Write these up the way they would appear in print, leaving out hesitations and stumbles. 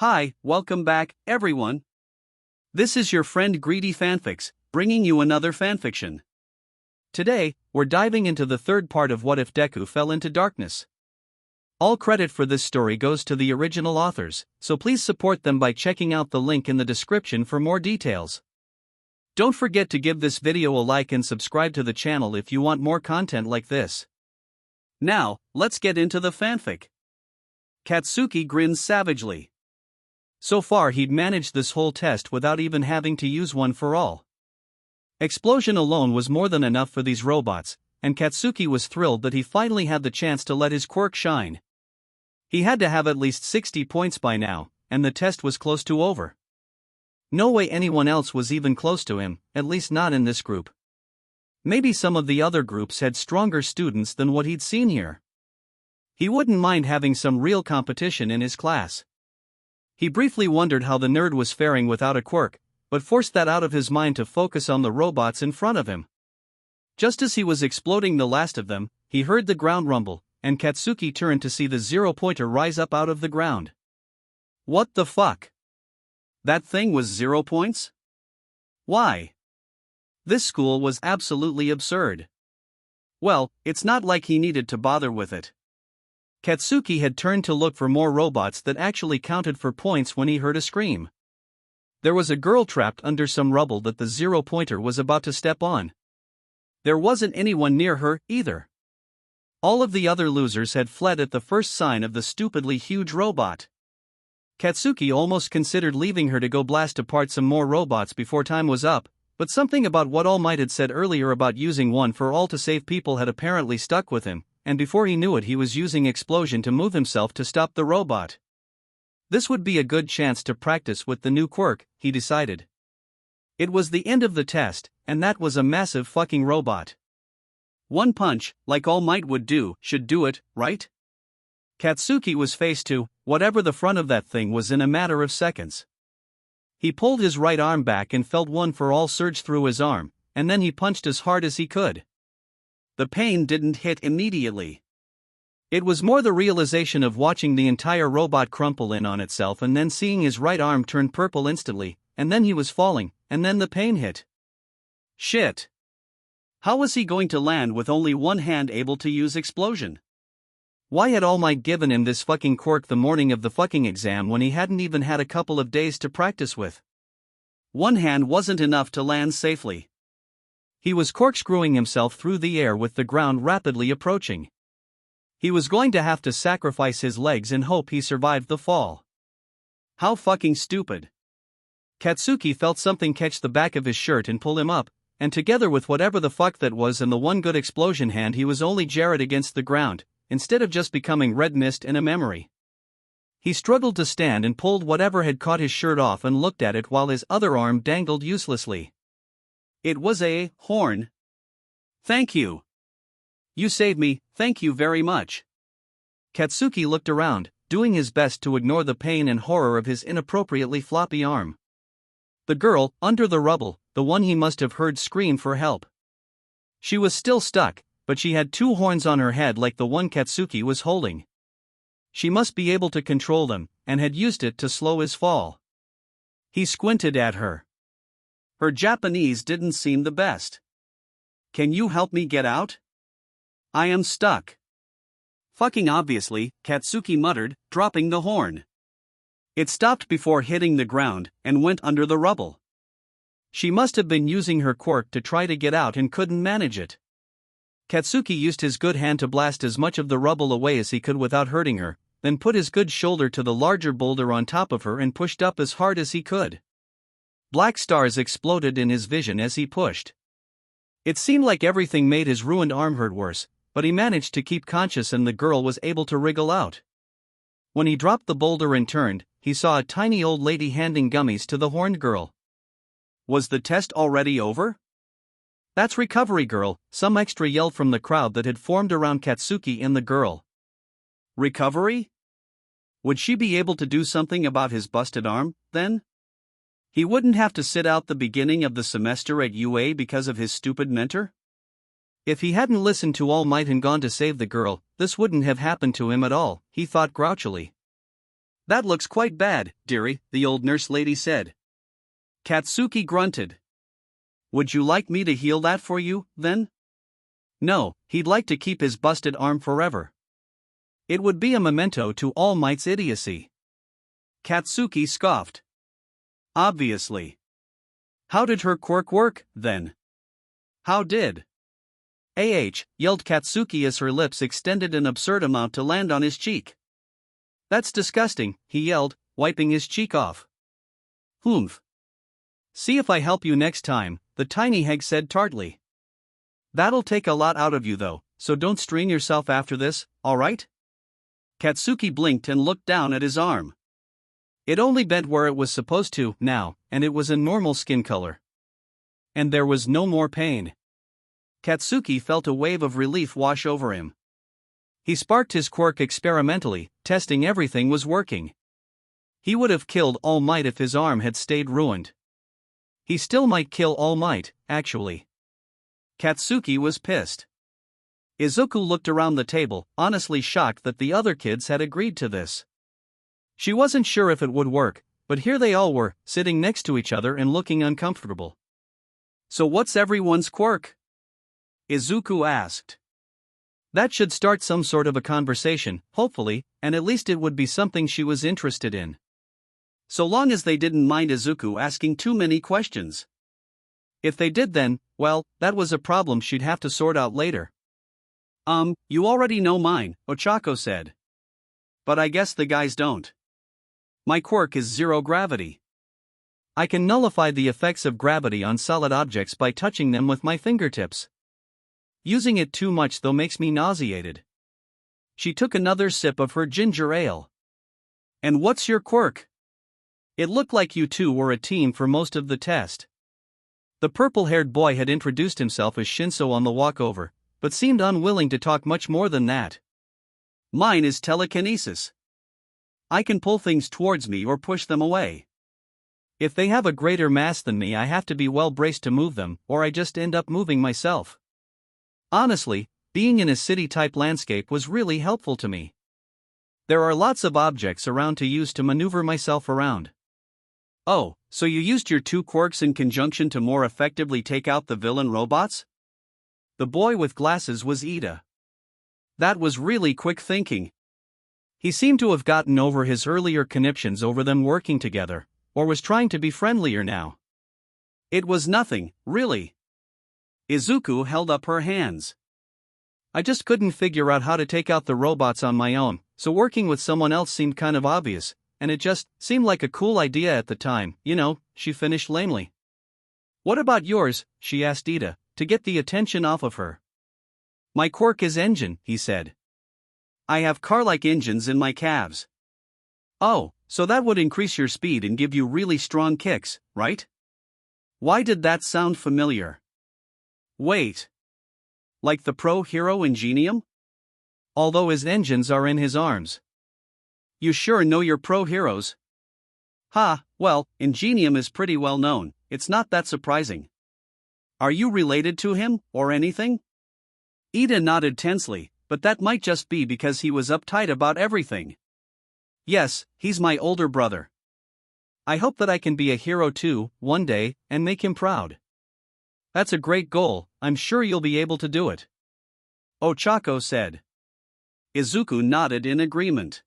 Hi, welcome back, everyone. This is your friend Greedy Fanfics, bringing you another fanfiction. Today, we're diving into the third part of What If Deku Fell into Darkness. All credit for this story goes to the original authors, so please support them by checking out the link in the description for more details. Don't forget to give this video a like and subscribe to the channel if you want more content like this. Now, let's get into the fanfic. Katsuki grins savagely. So far he'd managed this whole test without even having to use one for all. Explosion alone was more than enough for these robots, and Katsuki was thrilled that he finally had the chance to let his quirk shine. He had to have at least 60 points by now, and the test was close to over. No way anyone else was even close to him, at least not in this group. Maybe some of the other groups had stronger students than what he'd seen here. He wouldn't mind having some real competition in his class. He briefly wondered how the nerd was faring without a quirk, but forced that out of his mind to focus on the robots in front of him. Just as he was exploding the last of them, he heard the ground rumble, and Katsuki turned to see the 0-pointer rise up out of the ground. What the fuck? That thing was 0 points? Why? This school was absolutely absurd. Well, it's not like he needed to bother with it. Katsuki had turned to look for more robots that actually counted for points when he heard a scream. There was a girl trapped under some rubble that the 0-pointer was about to step on. There wasn't anyone near her, either. All of the other losers had fled at the first sign of the stupidly huge robot. Katsuki almost considered leaving her to go blast apart some more robots before time was up, but something about what All Might had said earlier about using one for all to save people had apparently stuck with him, and before he knew it he was using explosion to move himself to stop the robot. This would be a good chance to practice with the new quirk, he decided. It was the end of the test, and that was a massive fucking robot. One punch, like All Might would do, should do it, right? Katsuki was face to whatever the front of that thing was in a matter of seconds. He pulled his right arm back and felt one for all surge through his arm, and then he punched as hard as he could. The pain didn't hit immediately. It was more the realization of watching the entire robot crumple in on itself and then seeing his right arm turn purple instantly, and then he was falling, and then the pain hit. Shit. How was he going to land with only one hand able to use explosion? Why had All Might given him this fucking quirk the morning of the fucking exam when he hadn't even had a couple of days to practice with? One hand wasn't enough to land safely. He was corkscrewing himself through the air with the ground rapidly approaching. He was going to have to sacrifice his legs and hope he survived the fall. How fucking stupid. Katsuki felt something catch the back of his shirt and pull him up, and together with whatever the fuck that was and the one good explosion hand he was only jarred against the ground, instead of just becoming red mist in a memory. He struggled to stand and pulled whatever had caught his shirt off and looked at it while his other arm dangled uselessly. It was a horn. Thank you. You saved me, thank you very much. Katsuki looked around, doing his best to ignore the pain and horror of his inappropriately floppy arm. The girl, under the rubble, the one he must have heard scream for help. She was still stuck, but she had 2 horns on her head like the one Katsuki was holding. She must be able to control them, and had used it to slow his fall. He squinted at her. Her Japanese didn't seem the best. Can you help me get out? I am stuck. Fucking obviously, Katsuki muttered, dropping the horn. It stopped before hitting the ground, and went under the rubble. She must have been using her quirk to try to get out and couldn't manage it. Katsuki used his good hand to blast as much of the rubble away as he could without hurting her, then put his good shoulder to the larger boulder on top of her and pushed up as hard as he could. Black stars exploded in his vision as he pushed. It seemed like everything made his ruined arm hurt worse, but he managed to keep conscious and the girl was able to wriggle out. When he dropped the boulder and turned, he saw a tiny old lady handing gummies to the horned girl. Was the test already over? That's recovery, girl, some extra yelled from the crowd that had formed around Katsuki and the girl. Recovery? Would she be able to do something about his busted arm, then? He wouldn't have to sit out the beginning of the semester at UA because of his stupid mentor? If he hadn't listened to All Might and gone to save the girl, this wouldn't have happened to him at all, he thought grouchily. That looks quite bad, dearie, the old nurse lady said. Katsuki grunted. Would you like me to heal that for you, then? No, he'd like to keep his busted arm forever. It would be a memento to All Might's idiocy. Katsuki scoffed. Obviously. How did her quirk work, then? How did? Yelled Katsuki as her lips extended an absurd amount to land on his cheek. That's disgusting, he yelled, wiping his cheek off. Humph. See if I help you next time, the tiny hag said tartly. That'll take a lot out of you though, so don't strain yourself after this, alright? Katsuki blinked and looked down at his arm. It only bent where it was supposed to, now, and it was a normal skin color. And there was no more pain. Katsuki felt a wave of relief wash over him. He sparked his quirk experimentally, testing everything was working. He would have killed All Might if his arm had stayed ruined. He still might kill All Might, actually. Katsuki was pissed. Izuku looked around the table, honestly shocked that the other kids had agreed to this. She wasn't sure if it would work, but here they all were, sitting next to each other and looking uncomfortable. So what's everyone's quirk? Izuku asked. That should start some sort of a conversation, hopefully, and at least it would be something she was interested in. So long as they didn't mind Izuku asking too many questions. If they did then, well, that was a problem she'd have to sort out later. You already know mine, Ochako said. But I guess the guys don't. My quirk is zero gravity. I can nullify the effects of gravity on solid objects by touching them with my fingertips. Using it too much though makes me nauseated. She took another sip of her ginger ale. And what's your quirk? It looked like you two were a team for most of the test. The purple-haired boy had introduced himself as Shinso on the walkover, but seemed unwilling to talk much more than that. Mine is telekinesis. I can pull things towards me or push them away. If they have a greater mass than me, I have to be well braced to move them, or I just end up moving myself. Honestly, being in a city-type landscape was really helpful to me. There are lots of objects around to use to maneuver myself around. Oh, so you used your two quirks in conjunction to more effectively take out the villain robots? The boy with glasses was Ida. That was really quick thinking. He seemed to have gotten over his earlier conniptions over them working together, or was trying to be friendlier now. It was nothing, really. Izuku held up her hands. I just couldn't figure out how to take out the robots on my own, so working with someone else seemed kind of obvious, and it just seemed like a cool idea at the time, you know, she finished lamely. What about yours? She asked Ida, to get the attention off of her. My quirk is engine, he said. I have car-like engines in my calves. Oh, so that would increase your speed and give you really strong kicks, right? Why did that sound familiar? Wait. Like the pro hero Ingenium? Although his engines are in his arms. You sure know your pro heroes? Ha, well, Ingenium is pretty well known, it's not that surprising. Are you related to him, or anything? Ida nodded tensely, but that might just be because he was uptight about everything. Yes, he's my older brother. I hope that I can be a hero too, one day, and make him proud. That's a great goal, I'm sure you'll be able to do it. Ochako said. Izuku nodded in agreement.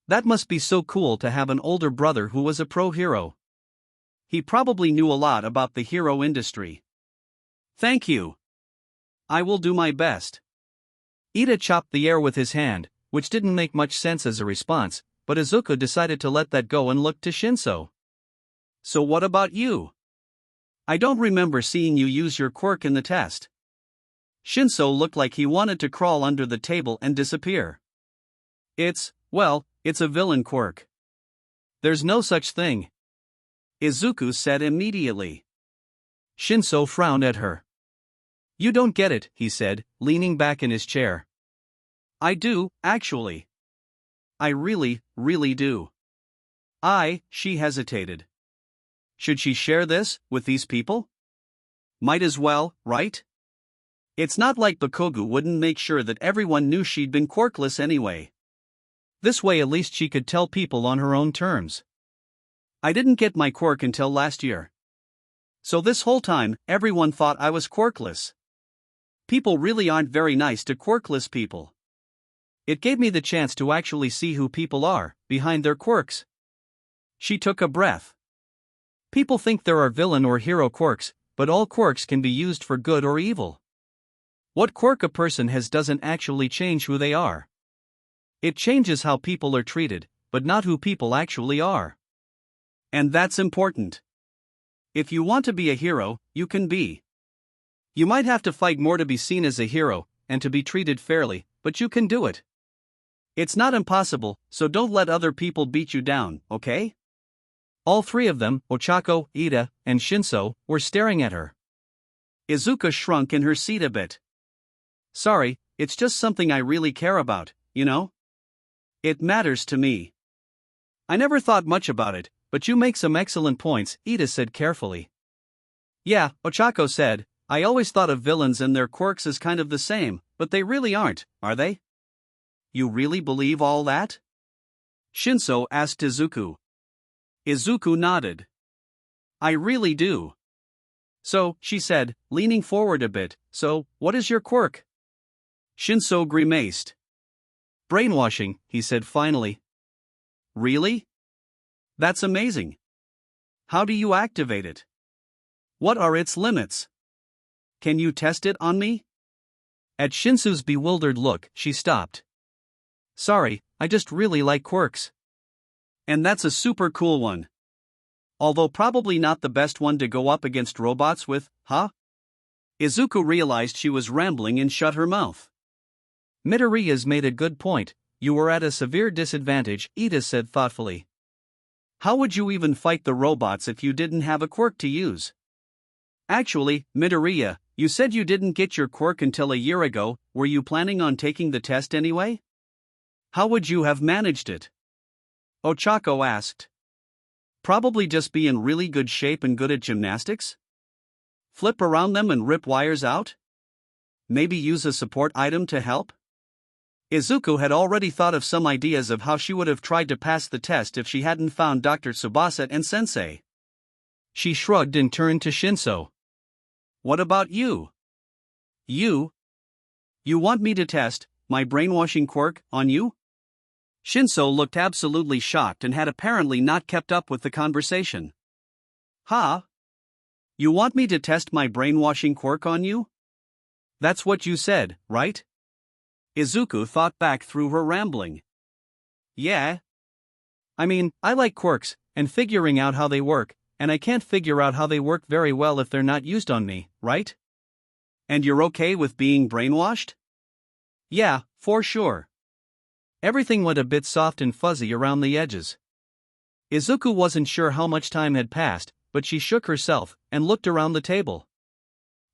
That must be so cool to have an older brother who was a pro hero. He probably knew a lot about the hero industry. Thank you. I will do my best. Ida chopped the air with his hand, which didn't make much sense as a response, but Izuku decided to let that go and look to Shinso. So what about you? I don't remember seeing you use your quirk in the test. Shinso looked like he wanted to crawl under the table and disappear. It's a villain quirk. There's no such thing. Izuku said immediately. Shinso frowned at her. You don't get it, he said, leaning back in his chair. I do, actually. I really do. She hesitated. Should she share this with these people? Might as well, right? It's not like Bakugo wouldn't make sure that everyone knew she'd been quirkless anyway. This way at least she could tell people on her own terms. I didn't get my quirk until last year. So this whole time, everyone thought I was quirkless. People really aren't very nice to quirkless people. It gave me the chance to actually see who people are, behind their quirks. She took a breath. People think there are villain or hero quirks, but all quirks can be used for good or evil. What quirk a person has doesn't actually change who they are. It changes how people are treated, but not who people actually are. And that's important. If you want to be a hero, you can be. You might have to fight more to be seen as a hero, and to be treated fairly, but you can do it. It's not impossible, so don't let other people beat you down, okay? All three of them, Ochako, Ida, and Shinso, were staring at her. Izuku shrunk in her seat a bit. Sorry, it's just something I really care about, you know? It matters to me. I never thought much about it, but you make some excellent points, Ida said carefully. Yeah, Ochako said, I always thought of villains and their quirks as kind of the same, but they really aren't, are they? You really believe all that? Shinso asked Izuku. Izuku nodded. I really do. So, she said, leaning forward a bit, so, what is your quirk? Shinso grimaced. Brainwashing, he said finally. Really? That's amazing. How do you activate it? What are its limits? Can you test it on me? At Shinsu's bewildered look, she stopped. Sorry, I just really like quirks. And that's a super cool one. Although probably not the best one to go up against robots with, huh? Izuku realized she was rambling and shut her mouth. Midoriya's made a good point, you were at a severe disadvantage, Ida said thoughtfully. How would you even fight the robots if you didn't have a quirk to use? Actually, Midoriya, you said you didn't get your quirk until a year ago, were you planning on taking the test anyway? How would you have managed it? Ochako asked. Probably just be in really good shape and good at gymnastics? Flip around them and rip wires out? Maybe use a support item to help? Izuku had already thought of some ideas of how she would have tried to pass the test if she hadn't found Dr. Tsubasa and Sensei. She shrugged and turned to Shinso. What about you? You? You want me to test my brainwashing quirk on you? Shinso looked absolutely shocked and had apparently not kept up with the conversation. Huh? You want me to test my brainwashing quirk on you? That's what you said, right? Izuku thought back through her rambling. Yeah. I mean, I like quirks, and figuring out how they work, and I can't figure out how they work very well if they're not used on me, right? And you're okay with being brainwashed? Yeah, for sure. Everything went a bit soft and fuzzy around the edges. Izuku wasn't sure how much time had passed, but she shook herself and looked around the table.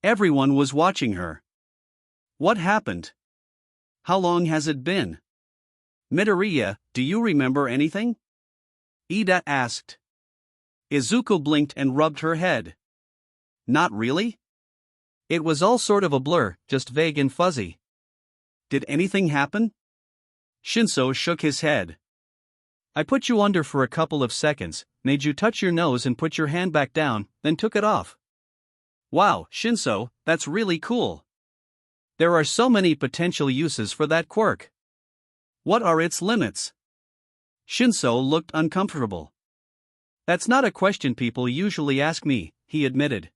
Everyone was watching her. What happened? How long has it been? Midoriya, do you remember anything? Ida asked. Izuku blinked and rubbed her head. Not really? It was all sort of a blur, just vague and fuzzy. Did anything happen? Shinso shook his head. I put you under for a couple of seconds, made you touch your nose and put your hand back down, then took it off. Wow, Shinso, that's really cool. There are so many potential uses for that quirk. What are its limits? Shinso looked uncomfortable. That's not a question people usually ask me, he admitted.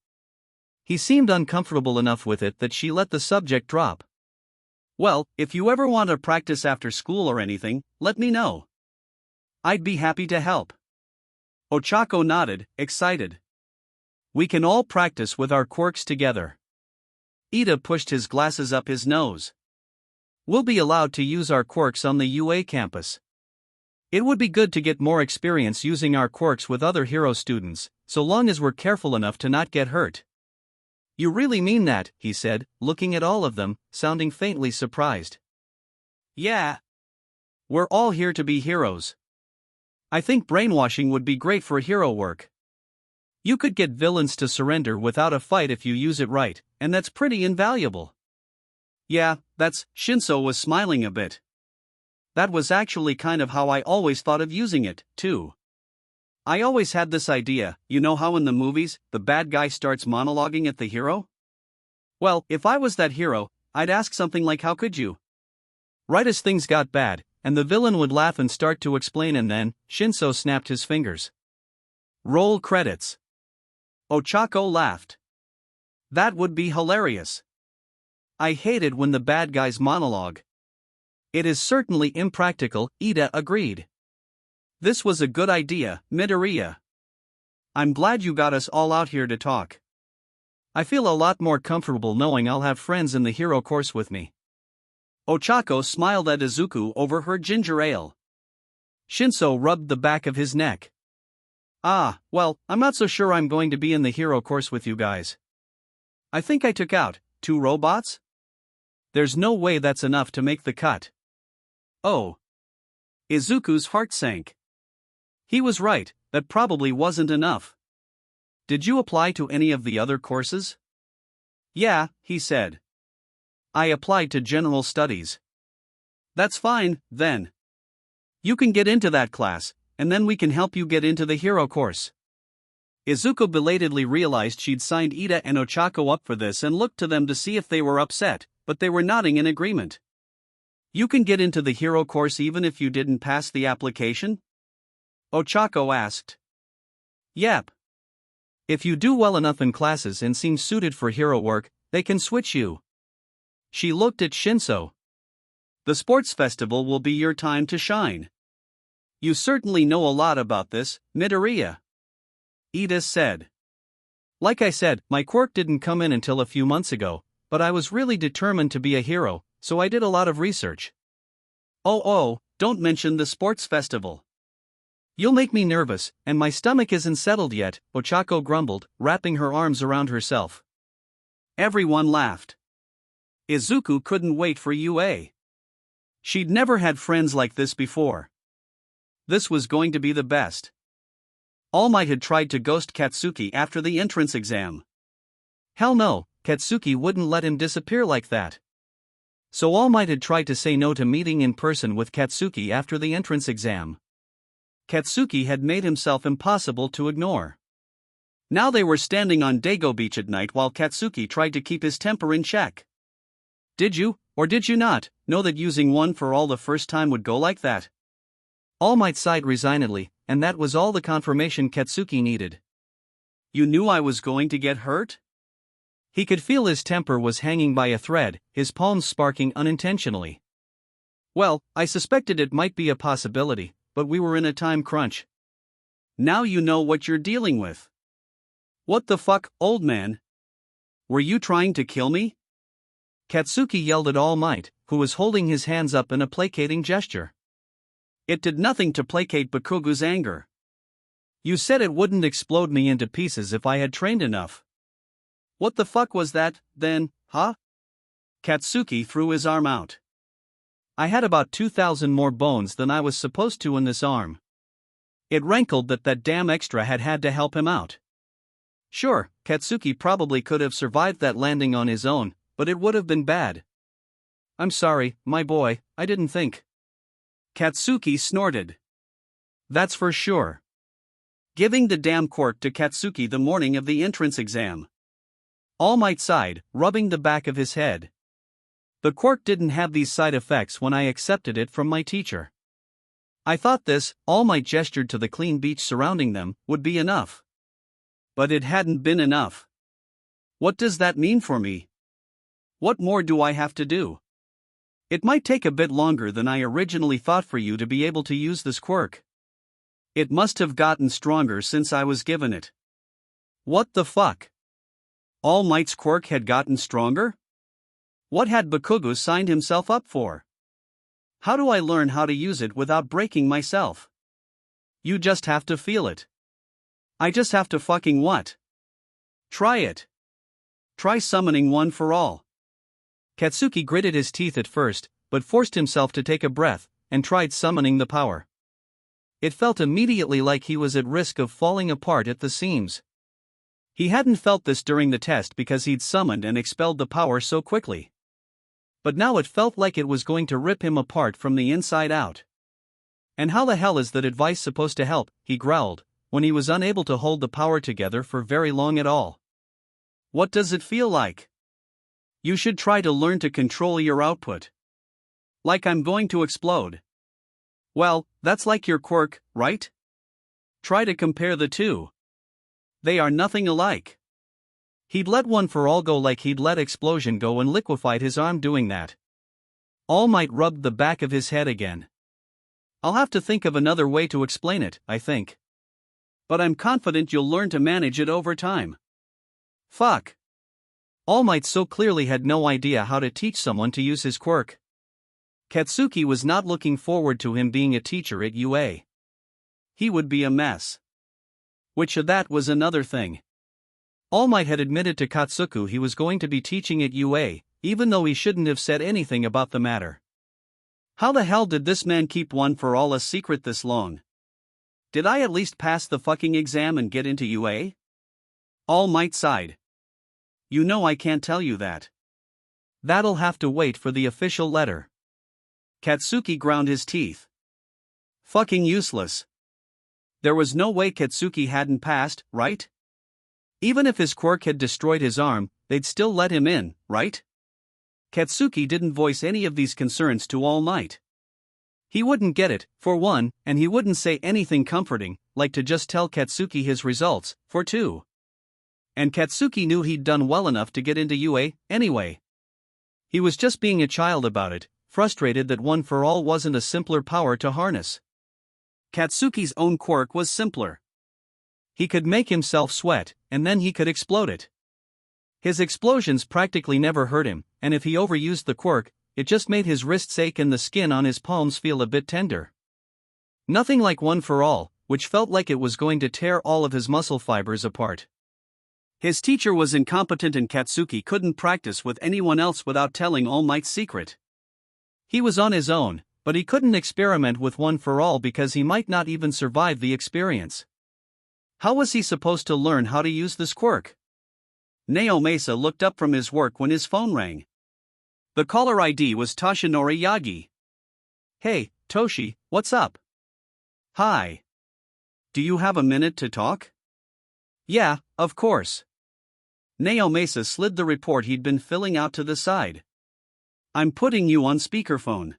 He seemed uncomfortable enough with it that she let the subject drop. Well, if you ever want to practice after school or anything, let me know. I'd be happy to help. Ochako nodded, excited. We can all practice with our quirks together. Ida pushed his glasses up his nose. We'll be allowed to use our quirks on the UA campus. It would be good to get more experience using our quirks with other hero students, so long as we're careful enough to not get hurt. You really mean that, he said, looking at all of them, sounding faintly surprised. Yeah. We're all here to be heroes. I think brainwashing would be great for hero work. You could get villains to surrender without a fight if you use it right, and that's pretty invaluable. Yeah, Shinso was smiling a bit. That was actually kind of how I always thought of using it, too. I always had this idea, you know how in the movies, the bad guy starts monologuing at the hero? Well, if I was that hero, I'd ask something like how could you? Right as things got bad, and the villain would laugh and start to explain and then, Shinso snapped his fingers. Roll credits. Ochako laughed. That would be hilarious. I hated when the bad guys monologue. It is certainly impractical, Iida agreed. This was a good idea, Midoriya. I'm glad you got us all out here to talk. I feel a lot more comfortable knowing I'll have friends in the hero course with me. Ochako smiled at Izuku over her ginger ale. Shinso rubbed the back of his neck. Ah, well, I'm not so sure I'm going to be in the hero course with you guys. I think I took out 2 robots? There's no way that's enough to make the cut. Oh. Izuku's heart sank. He was right, that probably wasn't enough. Did you apply to any of the other courses? Yeah, he said. I applied to general studies. That's fine, then. You can get into that class, and then we can help you get into the hero course. Izuku belatedly realized she'd signed Iida and Ochako up for this and looked to them to see if they were upset, but they were nodding in agreement. You can get into the hero course even if you didn't pass the application? Ochako asked. Yep. If you do well enough in classes and seem suited for hero work, they can switch you. She looked at Shinso. The sports festival will be your time to shine. You certainly know a lot about this, Midoriya. Iida said. Like I said, my quirk didn't come in until a few months ago, but I was really determined to be a hero, so I did a lot of research. Oh, don't mention the sports festival. You'll make me nervous, and my stomach isn't settled yet, Ochako grumbled, wrapping her arms around herself. Everyone laughed. Izuku couldn't wait for UA. She'd never had friends like this before. This was going to be the best. All Might had tried to ghost Katsuki after the entrance exam. Hell no, Katsuki wouldn't let him disappear like that. So All Might had tried to say no to meeting in person with Katsuki after the entrance exam. Katsuki had made himself impossible to ignore. Now they were standing on Dago Beach at night while Katsuki tried to keep his temper in check. Did you, or did you not, know that using one for all the first time would go like that? All Might sighed resignedly, and that was all the confirmation Katsuki needed. You knew I was going to get hurt? He could feel his temper was hanging by a thread, his palms sparking unintentionally. Well, I suspected it might be a possibility, but we were in a time crunch. Now you know what you're dealing with. What the fuck, old man? Were you trying to kill me? Katsuki yelled at All Might, who was holding his hands up in a placating gesture. It did nothing to placate Bakugo's anger. You said it wouldn't explode me into pieces if I had trained enough. What the fuck was that, then, huh? Katsuki threw his arm out. I had about 2,000 more bones than I was supposed to in this arm. It rankled that damn extra had to help him out. Sure, Katsuki probably could have survived that landing on his own, but it would have been bad. I'm sorry, my boy, I didn't think. Katsuki snorted. That's for sure. Giving the damn quirk to Katsuki the morning of the entrance exam. All Might sighed, rubbing the back of his head. The quirk didn't have these side effects when I accepted it from my teacher. I thought this, All Might gestured to the clean beach surrounding them, would be enough. But it hadn't been enough. What does that mean for me? What more do I have to do? It might take a bit longer than I originally thought for you to be able to use this quirk. It must have gotten stronger since I was given it. What the fuck? All Might's quirk had gotten stronger? What had Bakugo signed himself up for? How do I learn how to use it without breaking myself? You just have to feel it. I just have to fucking what? Try it. Try summoning one for all. Katsuki gritted his teeth at first, but forced himself to take a breath, and tried summoning the power. It felt immediately like he was at risk of falling apart at the seams. He hadn't felt this during the test because he'd summoned and expelled the power so quickly. But now it felt like it was going to rip him apart from the inside out. And how the hell is that advice supposed to help, he growled, when he was unable to hold the power together for very long at all. What does it feel like? You should try to learn to control your output. Like I'm going to explode. Well, that's like your quirk, right? Try to compare the two. They are nothing alike. He'd let One for All go like he'd let Explosion go and liquefied his arm doing that. All Might rubbed the back of his head again. I'll have to think of another way to explain it, I think. But I'm confident you'll learn to manage it over time. Fuck. All Might so clearly had no idea how to teach someone to use his quirk. Katsuki was not looking forward to him being a teacher at UA. He would be a mess. Which that was another thing. All Might had admitted to Katsuki he was going to be teaching at UA, even though he shouldn't have said anything about the matter. How the hell did this man keep One for All a secret this long? Did I at least pass the fucking exam and get into UA? All Might sighed. You know I can't tell you that. That'll have to wait for the official letter. Katsuki ground his teeth. Fucking useless. There was no way Katsuki hadn't passed, right? Even if his quirk had destroyed his arm, they'd still let him in, right? Katsuki didn't voice any of these concerns to All Might. He wouldn't get it, for one, and he wouldn't say anything comforting, like to just tell Katsuki his results, for two. And Katsuki knew he'd done well enough to get into UA, anyway. He was just being a child about it, frustrated that One for All wasn't a simpler power to harness. Katsuki's own quirk was simpler. He could make himself sweat, and then he could explode it. His explosions practically never hurt him, and if he overused the quirk, it just made his wrists ache and the skin on his palms feel a bit tender. Nothing like One for All, which felt like it was going to tear all of his muscle fibers apart. His teacher was incompetent and Katsuki couldn't practice with anyone else without telling All Might's secret. He was on his own, but he couldn't experiment with One for All because he might not even survive the experience. How was he supposed to learn how to use this quirk? ᴚᴜ-Mesa looked up from his work when his phone rang. The caller ID was Toshinori Yagi. Hey, Toshi, what's up? Hi. Do you have a minute to talk? Yeah, of course. ᴚᴜ-Mesa slid the report he'd been filling out to the side. I'm putting you on speakerphone.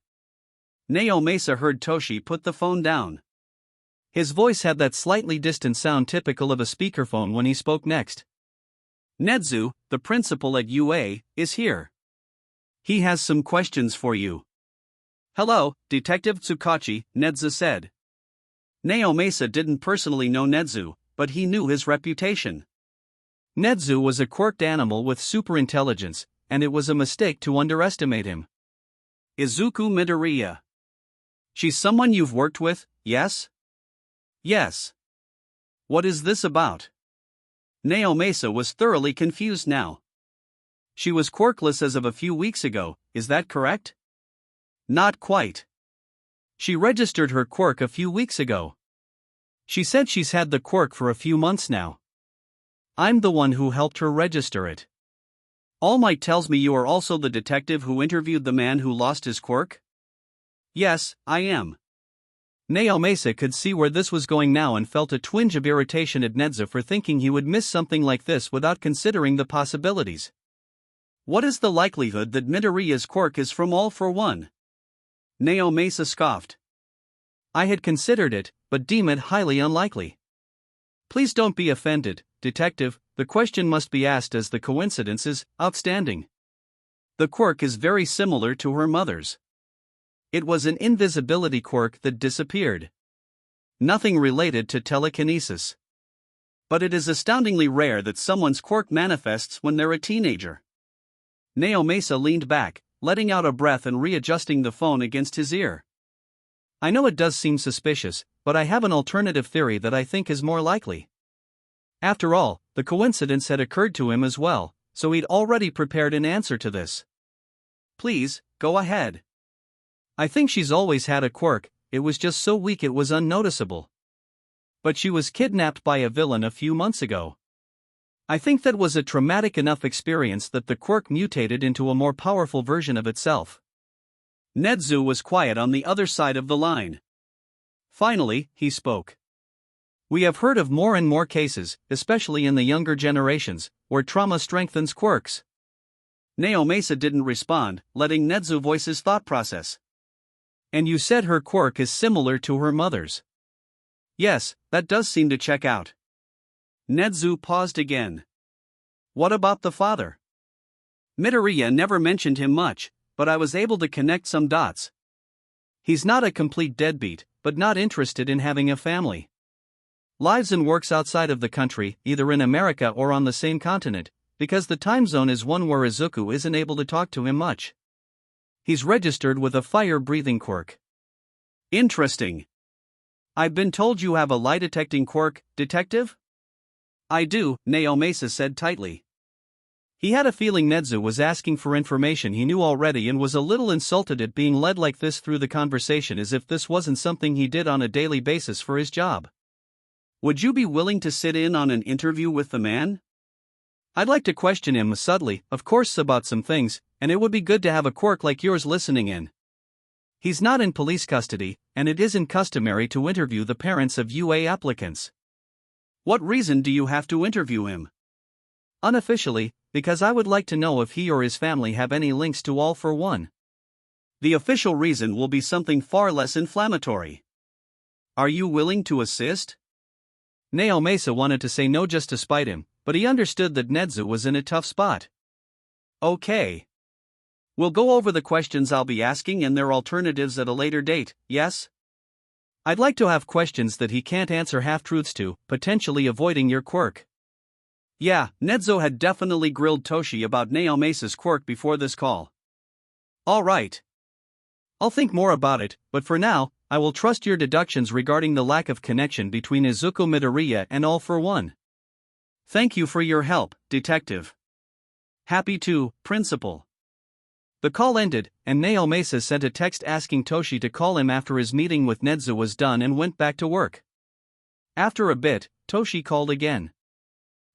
ᴚᴜ-Mesa heard Toshi put the phone down. His voice had that slightly distant sound typical of a speakerphone when he spoke next. Nedzu, the principal at UA, is here. He has some questions for you. Hello, Detective Tsukachi, Nedzu said. ᴚᴜ-Mesa didn't personally know Nedzu, but he knew his reputation. Nedzu was a quirked animal with superintelligence, and it was a mistake to underestimate him. Izuku Midoriya. She's someone you've worked with, yes? Yes. What is this about? ᴚᴜ-Mesa was thoroughly confused now. She was quirkless as of a few weeks ago, is that correct? Not quite. She registered her quirk a few weeks ago. She said she's had the quirk for a few months now. I'm the one who helped her register it. All Might tells me you are also the detective who interviewed the man who lost his quirk? Yes, I am. ᴚᴜ-Mesa could see where this was going now and felt a twinge of irritation at Nedzu for thinking he would miss something like this without considering the possibilities. What is the likelihood that Midoriya's quirk is from All for One? ᴚᴜ-Mesa scoffed. I had considered it, but deem it highly unlikely. Please don't be offended, Detective, the question must be asked as the coincidence is outstanding. The quirk is very similar to her mother's. It was an invisibility quirk that disappeared. Nothing related to telekinesis. But it is astoundingly rare that someone's quirk manifests when they're a teenager. ᴚᴜ-Mesa leaned back, letting out a breath and readjusting the phone against his ear. I know it does seem suspicious, but I have an alternative theory that I think is more likely. After all, the coincidence had occurred to him as well, so he'd already prepared an answer to this. Please, go ahead. I think she's always had a quirk, it was just so weak it was unnoticeable. But she was kidnapped by a villain a few months ago. I think that was a traumatic enough experience that the quirk mutated into a more powerful version of itself. ᴄᴜ was quiet on the other side of the line. Finally, he spoke. We have heard of more and more cases, especially in the younger generations, where trauma strengthens quirks. ᴄᴜ didn't respond, letting ᴄᴜ voice his thought process. And you said her quirk is similar to her mother's. Yes, that does seem to check out. ᴄᴜ paused again. What about the father? Midoriya never mentioned him much, but I was able to connect some dots. He's not a complete deadbeat, but not interested in having a family. Lives and works outside of the country, either in America or on the same continent, because the time zone is one where Izuku isn't able to talk to him much. He's registered with a fire-breathing quirk. Interesting. I've been told you have a lie-detecting quirk, detective? I do, ᴄᴜ said tightly. He had a feeling ᴄᴜ was asking for information he knew already and was a little insulted at being led like this through the conversation as if this wasn't something he did on a daily basis for his job. Would you be willing to sit in on an interview with the man? I'd like to question him subtly, of course, about some things, and it would be good to have a quirk like yours listening in. He's not in police custody, and it isn't customary to interview the parents of UA applicants. What reason do you have to interview him? Unofficially, because I would like to know if he or his family have any links to ⴅ The official reason will be something far less inflammatory. Are you willing to assist? ᴄᴜ wanted to say no just to spite him, but he understood that ᴄᴜ was in a tough spot. Okay. We'll go over the questions I'll be asking and their alternatives at a later date, yes? I'd like to have questions that he can't answer half-truths to, potentially avoiding your quirk. Yeah, ᴄᴜ had definitely grilled Toshi about ᴄᴜ's quirk before this call. All right. I'll think more about it, but for now, I will trust your deductions regarding the lack of connection between Izuku Midoriya and ⴅ Thank you for your help, detective. Happy to, principal. The call ended, and ᴄᴜ sent a text asking Toshi to call him after his meeting with ᴄᴜ was done and went back to work. After a bit, Toshi called again.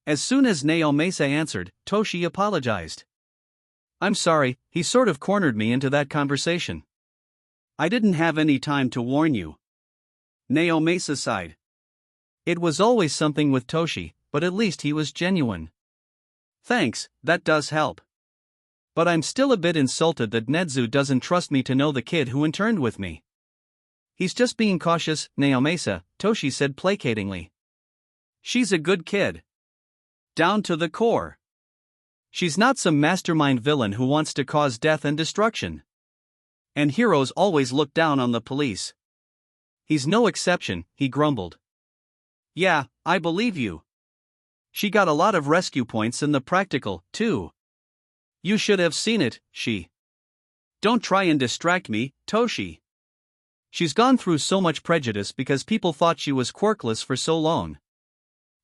As soon as ᴄᴜ answered, Toshi apologized. I'm sorry, he sort of cornered me into that conversation. I didn't have any time to warn you. ᴄᴜ sighed. It was always something with Toshi, but at least he was genuine. Thanks, that does help. But I'm still a bit insulted that ᴄᴜ doesn't trust me to know the kid who interned with me. He's just being cautious, ᴄᴜ, Toshi said placatingly. She's a good kid. Down to the core. She's not some mastermind villain who wants to cause death and destruction. And heroes always look down on the police. He's no exception, he grumbled. Yeah, I believe you. She got a lot of rescue points in the practical, too. You should have seen it, she. Don't try and distract me, Toshi. She's gone through so much prejudice because people thought she was quirkless for so long.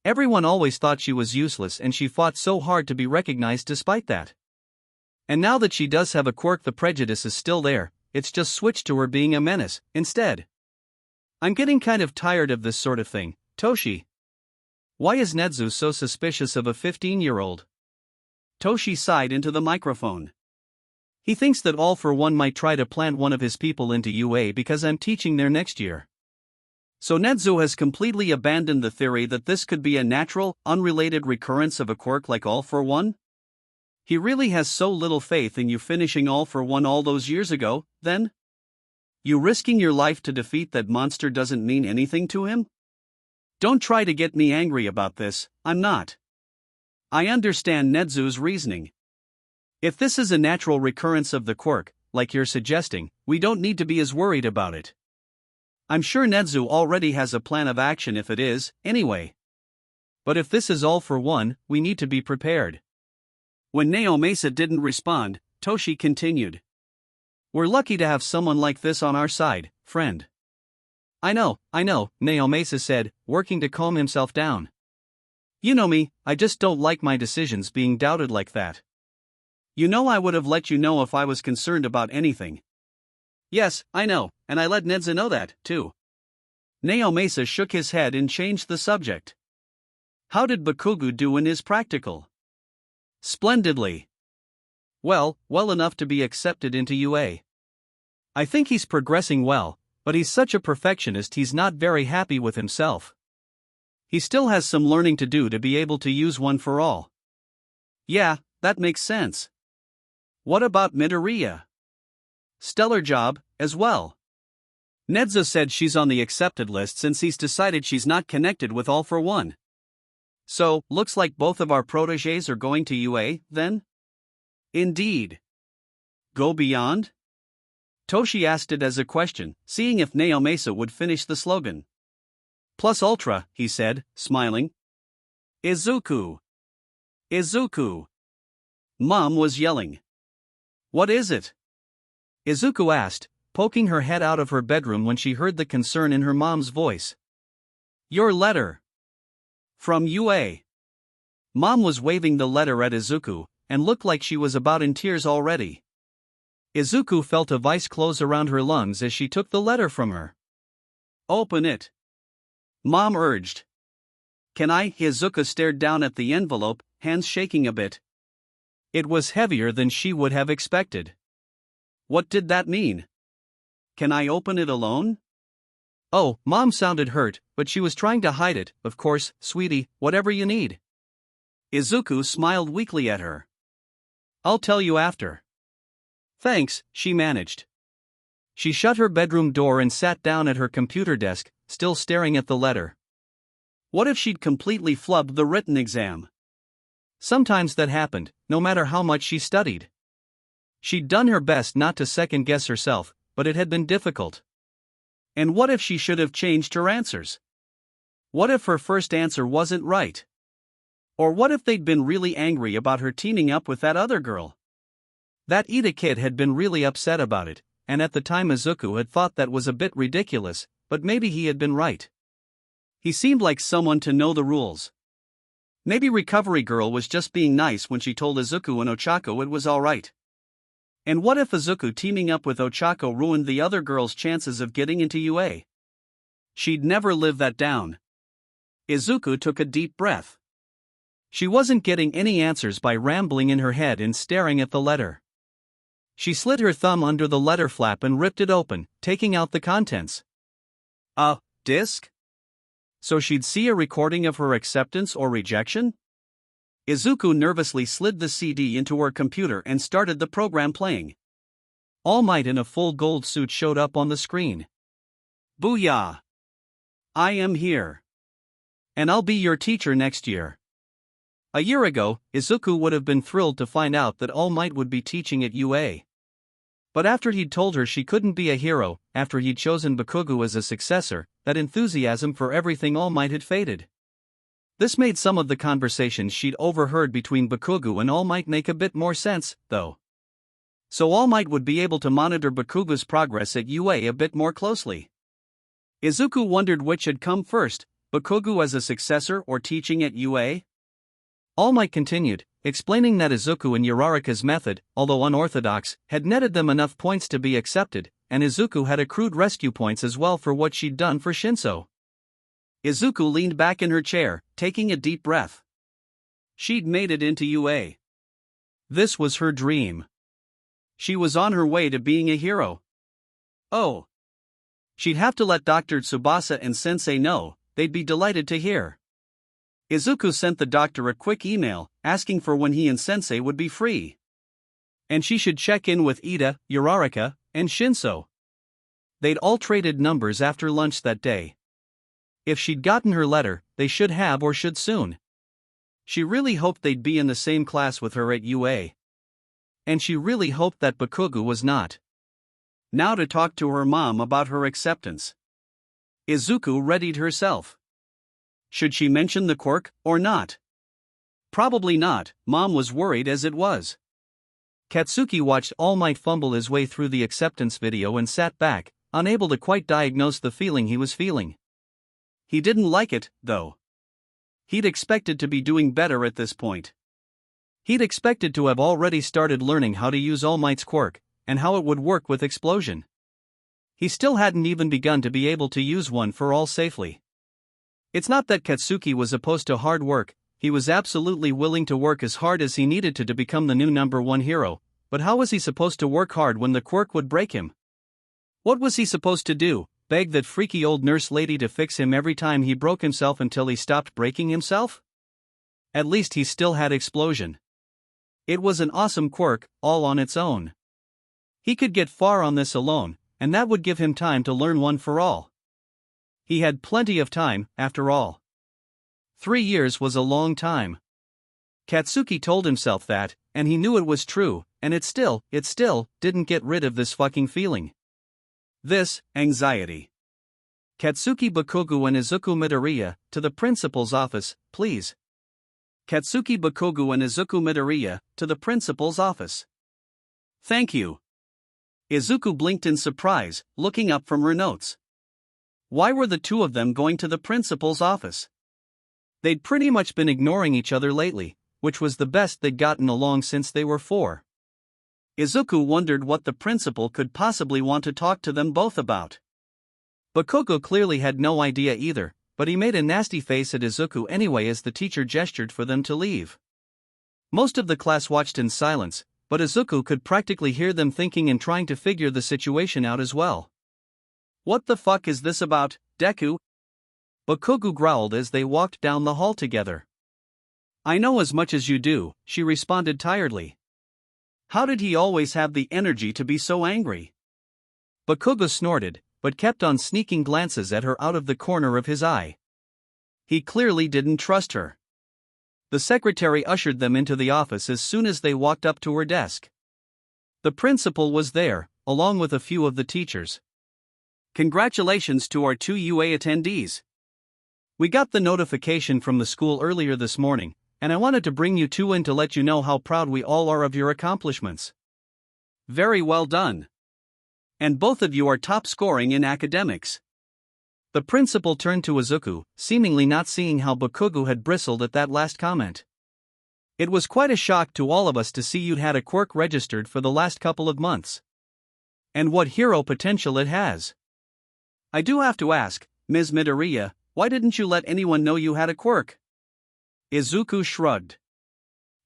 Everyone always thought she was useless and she fought so hard to be recognized despite that. And now that she does have a quirk, the prejudice is still there, it's just switched to her being a menace, instead. I'm getting kind of tired of this sort of thing, Toshi. Why is ᴄᴜ so suspicious of a 15-year-old? Toshi sighed into the microphone. He thinks that ⴅ might try to plant one of his people into UA because I'm teaching there next year. So ᴄᴜ has completely abandoned the theory that this could be a natural, unrelated recurrence of a quirk like ⴅ He really has so little faith in you finishing ⴅ all those years ago, then? You risking your life to defeat that monster doesn't mean anything to him? Don't try to get me angry about this, I'm not. I understand ᴄᴜ's reasoning. If this is a natural recurrence of the quirk, like you're suggesting, we don't need to be as worried about it. I'm sure ᴄᴜ already has a plan of action if it is, anyway. But if this is ⴅ we need to be prepared. When ᴄᴜ didn't respond, Toshi continued. We're lucky to have someone like this on our side, friend. I know, ᴄᴜ said, working to calm himself down. You know me, I just don't like my decisions being doubted like that. You know I would have let you know if I was concerned about anything. Yes, I know, and I let ᴄᴜ know that, too. ᴄᴜ shook his head and changed the subject. How did Bakugo do in his practical? Splendidly. Well enough to be accepted into UA. I think he's progressing well, but he's such a perfectionist he's not very happy with himself. He still has some learning to do to be able to use one for all. Yeah, that makes sense. What about Midoriya? Stellar job, as well. ᴄᴜ said she's on the accepted list since he's decided she's not connected with All for One. So, looks like both of our protégés are going to UA, then? Indeed. Go beyond? Toshi asked it as a question, seeing if Naomasa would finish the slogan. Plus ultra, he said, smiling. Izuku. Izuku. Mom was yelling. What is it? Izuku asked, poking her head out of her bedroom when she heard the concern in her mom's voice. Your letter. From UA. Mom was waving the letter at Izuku, and looked like she was about in tears already. Izuku felt a vice close around her lungs as she took the letter from her. Open it. Mom urged. Can I? Izuku stared down at the envelope, hands shaking a bit. It was heavier than she would have expected. What did that mean? Can I open it alone? Oh, Mom sounded hurt, but she was trying to hide it. Of course, sweetie, whatever you need. Izuku smiled weakly at her. I'll tell you after. Thanks, she managed. She shut her bedroom door and sat down at her computer desk, still staring at the letter. What if she'd completely flubbed the written exam? Sometimes that happened, no matter how much she studied. She'd done her best not to second-guess herself, but it had been difficult. And what if she should have changed her answers? What if her first answer wasn't right? Or what if they'd been really angry about her teaming up with that other girl? That Ida kid had been really upset about it, and at the time Izuku had thought that was a bit ridiculous, but maybe he had been right. He seemed like someone to know the rules. Maybe Recovery Girl was just being nice when she told Izuku and Ochako it was alright. And what if Izuku teaming up with Ochako ruined the other girl's chances of getting into UA? She'd never live that down. Izuku took a deep breath. She wasn't getting any answers by rambling in her head and staring at the letter. She slid her thumb under the letter flap and ripped it open, taking out the contents. A disc? So she'd see a recording of her acceptance or rejection? Izuku nervously slid the CD into her computer and started the program playing. All Might in a full gold suit showed up on the screen. Booyah! I am here. And I'll be your teacher next year. A year ago, Izuku would have been thrilled to find out that All Might would be teaching at UA. But after he'd told her she couldn't be a hero, after he'd chosen Bakugo as a successor, that enthusiasm for everything All Might had faded. This made some of the conversations she'd overheard between Bakugo and All Might make a bit more sense, though. So All Might would be able to monitor Bakugo's progress at UA a bit more closely. Izuku wondered which had come first, Bakugo as a successor or teaching at UA? All Might continued, explaining that Izuku and Uraraka's method, although unorthodox, had netted them enough points to be accepted, and Izuku had accrued rescue points as well for what she'd done for Shinso. Izuku leaned back in her chair, taking a deep breath. She'd made it into UA. This was her dream. She was on her way to being a hero. Oh. She'd have to let Dr. Tsubasa and Sensei know, they'd be delighted to hear. Izuku sent the doctor a quick email, asking for when he and Sensei would be free. And she should check in with Ida, Uraraka, and Shinso. They'd all traded numbers after lunch that day. If she'd gotten her letter, they should have or should soon. She really hoped they'd be in the same class with her at UA. And she really hoped that Bakugo was not. Now to talk to her mom about her acceptance. Izuku readied herself. Should she mention the quirk, or not? Probably not, Mom was worried as it was. Katsuki watched All Might fumble his way through the acceptance video and sat back, unable to quite diagnose the feeling he was feeling. He didn't like it, though. He'd expected to be doing better at this point. He'd expected to have already started learning how to use All Might's quirk, and how it would work with explosion. He still hadn't even begun to be able to use one for all safely. It's not that Katsuki was opposed to hard work, he was absolutely willing to work as hard as he needed to become the new #1 hero, but how was he supposed to work hard when the quirk would break him? What was he supposed to do, beg that freaky old nurse lady to fix him every time he broke himself until he stopped breaking himself? At least he still had explosion. It was an awesome quirk, all on its own. He could get far on this alone, and that would give him time to learn one for all. He had plenty of time, after all. 3 years was a long time. Katsuki told himself that, and he knew it was true, and it still didn't get rid of this fucking feeling. This anxiety. Katsuki Bakugo and Izuku Midoriya, to the principal's office, please. Katsuki Bakugo and Izuku Midoriya, to the principal's office. Thank you. Izuku blinked in surprise, looking up from her notes. Why were the two of them going to the principal's office? They'd pretty much been ignoring each other lately, which was the best they'd gotten along since they were 4. Izuku wondered what the principal could possibly want to talk to them both about. Bakugo clearly had no idea either, but he made a nasty face at Izuku anyway as the teacher gestured for them to leave. Most of the class watched in silence, but Izuku could practically hear them thinking and trying to figure the situation out as well. What the fuck is this about, Deku? Bakugo growled as they walked down the hall together. I know as much as you do, she responded tiredly. How did he always have the energy to be so angry? Bakugo snorted, but kept on sneaking glances at her out of the corner of his eye. He clearly didn't trust her. The secretary ushered them into the office as soon as they walked up to her desk. The principal was there, along with a few of the teachers. Congratulations to our 2 UA attendees. We got the notification from the school earlier this morning, and I wanted to bring you two in to let you know how proud we all are of your accomplishments. Very well done. And both of you are top scoring in academics. The principal turned to Izuku, seemingly not seeing how Bakugo had bristled at that last comment. It was quite a shock to all of us to see you'd had a quirk registered for the last couple of months. And what hero potential it has. I do have to ask, Ms. Midoriya, why didn't you let anyone know you had a quirk? Izuku shrugged.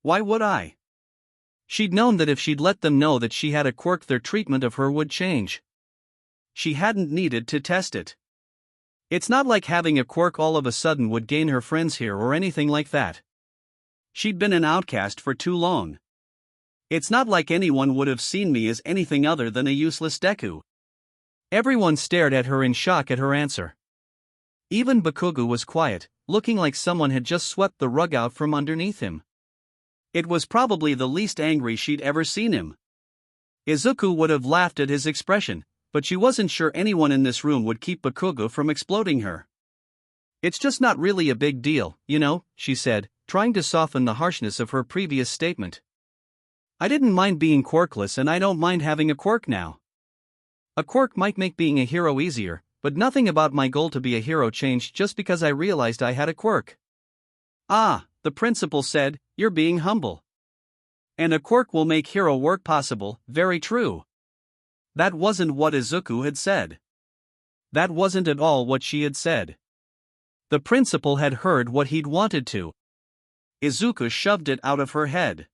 Why would I? She'd known that if she'd let them know that she had a quirk, their treatment of her would change. She hadn't needed to test it. It's not like having a quirk all of a sudden would gain her friends here or anything like that. She'd been an outcast for too long. It's not like anyone would have seen me as anything other than a useless Deku. Everyone stared at her in shock at her answer. Even Bakugo was quiet, looking like someone had just swept the rug out from underneath him. It was probably the least angry she'd ever seen him. Izuku would have laughed at his expression, but she wasn't sure anyone in this room would keep Bakugo from exploding her. It's just not really a big deal, you know, she said, trying to soften the harshness of her previous statement. I didn't mind being quirkless and I don't mind having a quirk now. A quirk might make being a hero easier, but nothing about my goal to be a hero changed just because I realized I had a quirk. Ah, the principal said, you're being humble. And a quirk will make hero work possible, very true. That wasn't what Izuku had said. That wasn't at all what she had said. The principal had heard what he'd wanted to. Izuku shoved it out of her head.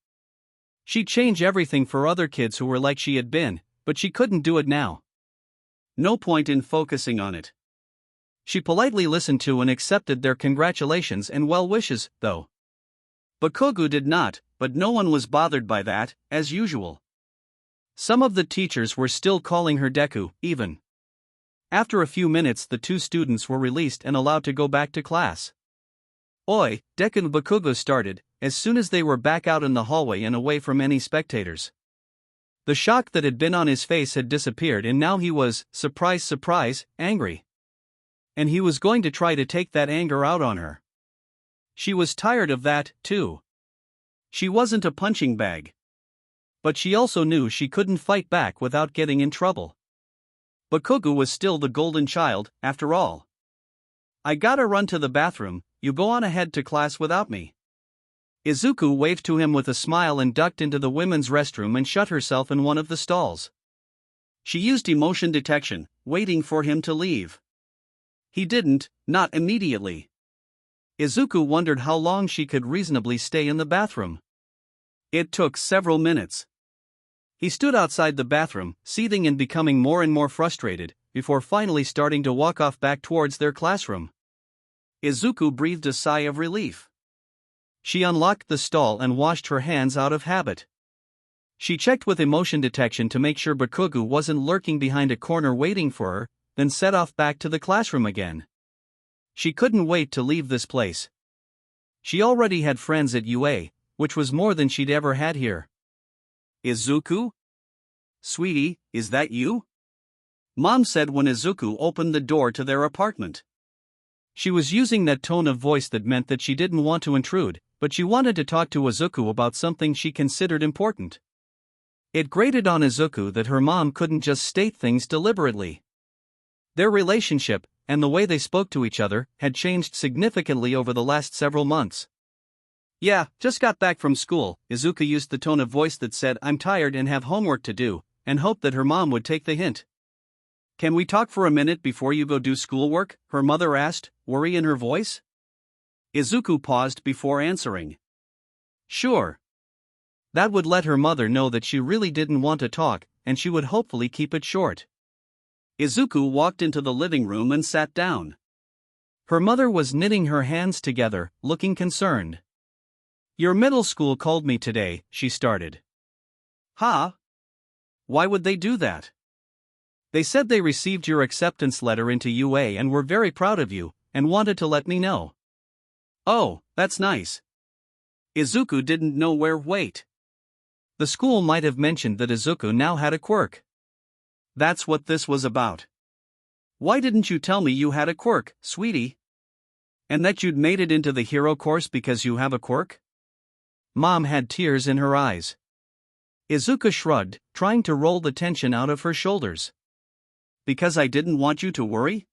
She'd change everything for other kids who were like she had been, but she couldn't do it now. No point in focusing on it. She politely listened to and accepted their congratulations and well wishes, though. Bakugo did not, but no one was bothered by that, as usual. Some of the teachers were still calling her Deku, even. After a few minutes, the two students were released and allowed to go back to class. Oi, Deku and Bakugo started, as soon as they were back out in the hallway and away from any spectators. The shock that had been on his face had disappeared and now he was, surprise, angry. And he was going to try to take that anger out on her. She was tired of that, too. She wasn't a punching bag. But she also knew she couldn't fight back without getting in trouble. Bakugo was still the golden child, after all. I gotta run to the bathroom, you go on ahead to class without me. Izuku waved to him with a smile and ducked into the women's restroom and shut herself in one of the stalls. She used emotion detection, waiting for him to leave. He didn't, not immediately. Izuku wondered how long she could reasonably stay in the bathroom. It took several minutes. He stood outside the bathroom, seething and becoming more and more frustrated, before finally starting to walk off back towards their classroom. Izuku breathed a sigh of relief. She unlocked the stall and washed her hands out of habit. She checked with emotion detection to make sure Bakugo wasn't lurking behind a corner waiting for her, then set off back to the classroom again. She couldn't wait to leave this place. She already had friends at UA, which was more than she'd ever had here. Izuku? Sweetie, is that you? Mom said when Izuku opened the door to their apartment. She was using that tone of voice that meant that she didn't want to intrude, but she wanted to talk to Izuku about something she considered important. It grated on Izuku that her mom couldn't just state things deliberately. Their relationship, and the way they spoke to each other, had changed significantly over the last several months. Yeah, just got back from school. Izuku used the tone of voice that said I'm tired and have homework to do, and hoped that her mom would take the hint. Can we talk for a minute before you go do schoolwork? Her mother asked, worry in her voice. Izuku paused before answering. Sure. That would let her mother know that she really didn't want to talk, and she would hopefully keep it short. Izuku walked into the living room and sat down. Her mother was knitting her hands together, looking concerned. Your middle school called me today, she started. Huh? Why would they do that? They said they received your acceptance letter into UA and were very proud of you, and wanted to let me know. Oh, that's nice. Izuku didn't know where. Wait. The school might have mentioned that Izuku now had a quirk. That's what this was about. Why didn't you tell me you had a quirk, sweetie? And that you'd made it into the hero course because you have a quirk? Mom had tears in her eyes. Izuku shrugged, trying to roll the tension out of her shoulders. Because I didn't want you to worry?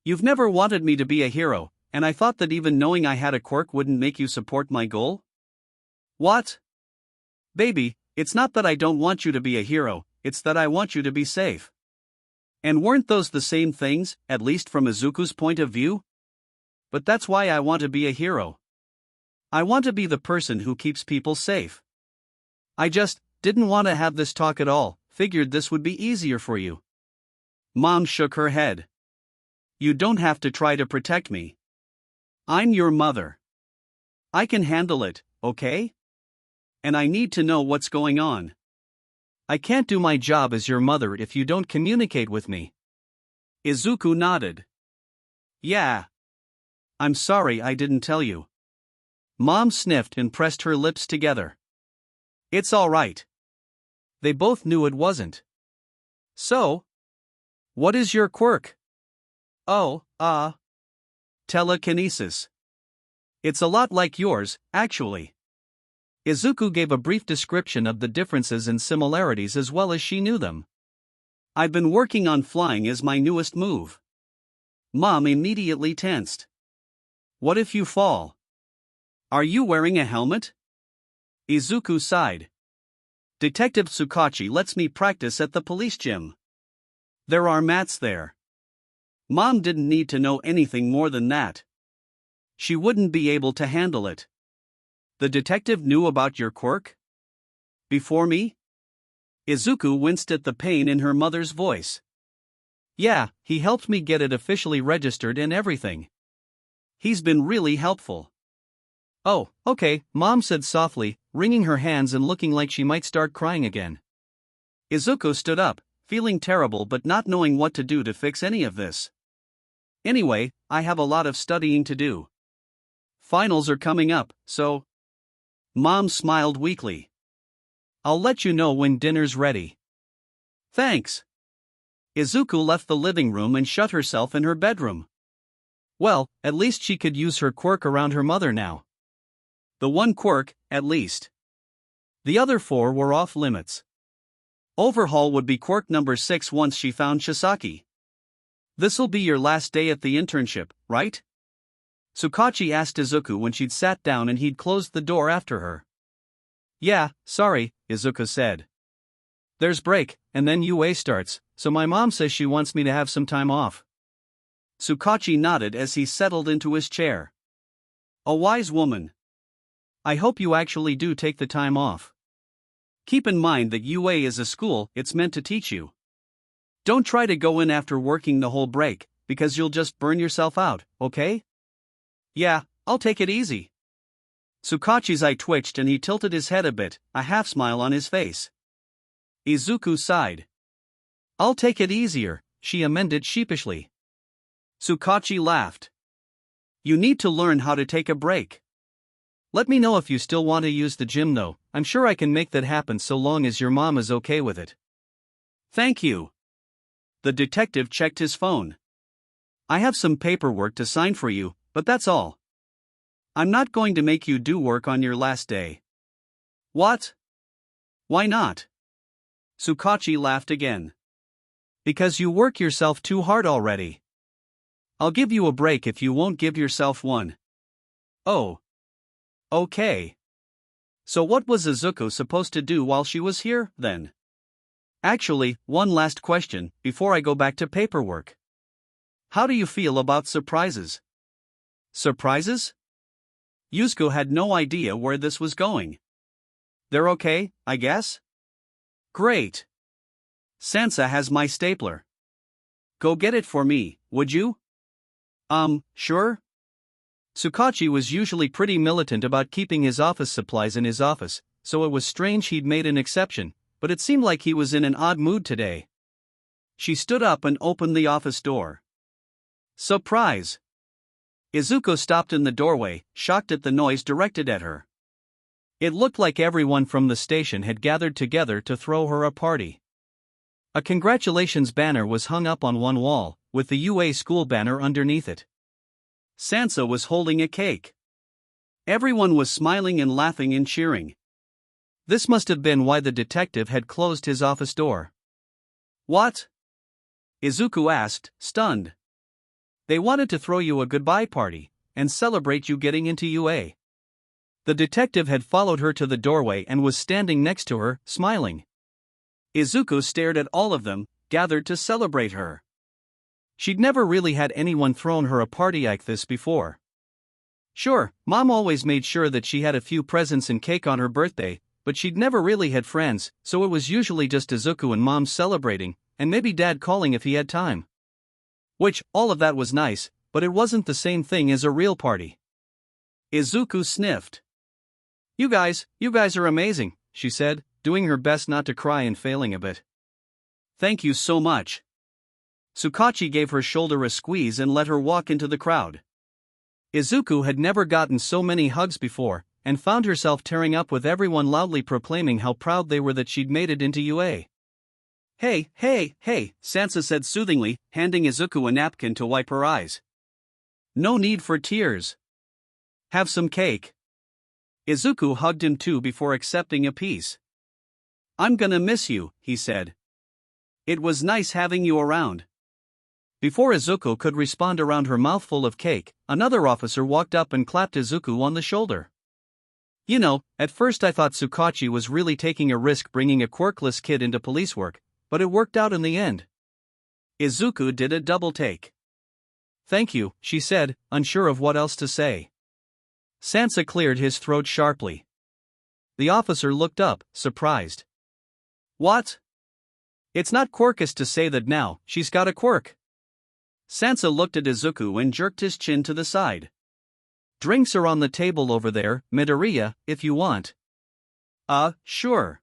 You've never wanted me to be a hero, and I thought that even knowing I had a quirk wouldn't make you support my goal? What? Baby, it's not that I don't want you to be a hero, it's that I want you to be safe. And weren't those the same things, at least from Izuku's point of view? But that's why I want to be a hero. I want to be the person who keeps people safe. I just didn't want to have this talk at all, figured this would be easier for you. Mom shook her head. You don't have to try to protect me. I'm your mother. I can handle it, okay? And I need to know what's going on. I can't do my job as your mother if you don't communicate with me. Izuku nodded. Yeah. I'm sorry I didn't tell you. Mom sniffed and pressed her lips together. It's all right. They both knew it wasn't. So? What is your quirk? Oh, telekinesis. It's a lot like yours, actually. Izuku gave a brief description of the differences and similarities as well as she knew them. I've been working on flying as my newest move. Mom immediately tensed. What if you fall? Are you wearing a helmet? Izuku sighed. Detective Tsukachi lets me practice at the police gym. There are mats there. Mom didn't need to know anything more than that. She wouldn't be able to handle it. The detective knew about your quirk? Before me? Izuku winced at the pain in her mother's voice. Yeah, he helped me get it officially registered and everything. He's been really helpful. Oh, okay, Mom said softly, wringing her hands and looking like she might start crying again. Izuku stood up, feeling terrible but not knowing what to do to fix any of this. Anyway, I have a lot of studying to do. Finals are coming up, so... Mom smiled weakly. I'll let you know when dinner's ready. Thanks. Izuku left the living room and shut herself in her bedroom. Well, at least she could use her quirk around her mother now. The one quirk, at least. The other 4 were off limits. Overhaul would be quirk number 6 once she found Shisaki. This'll be your last day at the internship, right? Tsukachi asked Izuku when she'd sat down and he'd closed the door after her. Yeah, sorry, Izuku said. There's break, and then UA starts, so my mom says she wants me to have some time off. Tsukachi nodded as he settled into his chair. A wise woman. I hope you actually do take the time off. Keep in mind that UA is a school, it's meant to teach you. Don't try to go in after working the whole break, because you'll just burn yourself out, okay? Yeah, I'll take it easy. Tsukachi's eye twitched and he tilted his head a bit, a half-smile on his face. Izuku sighed. I'll take it easier, she amended sheepishly. Tsukachi laughed. You need to learn how to take a break. Let me know if you still want to use the gym though, I'm sure I can make that happen so long as your mom is okay with it. Thank you. The detective checked his phone. I have some paperwork to sign for you, but that's all. I'm not going to make you do work on your last day. What? Why not? Tsukachi laughed again. Because you work yourself too hard already. I'll give you a break if you won't give yourself one. Oh. Okay. So what was Izuku supposed to do while she was here, then? Actually, one last question, before I go back to paperwork. How do you feel about surprises? Surprises? Yusuke had no idea where this was going. They're okay, I guess? Great. Sansa has my stapler. Go get it for me, would you? Sure? Tsukachi was usually pretty militant about keeping his office supplies in his office, so it was strange he'd made an exception, but it seemed like he was in an odd mood today. She stood up and opened the office door. Surprise! Izuku stopped in the doorway, shocked at the noise directed at her. It looked like everyone from the station had gathered together to throw her a party. A congratulations banner was hung up on one wall, with the UA school banner underneath it. Sansa was holding a cake. Everyone was smiling and laughing and cheering. This must have been why the detective had closed his office door. What? Izuku asked, stunned. They wanted to throw you a goodbye party, and celebrate you getting into UA. The detective had followed her to the doorway and was standing next to her, smiling. Izuku stared at all of them, gathered to celebrate her. She'd never really had anyone thrown her a party like this before. Sure, Mom always made sure that she had a few presents and cake on her birthday, but she'd never really had friends, so it was usually just Izuku and Mom celebrating, and maybe Dad calling if he had time. Which, all of that was nice, but it wasn't the same thing as a real party. Izuku sniffed. You guys are amazing, she said, doing her best not to cry and failing a bit. Thank you so much. Tsukachi gave her shoulder a squeeze and let her walk into the crowd. Izuku had never gotten so many hugs before, and found herself tearing up with everyone loudly proclaiming how proud they were that she'd made it into UA. Hey, Sansa said soothingly, handing Izuku a napkin to wipe her eyes. No need for tears. Have some cake. Izuku hugged him too before accepting a piece. I'm gonna miss you, he said. It was nice having you around. Before Izuku could respond around her mouthful of cake, another officer walked up and clapped Izuku on the shoulder. You know, at first I thought Tsukachi was really taking a risk bringing a quirkless kid into police work, but it worked out in the end. Izuku did a double take. Thank you, she said, unsure of what else to say. Sansa cleared his throat sharply. The officer looked up, surprised. What? It's not quirkist to say that now, she's got a quirk. Sansa looked at Izuku and jerked his chin to the side. Drinks are on the table over there, Midoriya, if you want. Sure.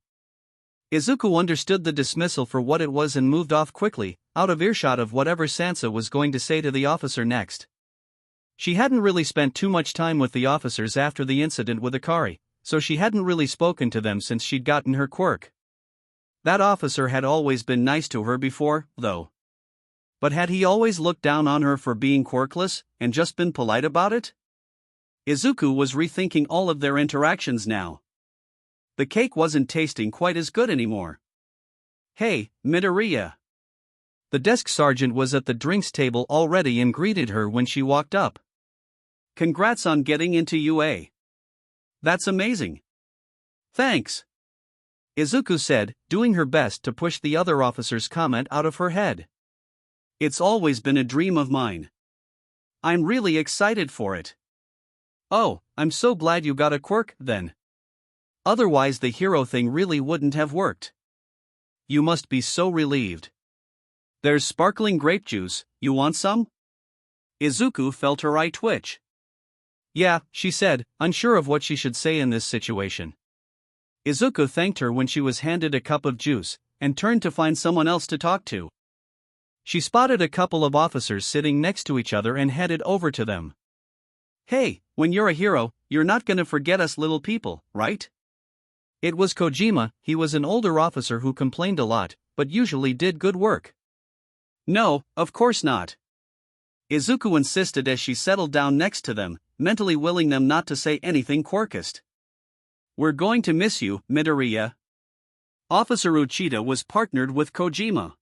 Izuku understood the dismissal for what it was and moved off quickly, out of earshot of whatever Sansa was going to say to the officer next. She hadn't really spent too much time with the officers after the incident with Akari, so she hadn't really spoken to them since she'd gotten her quirk. That officer had always been nice to her before, though. But had he always looked down on her for being quirkless, and just been polite about it? Izuku was rethinking all of their interactions now. The cake wasn't tasting quite as good anymore. Hey, Midoriya. The desk sergeant was at the drinks table already and greeted her when she walked up. Congrats on getting into UA. That's amazing. Thanks. Izuku said, doing her best to push the other officer's comment out of her head. It's always been a dream of mine. I'm really excited for it. Oh, I'm so glad you got a quirk, then. Otherwise the hero thing really wouldn't have worked. You must be so relieved. There's sparkling grape juice, you want some? Izuku felt her eye twitch. Yeah, she said, unsure of what she should say in this situation. Izuku thanked her when she was handed a cup of juice, and turned to find someone else to talk to. She spotted a couple of officers sitting next to each other and headed over to them. Hey, when you're a hero, you're not gonna forget us little people, right? It was Kojima. He was an older officer who complained a lot, but usually did good work. No, of course not. Izuku insisted as she settled down next to them, mentally willing them not to say anything quirkist. We're going to miss you, Midoriya. Officer Uchida was partnered with Kojima.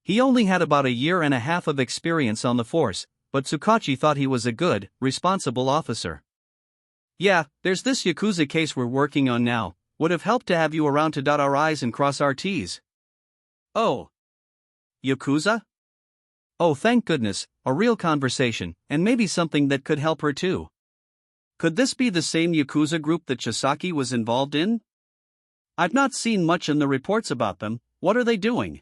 He only had about 1.5 years of experience on the force, but Tsukachi thought he was a good, responsible officer. Yeah, there's this Yakuza case we're working on now. Would have helped to have you around to dot our I's and cross our T's. Oh. Yakuza? Oh, thank goodness, a real conversation, and maybe something that could help her too. Could this be the same Yakuza group that Chisaki was involved in? I've not seen much in the reports about them. What are they doing?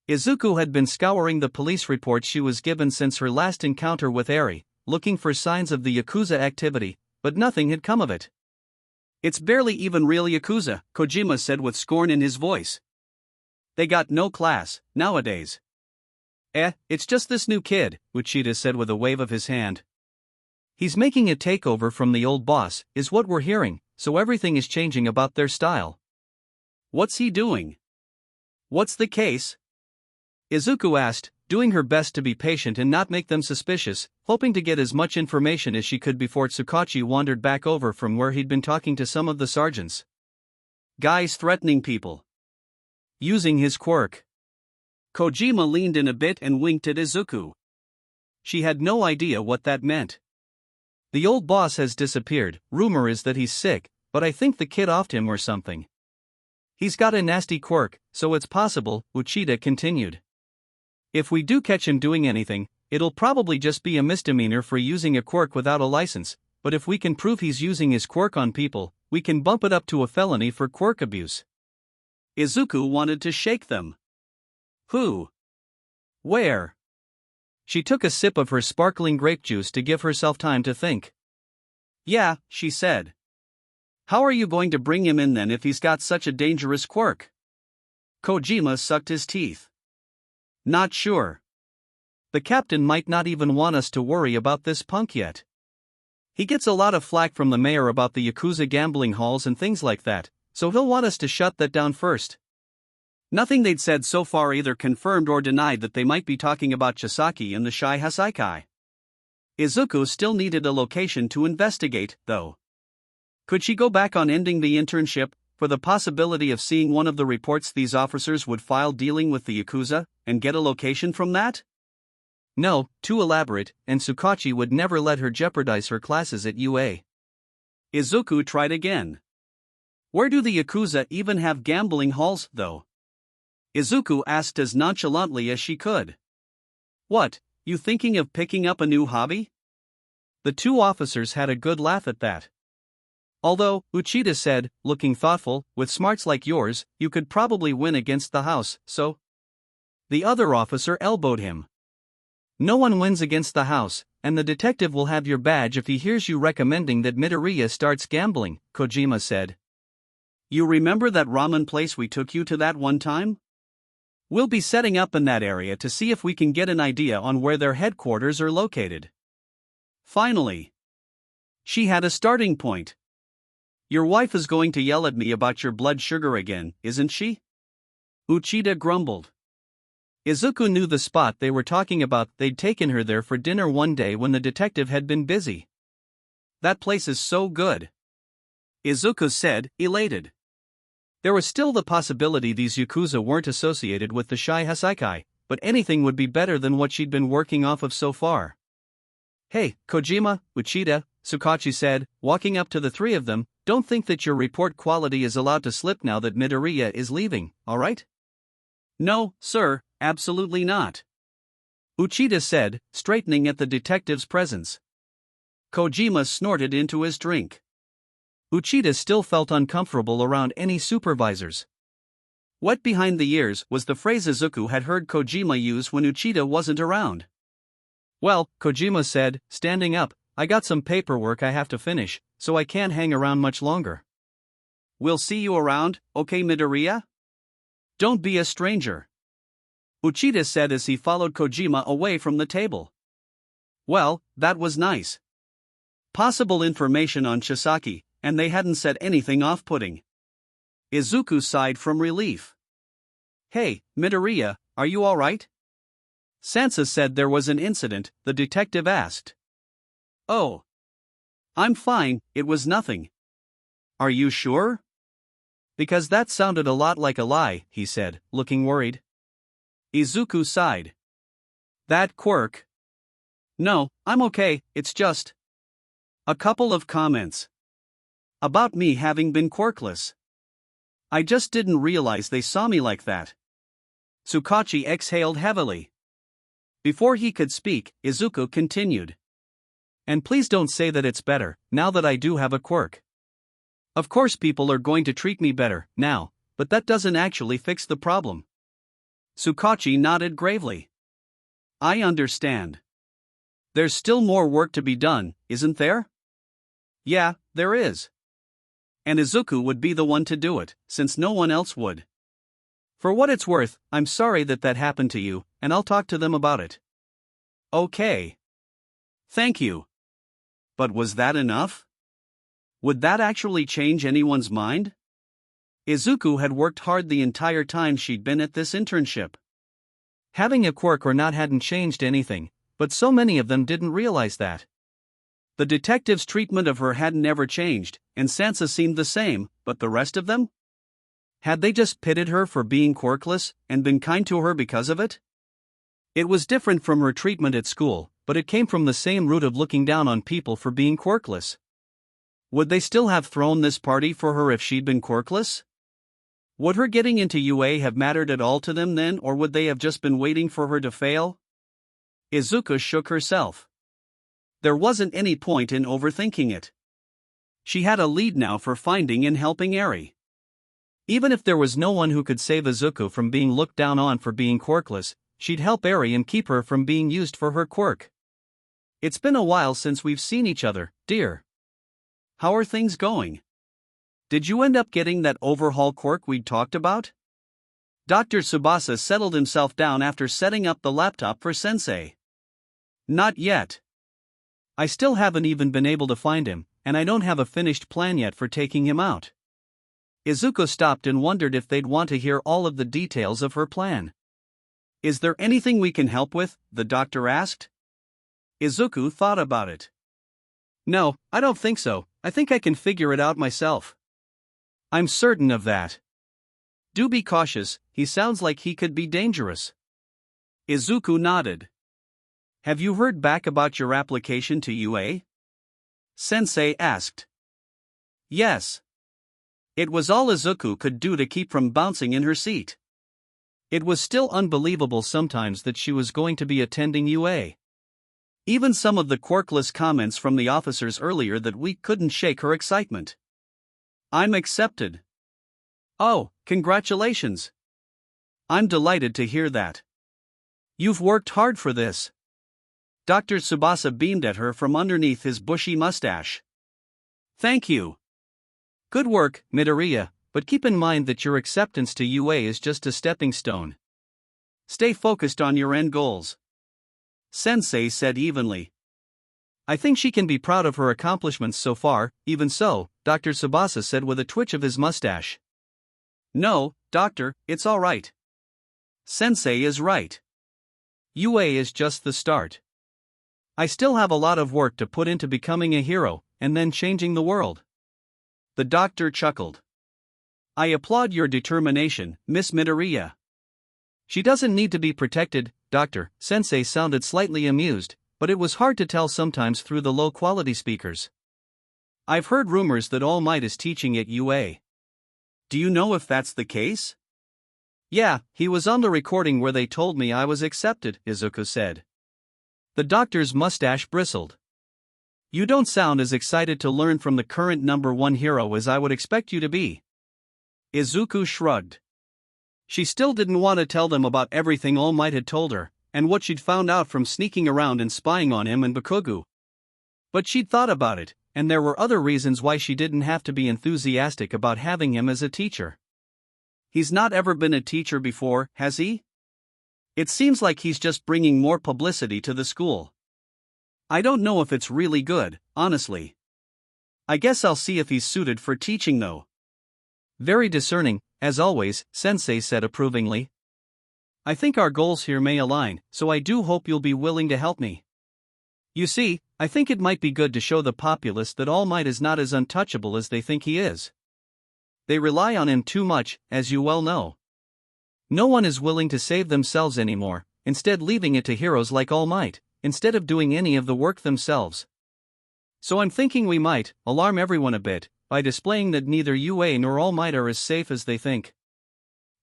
Izuku had been scouring the police reports she was given since her last encounter with Eri, looking for signs of the Yakuza activity, but nothing had come of it. It's barely even real Yakuza, Kojima said with scorn in his voice. They got no class, nowadays. It's just this new kid, Uchida said with a wave of his hand. He's making a takeover from the old boss, is what we're hearing, so everything is changing about their style. What's he doing? What's the case? Izuku asked, doing her best to be patient and not make them suspicious, hoping to get as much information as she could before Tsukachi wandered back over from where he'd been talking to some of the sergeants. Guys threatening people. Using his quirk. Kojima leaned in a bit and winked at Izuku. She had no idea what that meant. The old boss has disappeared. Rumor is that he's sick, but I think the kid offed him or something. He's got a nasty quirk, so it's possible, Uchida continued. If we do catch him doing anything, it'll probably just be a misdemeanor for using a quirk without a license, but if we can prove he's using his quirk on people, we can bump it up to a felony for quirk abuse. Izuku wanted to shake them. Who? Where? She took a sip of her sparkling grape juice to give herself time to think. Yeah, she said. How are you going to bring him in then if he's got such a dangerous quirk? Kojima sucked his teeth. Not sure. The captain might not even want us to worry about this punk yet. He gets a lot of flack from the mayor about the Yakuza gambling halls and things like that, so he'll want us to shut that down first. Nothing they'd said so far either confirmed or denied that they might be talking about Chisaki and the Shai Hassaikai. Izuku still needed a location to investigate, though. Could she go back on ending the internship, for the possibility of seeing one of the reports these officers would file dealing with the Yakuza, and get a location from that? No, too elaborate, and Tsukachi would never let her jeopardize her classes at UA. Izuku tried again. Where do the Yakuza even have gambling halls, though? Izuku asked as nonchalantly as she could. What, you thinking of picking up a new hobby? The two officers had a good laugh at that. Although, Uchida said, looking thoughtful, with smarts like yours, you could probably win against the house, so? The other officer elbowed him. No one wins against the house, and the detective will have your badge if he hears you recommending that Midoriya starts gambling, Kojima said. You remember that ramen place we took you to that one time? We'll be setting up in that area to see if we can get an idea on where their headquarters are located. Finally. She had a starting point. Your wife is going to yell at me about your blood sugar again, isn't she? Uchida grumbled. Izuku knew the spot they were talking about. They'd taken her there for dinner one day when the detective had been busy. That place is so good. Izuku said, elated. There was still the possibility these Yakuza weren't associated with the Shai Hassaikai, but anything would be better than what she'd been working off of so far. Hey, Kojima, Uchida, Tsukachi said, walking up to the three of them, don't think that your report quality is allowed to slip now that Midoriya is leaving, alright? No, sir, absolutely not. Uchida said, straightening at the detective's presence. Kojima snorted into his drink. Uchida still felt uncomfortable around any supervisors. Wet behind the ears was the phrase Izuku had heard Kojima use when Uchida wasn't around. Well, Kojima said, standing up, I got some paperwork I have to finish, so I can't hang around much longer. We'll see you around, okay Midoriya? Don't be a stranger. Uchida said as he followed Kojima away from the table. Well, that was nice. Possible information on Chisaki, and they hadn't said anything off-putting. Izuku sighed from relief. Hey, Midoriya, are you alright? Sansa said there was an incident, the detective asked. Oh. I'm fine, it was nothing. Are you sure? Because that sounded a lot like a lie, he said, looking worried. Izuku sighed. That quirk? No, I'm okay, it's just a couple of comments about me having been quirkless. I just didn't realize they saw me like that. Tsukachi exhaled heavily. Before he could speak, Izuku continued. And please don't say that it's better, now that I do have a quirk. Of course people are going to treat me better, now, but that doesn't actually fix the problem. Tsukachi nodded gravely. I understand. There's still more work to be done, isn't there? Yeah, there is. And Izuku would be the one to do it, since no one else would. For what it's worth, I'm sorry that happened to you, and I'll talk to them about it. Okay. Thank you. But was that enough? Would that actually change anyone's mind? Izuku had worked hard the entire time she'd been at this internship. Having a quirk or not hadn't changed anything, but so many of them didn't realize that. The detective's treatment of her hadn't ever changed, and Sansa seemed the same, but the rest of them? Had they just pitied her for being quirkless, and been kind to her because of it? It was different from her treatment at school, but it came from the same root of looking down on people for being quirkless. Would they still have thrown this party for her if she'd been quirkless? Would her getting into UA have mattered at all to them then, or would they have just been waiting for her to fail? Izuku shook herself. There wasn't any point in overthinking it. She had a lead now for finding and helping Eri. Even if there was no one who could save Izuku from being looked down on for being quirkless, she'd help Eri and keep her from being used for her quirk. It's been a while since we've seen each other, dear. How are things going? Did you end up getting that overhaul quirk we'd talked about? Dr. Tsubasa settled himself down after setting up the laptop for Sensei. Not yet. I still haven't even been able to find him, and I don't have a finished plan yet for taking him out. Izuku stopped and wondered if they'd want to hear all of the details of her plan. Is there anything we can help with? The doctor asked. Izuku thought about it. No, I don't think so. I think I can figure it out myself. I'm certain of that. Do be cautious, he sounds like he could be dangerous. Izuku nodded. Have you heard back about your application to UA? Sensei asked. Yes. It was all Izuku could do to keep from bouncing in her seat. It was still unbelievable sometimes that she was going to be attending UA. Even some of the quirkless comments from the officers earlier that week couldn't shake her excitement. I'm accepted. Oh, congratulations. I'm delighted to hear that. You've worked hard for this. Dr. Tsubasa beamed at her from underneath his bushy mustache. Thank you. Good work, Midoriya, but keep in mind that your acceptance to UA is just a stepping stone. Stay focused on your end goals. Sensei said evenly. I think she can be proud of her accomplishments so far, even so, Dr. Tsubasa said with a twitch of his mustache. No, doctor, it's all right. Sensei is right. UA is just the start. I still have a lot of work to put into becoming a hero, and then changing the world. The doctor chuckled. I applaud your determination, Miss Midoriya. She doesn't need to be protected, Doctor. Sensei sounded slightly amused, but it was hard to tell sometimes through the low-quality speakers. I've heard rumors that All Might is teaching at UA. Do you know if that's the case? Yeah, he was on the recording where they told me I was accepted, Izuku said. The doctor's mustache bristled. You don't sound as excited to learn from the current number one hero as I would expect you to be. Izuku shrugged. She still didn't want to tell them about everything All Might had told her, and what she'd found out from sneaking around and spying on him and Bakugo. But she'd thought about it, and there were other reasons why she didn't have to be enthusiastic about having him as a teacher. He's not ever been a teacher before, has he? It seems like he's just bringing more publicity to the school. I don't know if it's really good, honestly. I guess I'll see if he's suited for teaching though. Very discerning, as always, Sensei said approvingly. I think our goals here may align, so I do hope you'll be willing to help me. You see, I think it might be good to show the populace that All Might is not as untouchable as they think he is. They rely on him too much, as you well know. No one is willing to save themselves anymore, instead leaving it to heroes like All Might, instead of doing any of the work themselves. So I'm thinking we might alarm everyone a bit by displaying that neither UA nor All Might are as safe as they think.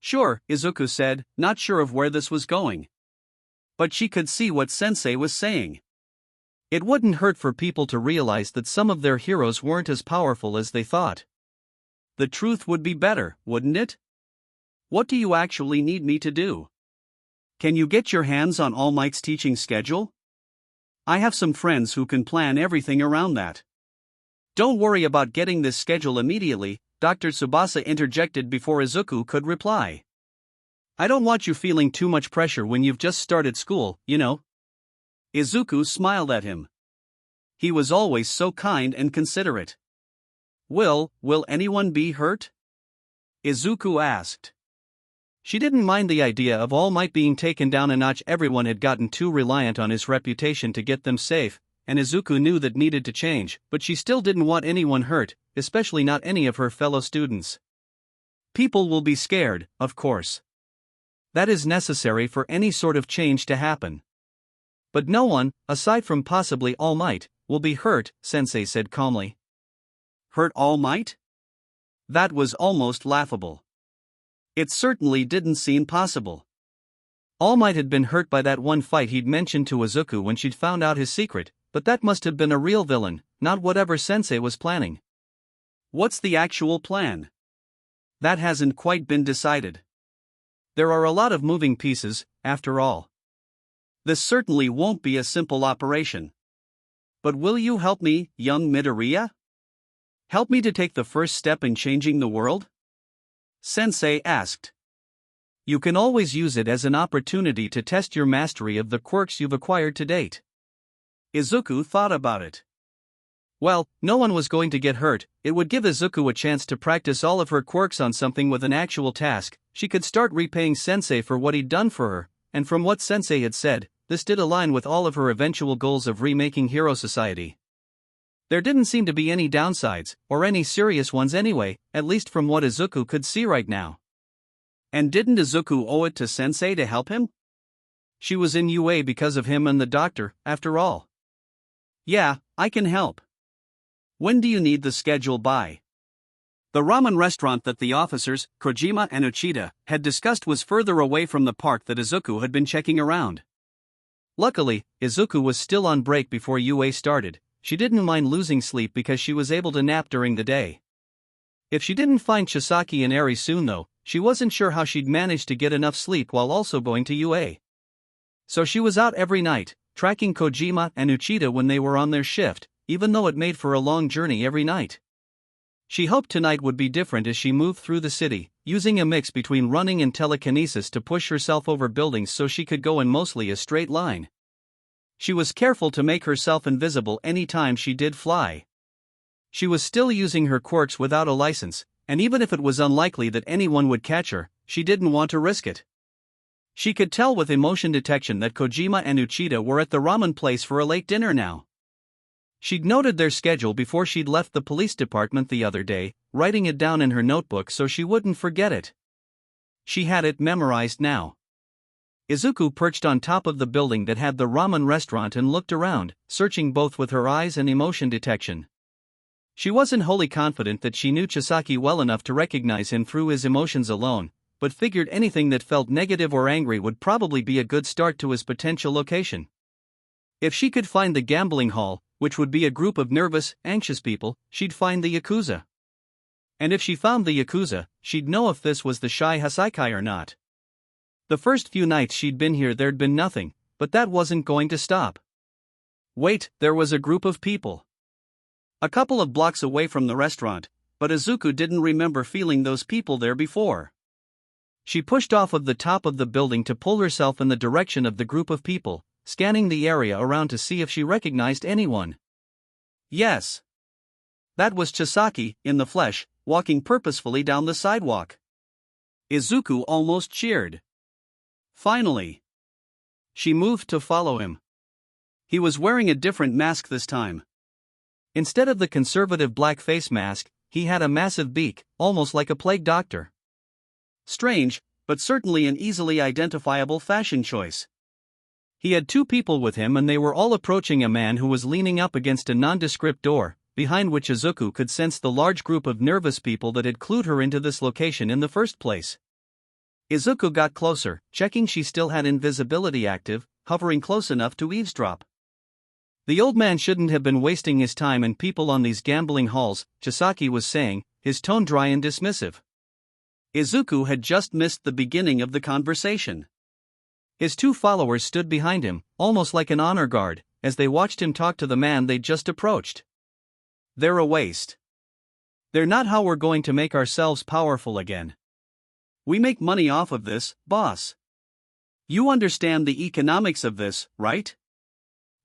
Sure, Izuku said, not sure of where this was going. But she could see what Sensei was saying. It wouldn't hurt for people to realize that some of their heroes weren't as powerful as they thought. The truth would be better, wouldn't it? What do you actually need me to do? Can you get your hands on All Might's teaching schedule? I have some friends who can plan everything around that. Don't worry about getting this schedule immediately, Dr. Tsubasa interjected before Izuku could reply. I don't want you feeling too much pressure when you've just started school, you know. Izuku smiled at him. He was always so kind and considerate. Will anyone be hurt? Izuku asked. She didn't mind the idea of All Might being taken down a notch. Everyone had gotten too reliant on his reputation to get them safe, and Izuku knew that needed to change, but she still didn't want anyone hurt, especially not any of her fellow students. People will be scared, of course. That is necessary for any sort of change to happen. But no one, aside from possibly All Might, will be hurt, Sensei said calmly. Hurt All Might? That was almost laughable. It certainly didn't seem possible. All Might had been hurt by that one fight he'd mentioned to Izuku when she'd found out his secret, but that must have been a real villain, not whatever Sensei was planning. What's the actual plan? That hasn't quite been decided. There are a lot of moving pieces, after all. This certainly won't be a simple operation. But will you help me, young Midoriya? Help me to take the first step in changing the world? Sensei asked. You can always use it as an opportunity to test your mastery of the quirks you've acquired to date. Izuku thought about it. Well, no one was going to get hurt. It would give Izuku a chance to practice all of her quirks on something with an actual task. She could start repaying Sensei for what he'd done for her, and from what Sensei had said, this did align with all of her eventual goals of remaking Hero Society. There didn't seem to be any downsides, or any serious ones anyway, at least from what Izuku could see right now. And didn't Izuku owe it to Sensei to help him? She was in UA because of him and the doctor, after all. Yeah, I can help. When do you need the schedule by? The ramen restaurant that the officers, Kojima and Uchida, had discussed was further away from the park that Izuku had been checking around. Luckily, Izuku was still on break before UA started. She didn't mind losing sleep because she was able to nap during the day. If she didn't find Chisaki and Eri soon though, she wasn't sure how she'd manage to get enough sleep while also going to UA. So she was out every night, tracking Kojima and Uchida when they were on their shift, even though it made for a long journey every night. She hoped tonight would be different as she moved through the city, using a mix between running and telekinesis to push herself over buildings so she could go in mostly a straight line. She was careful to make herself invisible any time she did fly. She was still using her quirks without a license, and even if it was unlikely that anyone would catch her, she didn't want to risk it. She could tell with emotion detection that Kojima and Uchida were at the ramen place for a late dinner now. She'd noted their schedule before she'd left the police department the other day, writing it down in her notebook so she wouldn't forget it. She had it memorized now. Izuku perched on top of the building that had the ramen restaurant and looked around, searching both with her eyes and emotion detection. She wasn't wholly confident that she knew Chisaki well enough to recognize him through his emotions alone, but figured anything that felt negative or angry would probably be a good start to his potential location. If she could find the gambling hall, which would be a group of nervous, anxious people, she'd find the Yakuza. And if she found the Yakuza, she'd know if this was the Shy Hassaikai or not. The first few nights she'd been here there'd been nothing, but that wasn't going to stop. Wait, there was a group of people. A couple of blocks away from the restaurant, but Izuku didn't remember feeling those people there before. She pushed off of the top of the building to pull herself in the direction of the group of people, scanning the area around to see if she recognized anyone. Yes. That was Chisaki, in the flesh, walking purposefully down the sidewalk. Izuku almost cheered. Finally. She moved to follow him. He was wearing a different mask this time. Instead of the conservative black face mask, he had a massive beak, almost like a plague doctor. Strange, but certainly an easily identifiable fashion choice. He had two people with him and they were all approaching a man who was leaning up against a nondescript door, behind which Izuku could sense the large group of nervous people that had clued her into this location in the first place. Izuku got closer, checking she still had invisibility active, hovering close enough to eavesdrop. The old man shouldn't have been wasting his time and people on these gambling halls, Chisaki was saying, his tone dry and dismissive. Izuku had just missed the beginning of the conversation. His two followers stood behind him, almost like an honor guard, as they watched him talk to the man they'd just approached. They're a waste. They're not how we're going to make ourselves powerful again. We make money off of this, boss. You understand the economics of this, right?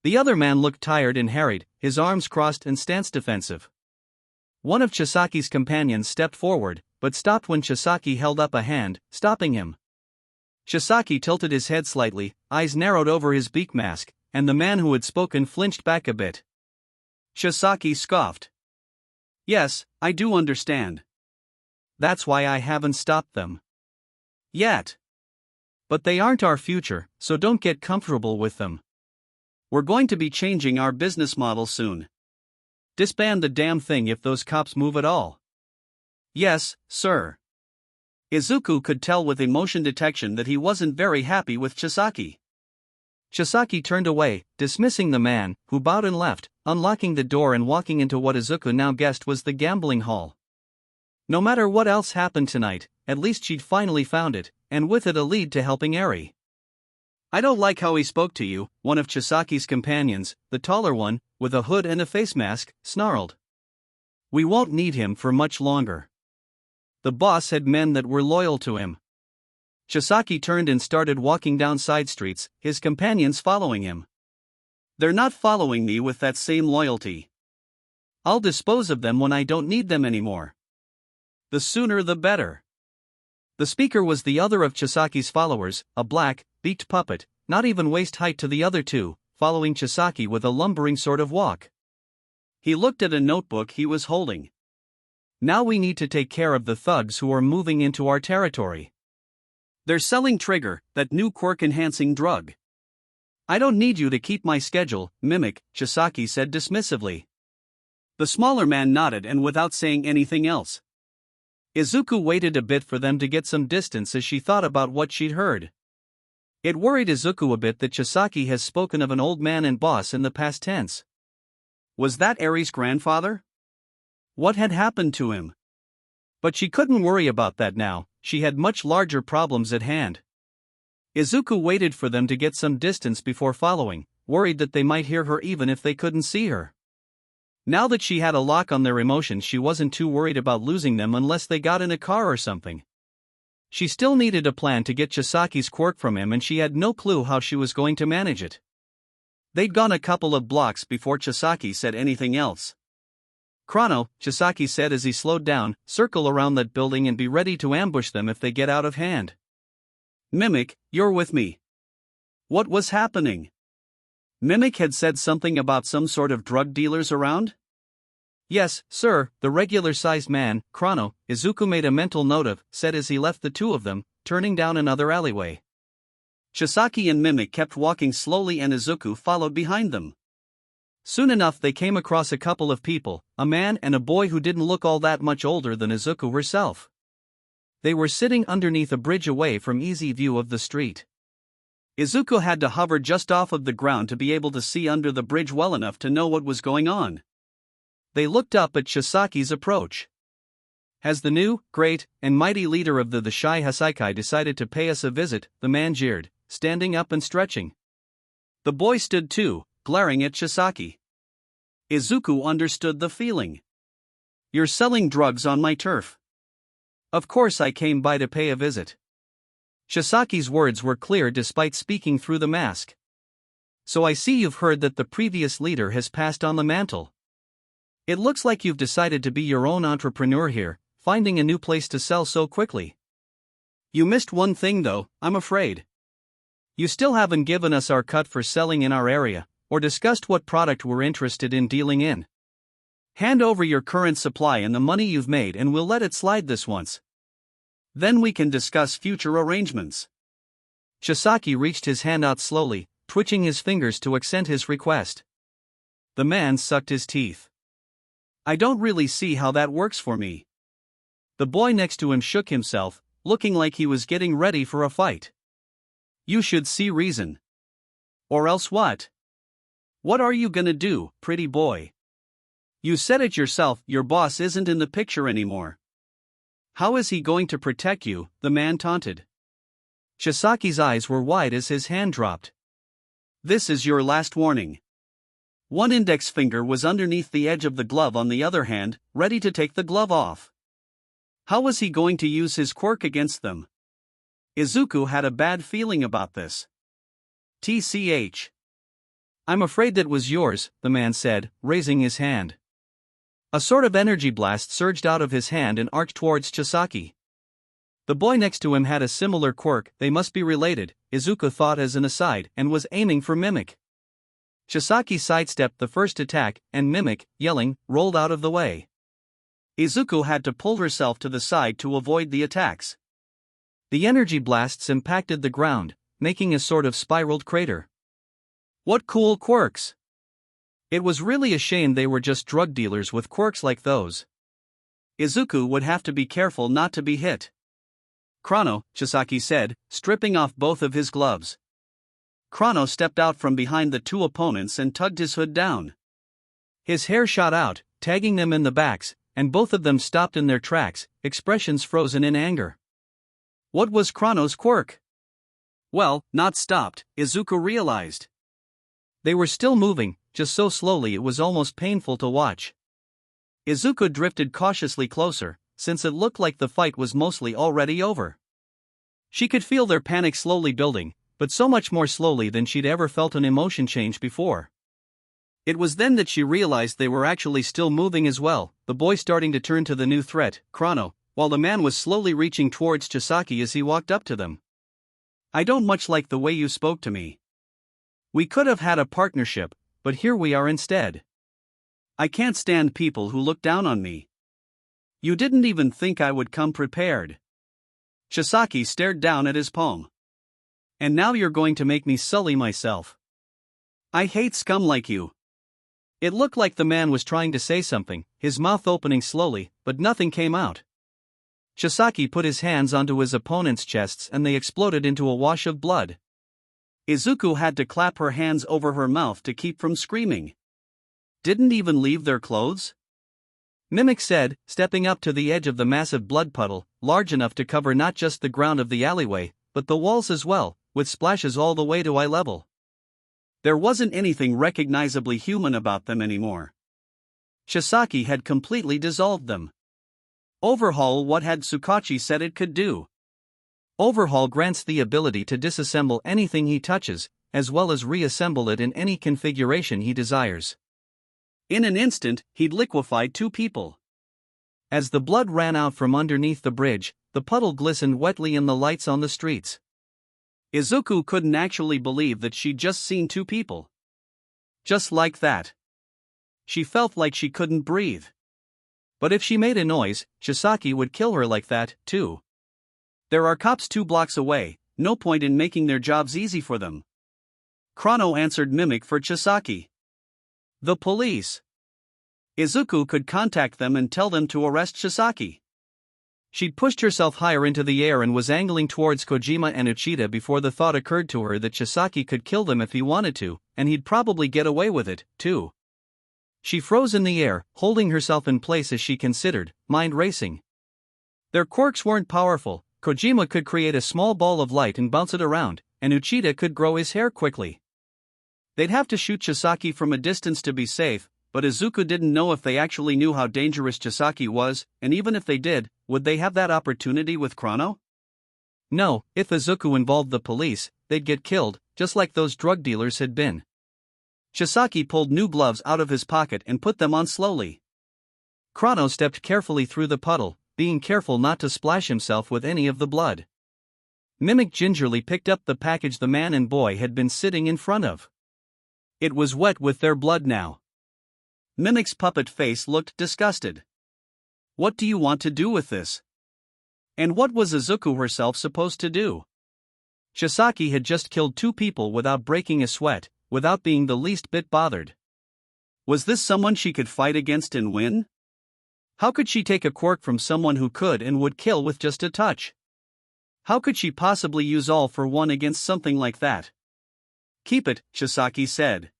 The other man looked tired and harried, his arms crossed and stance defensive. One of Chisaki's companions stepped forward, but stopped when Chisaki held up a hand, stopping him. Chisaki tilted his head slightly, eyes narrowed over his beak mask, and the man who had spoken flinched back a bit. Chisaki scoffed. Yes, I do understand. That's why I haven't stopped them. Yet. But they aren't our future, so don't get comfortable with them. We're going to be changing our business model soon. Disband the damn thing if those cops move at all. Yes, sir. Izuku could tell with emotion detection that he wasn't very happy with Chisaki. Chisaki turned away, dismissing the man, who bowed and left, unlocking the door and walking into what Izuku now guessed was the gambling hall. No matter what else happened tonight, at least she'd finally found it, and with it a lead to helping Eri. I don't like how he spoke to you, one of Chisaki's companions, the taller one, with a hood and a face mask, snarled. We won't need him for much longer. The boss had men that were loyal to him. Chisaki turned and started walking down side streets, his companions following him. They're not following me with that same loyalty. I'll dispose of them when I don't need them anymore. The sooner the better. The speaker was the other of Chisaki's followers, a black, beaked puppet, not even waist height to the other two, following Chisaki with a lumbering sort of walk. He looked at a notebook he was holding. Now we need to take care of the thugs who are moving into our territory. They're selling Trigger, that new quirk-enhancing drug. I don't need you to keep my schedule, Mimic, Chisaki said dismissively. The smaller man nodded and without saying anything else. Izuku waited a bit for them to get some distance as she thought about what she'd heard. It worried Izuku a bit that Chisaki has spoken of an old man and boss in the past tense. Was that Eri's grandfather? What had happened to him? But she couldn't worry about that now, she had much larger problems at hand. Izuku waited for them to get some distance before following, worried that they might hear her even if they couldn't see her. Now that she had a lock on their emotions, she wasn't too worried about losing them unless they got in a car or something. She still needed a plan to get Chisaki's quirk from him and she had no clue how she was going to manage it. They'd gone a couple of blocks before Chisaki said anything else. Chrono, Chisaki said as he slowed down, circle around that building and be ready to ambush them if they get out of hand. Mimic, you're with me. What was happening? Mimic had said something about some sort of drug dealers around? Yes, sir, the regular-sized man, Chrono, Izuku made a mental note of, said as he left the two of them, turning down another alleyway. Chisaki and Mimic kept walking slowly and Izuku followed behind them. Soon enough they came across a couple of people, a man and a boy who didn't look all that much older than Izuku herself. They were sitting underneath a bridge away from easy view of the street. Izuku had to hover just off of the ground to be able to see under the bridge well enough to know what was going on. They looked up at Shisaki's approach. "Has the new, great, and mighty leader of the Shai Hasaikai decided to pay us a visit?" the man jeered, standing up and stretching. The boy stood too, glaring at Shisaki. Izuku understood the feeling. "You're selling drugs on my turf." "Of course I came by to pay a visit." Shisaki's words were clear despite speaking through the mask. "So I see you've heard that the previous leader has passed on the mantle. It looks like you've decided to be your own entrepreneur here, finding a new place to sell so quickly. You missed one thing though, I'm afraid. You still haven't given us our cut for selling in our area, or discussed what product we're interested in dealing in. Hand over your current supply and the money you've made and we'll let it slide this once. Then we can discuss future arrangements." Shisaki reached his hand out slowly, twitching his fingers to accent his request. The man sucked his teeth. "I don't really see how that works for me." The boy next to him shook himself, looking like he was getting ready for a fight. "You should see reason." "Or else what? What are you gonna do, pretty boy? You said it yourself, your boss isn't in the picture anymore. How is he going to protect you?" the man taunted. Shisaki's eyes were wide as his hand dropped. "This is your last warning." One index finger was underneath the edge of the glove on the other hand, ready to take the glove off. How was he going to use his quirk against them? Izuku had a bad feeling about this. "TCH. I'm afraid that was yours," the man said, raising his hand. A sort of energy blast surged out of his hand and arced towards Shisaki. The boy next to him had a similar quirk, they must be related, Izuku thought as an aside, and was aiming for Mimic. Shisaki sidestepped the first attack, and Mimic, yelling, rolled out of the way. Izuku had to pull herself to the side to avoid the attacks. The energy blasts impacted the ground, making a sort of spiraled crater. What cool quirks! It was really a shame they were just drug dealers with quirks like those. Izuku would have to be careful not to be hit. "Chrono," Shisaki said, stripping off both of his gloves. Chrono stepped out from behind the two opponents and tugged his hood down. His hair shot out, tagging them in the backs, and both of them stopped in their tracks, expressions frozen in anger. What was Chrono's quirk? Well, not stopped, Izuku realized. They were still moving, just so slowly it was almost painful to watch. Izuku drifted cautiously closer, since it looked like the fight was mostly already over. She could feel their panic slowly building, but so much more slowly than she'd ever felt an emotion change before. It was then that she realized they were actually still moving as well, the boy starting to turn to the new threat, Chrono, while the man was slowly reaching towards Shisaki as he walked up to them. "I don't much like the way you spoke to me. We could have had a partnership, but here we are instead. I can't stand people who look down on me. You didn't even think I would come prepared." Shisaki stared down at his palm. "And now you're going to make me sully myself. I hate scum like you." It looked like the man was trying to say something, his mouth opening slowly, but nothing came out. Shisaki put his hands onto his opponent's chests and they exploded into a wash of blood. Izuku had to clap her hands over her mouth to keep from screaming. "Didn't even leave their clothes?" Mimic said, stepping up to the edge of the massive blood puddle, large enough to cover not just the ground of the alleyway, but the walls as well, with splashes all the way to eye level. There wasn't anything recognizably human about them anymore. Shisaki had completely dissolved them. Overhaul what had Tsukachi said it could do. Overhaul grants the ability to disassemble anything he touches, as well as reassemble it in any configuration he desires. In an instant, he'd liquefied two people. As the blood ran out from underneath the bridge, the puddle glistened wetly in the lights on the streets. Izuku couldn't actually believe that she'd just seen two people. Just like that. She felt like she couldn't breathe. But if she made a noise, Shisaki would kill her like that, too. There are cops 2 blocks away, no point in making their jobs easy for them. Chrono answered Mimic for Shisaki. The police. Izuku could contact them and tell them to arrest Shisaki. She'd pushed herself higher into the air and was angling towards Kojima and Uchida before the thought occurred to her that Chisaki could kill them if he wanted to, and he'd probably get away with it, too. She froze in the air, holding herself in place as she considered, mind racing. Their quirks weren't powerful. Kojima could create a small ball of light and bounce it around, and Uchida could grow his hair quickly. They'd have to shoot Chisaki from a distance to be safe, but Izuku didn't know if they actually knew how dangerous Chisaki was, and even if they did, would they have that opportunity with Chrono? No, if Izuku involved the police, they'd get killed, just like those drug dealers had been. Chisaki pulled new gloves out of his pocket and put them on slowly. Chrono stepped carefully through the puddle, being careful not to splash himself with any of the blood. Mimic gingerly picked up the package the man and boy had been sitting in front of. It was wet with their blood now. Mimic's puppet face looked disgusted. What do you want to do with this? And what was Izuku herself supposed to do? Chisaki had just killed 2 people without breaking a sweat, without being the least bit bothered. Was this someone she could fight against and win? How could she take a quirk from someone who could and would kill with just a touch? How could she possibly use all for one against something like that? Keep it, Chisaki said.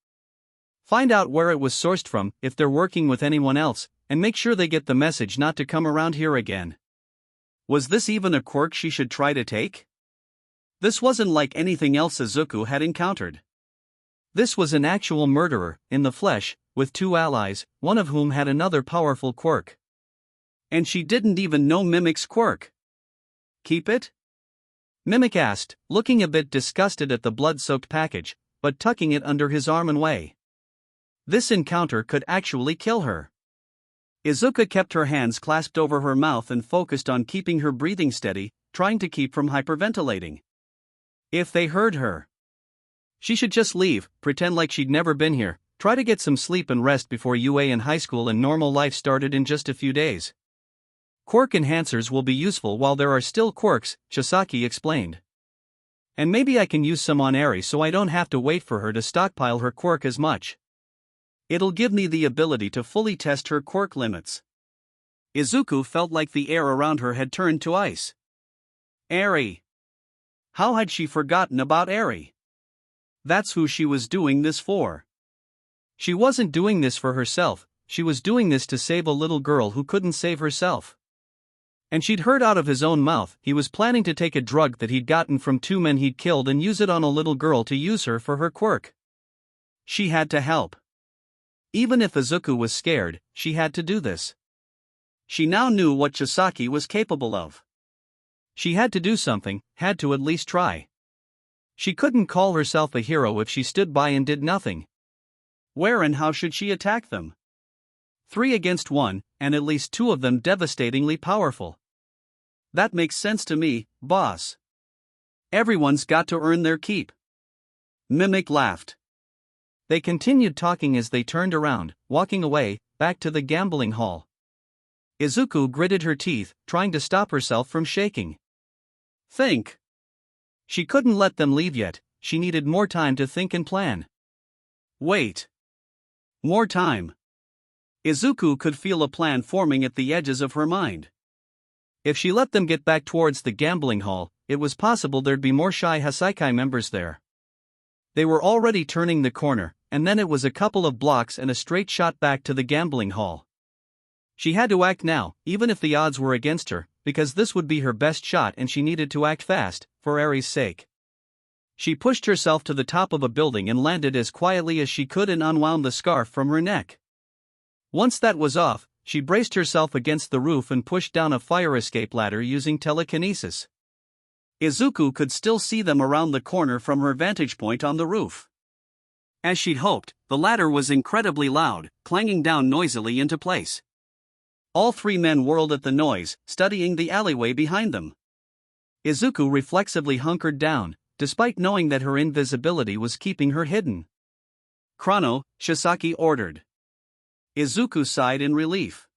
Find out where it was sourced from, if they're working with anyone else, and make sure they get the message not to come around here again. Was this even a quirk she should try to take? This wasn't like anything else Izuku had encountered. This was an actual murderer, in the flesh, with 2 allies, one of whom had another powerful quirk. And she didn't even know Mimic's quirk. Keep it? Mimic asked, looking a bit disgusted at the blood-soaked package, but tucking it under his arm and way. This encounter could actually kill her. Izuku kept her hands clasped over her mouth and focused on keeping her breathing steady, trying to keep from hyperventilating. If they heard her, she should just leave, pretend like she'd never been here, try to get some sleep and rest before UA in high school and normal life started in just a few days. Quirk enhancers will be useful while there are still quirks, Chisaki explained. And maybe I can use some on Eri so I don't have to wait for her to stockpile her quirk as much. It'll give me the ability to fully test her quirk limits. Izuku felt like the air around her had turned to ice. Eri. How had she forgotten about Eri? That's who she was doing this for. She wasn't doing this for herself, she was doing this to save a little girl who couldn't save herself. And she'd heard out of his own mouth he was planning to take a drug that he'd gotten from 2 men he'd killed and use it on a little girl to use her for her quirk. She had to help. Even if Izuku was scared, she had to do this. She now knew what Chisaki was capable of. She had to do something, had to at least try. She couldn't call herself a hero if she stood by and did nothing. Where and how should she attack them? 3 against 1, and at least 2 of them devastatingly powerful. That makes sense to me, boss. Everyone's got to earn their keep. Mimic laughed. They continued talking as they turned around, walking away, back to the gambling hall. Izuku gritted her teeth, trying to stop herself from shaking. Think. She couldn't let them leave yet, she needed more time to think and plan. Wait. More time. Izuku could feel a plan forming at the edges of her mind. If she let them get back towards the gambling hall, it was possible there'd be more shy Hasaikai members there. They were already turning the corner, and then it was a couple of blocks and a straight shot back to the gambling hall. She had to act now, even if the odds were against her, because this would be her best shot and she needed to act fast, for Eri's sake. She pushed herself to the top of a building and landed as quietly as she could and unwound the scarf from her neck. Once that was off, she braced herself against the roof and pushed down a fire escape ladder using telekinesis. Izuku could still see them around the corner from her vantage point on the roof. As she'd hoped, the ladder was incredibly loud, clanging down noisily into place. All 3 men whirled at the noise, studying the alleyway behind them. Izuku reflexively hunkered down, despite knowing that her invisibility was keeping her hidden. Chrono, Chisaki ordered. Izuku sighed in relief.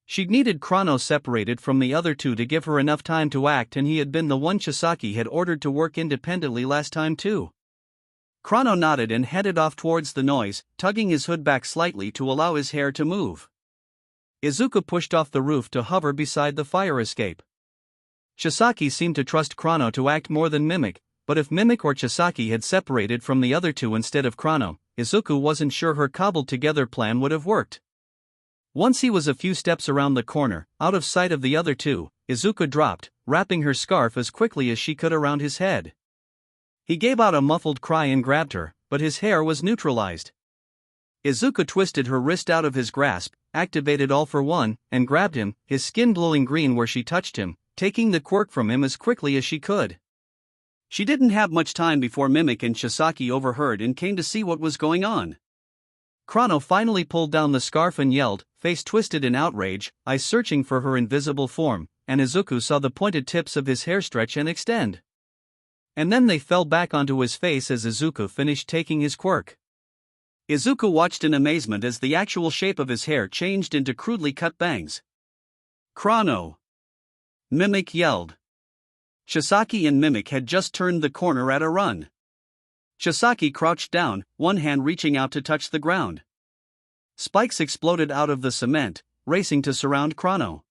She'd needed Chrono separated from the other 2 to give her enough time to act, and he had been the one Chisaki had ordered to work independently last time too. Chrono nodded and headed off towards the noise, tugging his hood back slightly to allow his hair to move. Izuku pushed off the roof to hover beside the fire escape. Chisaki seemed to trust Chrono to act more than Mimic, but if Mimic or Chisaki had separated from the other two instead of Chrono, Izuku wasn't sure her cobbled-together plan would have worked. Once he was a few steps around the corner, out of sight of the other two, Izuku dropped, wrapping her scarf as quickly as she could around his head. He gave out a muffled cry and grabbed her, but his hair was neutralized. Izuku twisted her wrist out of his grasp, activated All for One, and grabbed him, his skin glowing green where she touched him, taking the quirk from him as quickly as she could. She didn't have much time before Mimic and Chisaki overheard and came to see what was going on. Chrono finally pulled down the scarf and yelled, face twisted in outrage, eyes searching for her invisible form, and Izuku saw the pointed tips of his hair stretch and extend. And then they fell back onto his face as Izuku finished taking his quirk. Izuku watched in amazement as the actual shape of his hair changed into crudely cut bangs. Chrono! Mimic yelled. Chisaki and Mimic had just turned the corner at a run. Chisaki crouched down, one hand reaching out to touch the ground. Spikes exploded out of the cement, racing to surround Chrono.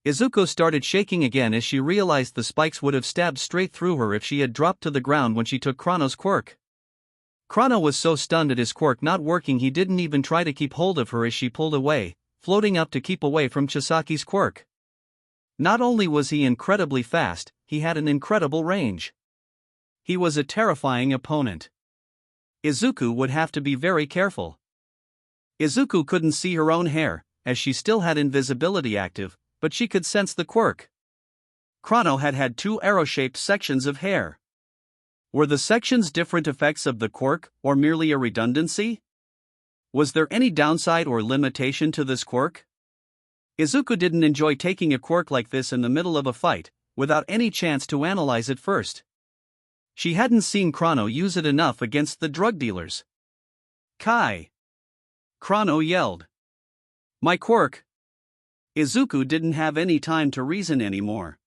Izuku started shaking again as she realized the spikes would have stabbed straight through her if she had dropped to the ground when she took Chrono's quirk. Chrono was so stunned at his quirk not working he didn't even try to keep hold of her as she pulled away, floating up to keep away from Chisaki's quirk. Not only was he incredibly fast, he had an incredible range. He was a terrifying opponent. Izuku would have to be very careful. Izuku couldn't see her own hair, as she still had invisibility active, but she could sense the quirk. Chrono had had two arrow-shaped sections of hair. Were the sections different effects of the quirk, or merely a redundancy? Was there any downside or limitation to this quirk? Izuku didn't enjoy taking a quirk like this in the middle of a fight, without any chance to analyze it first. She hadn't seen Chrono use it enough against the drug dealers. Kai! Chrono yelled. My quirk! Izuku didn't have any time to reason anymore.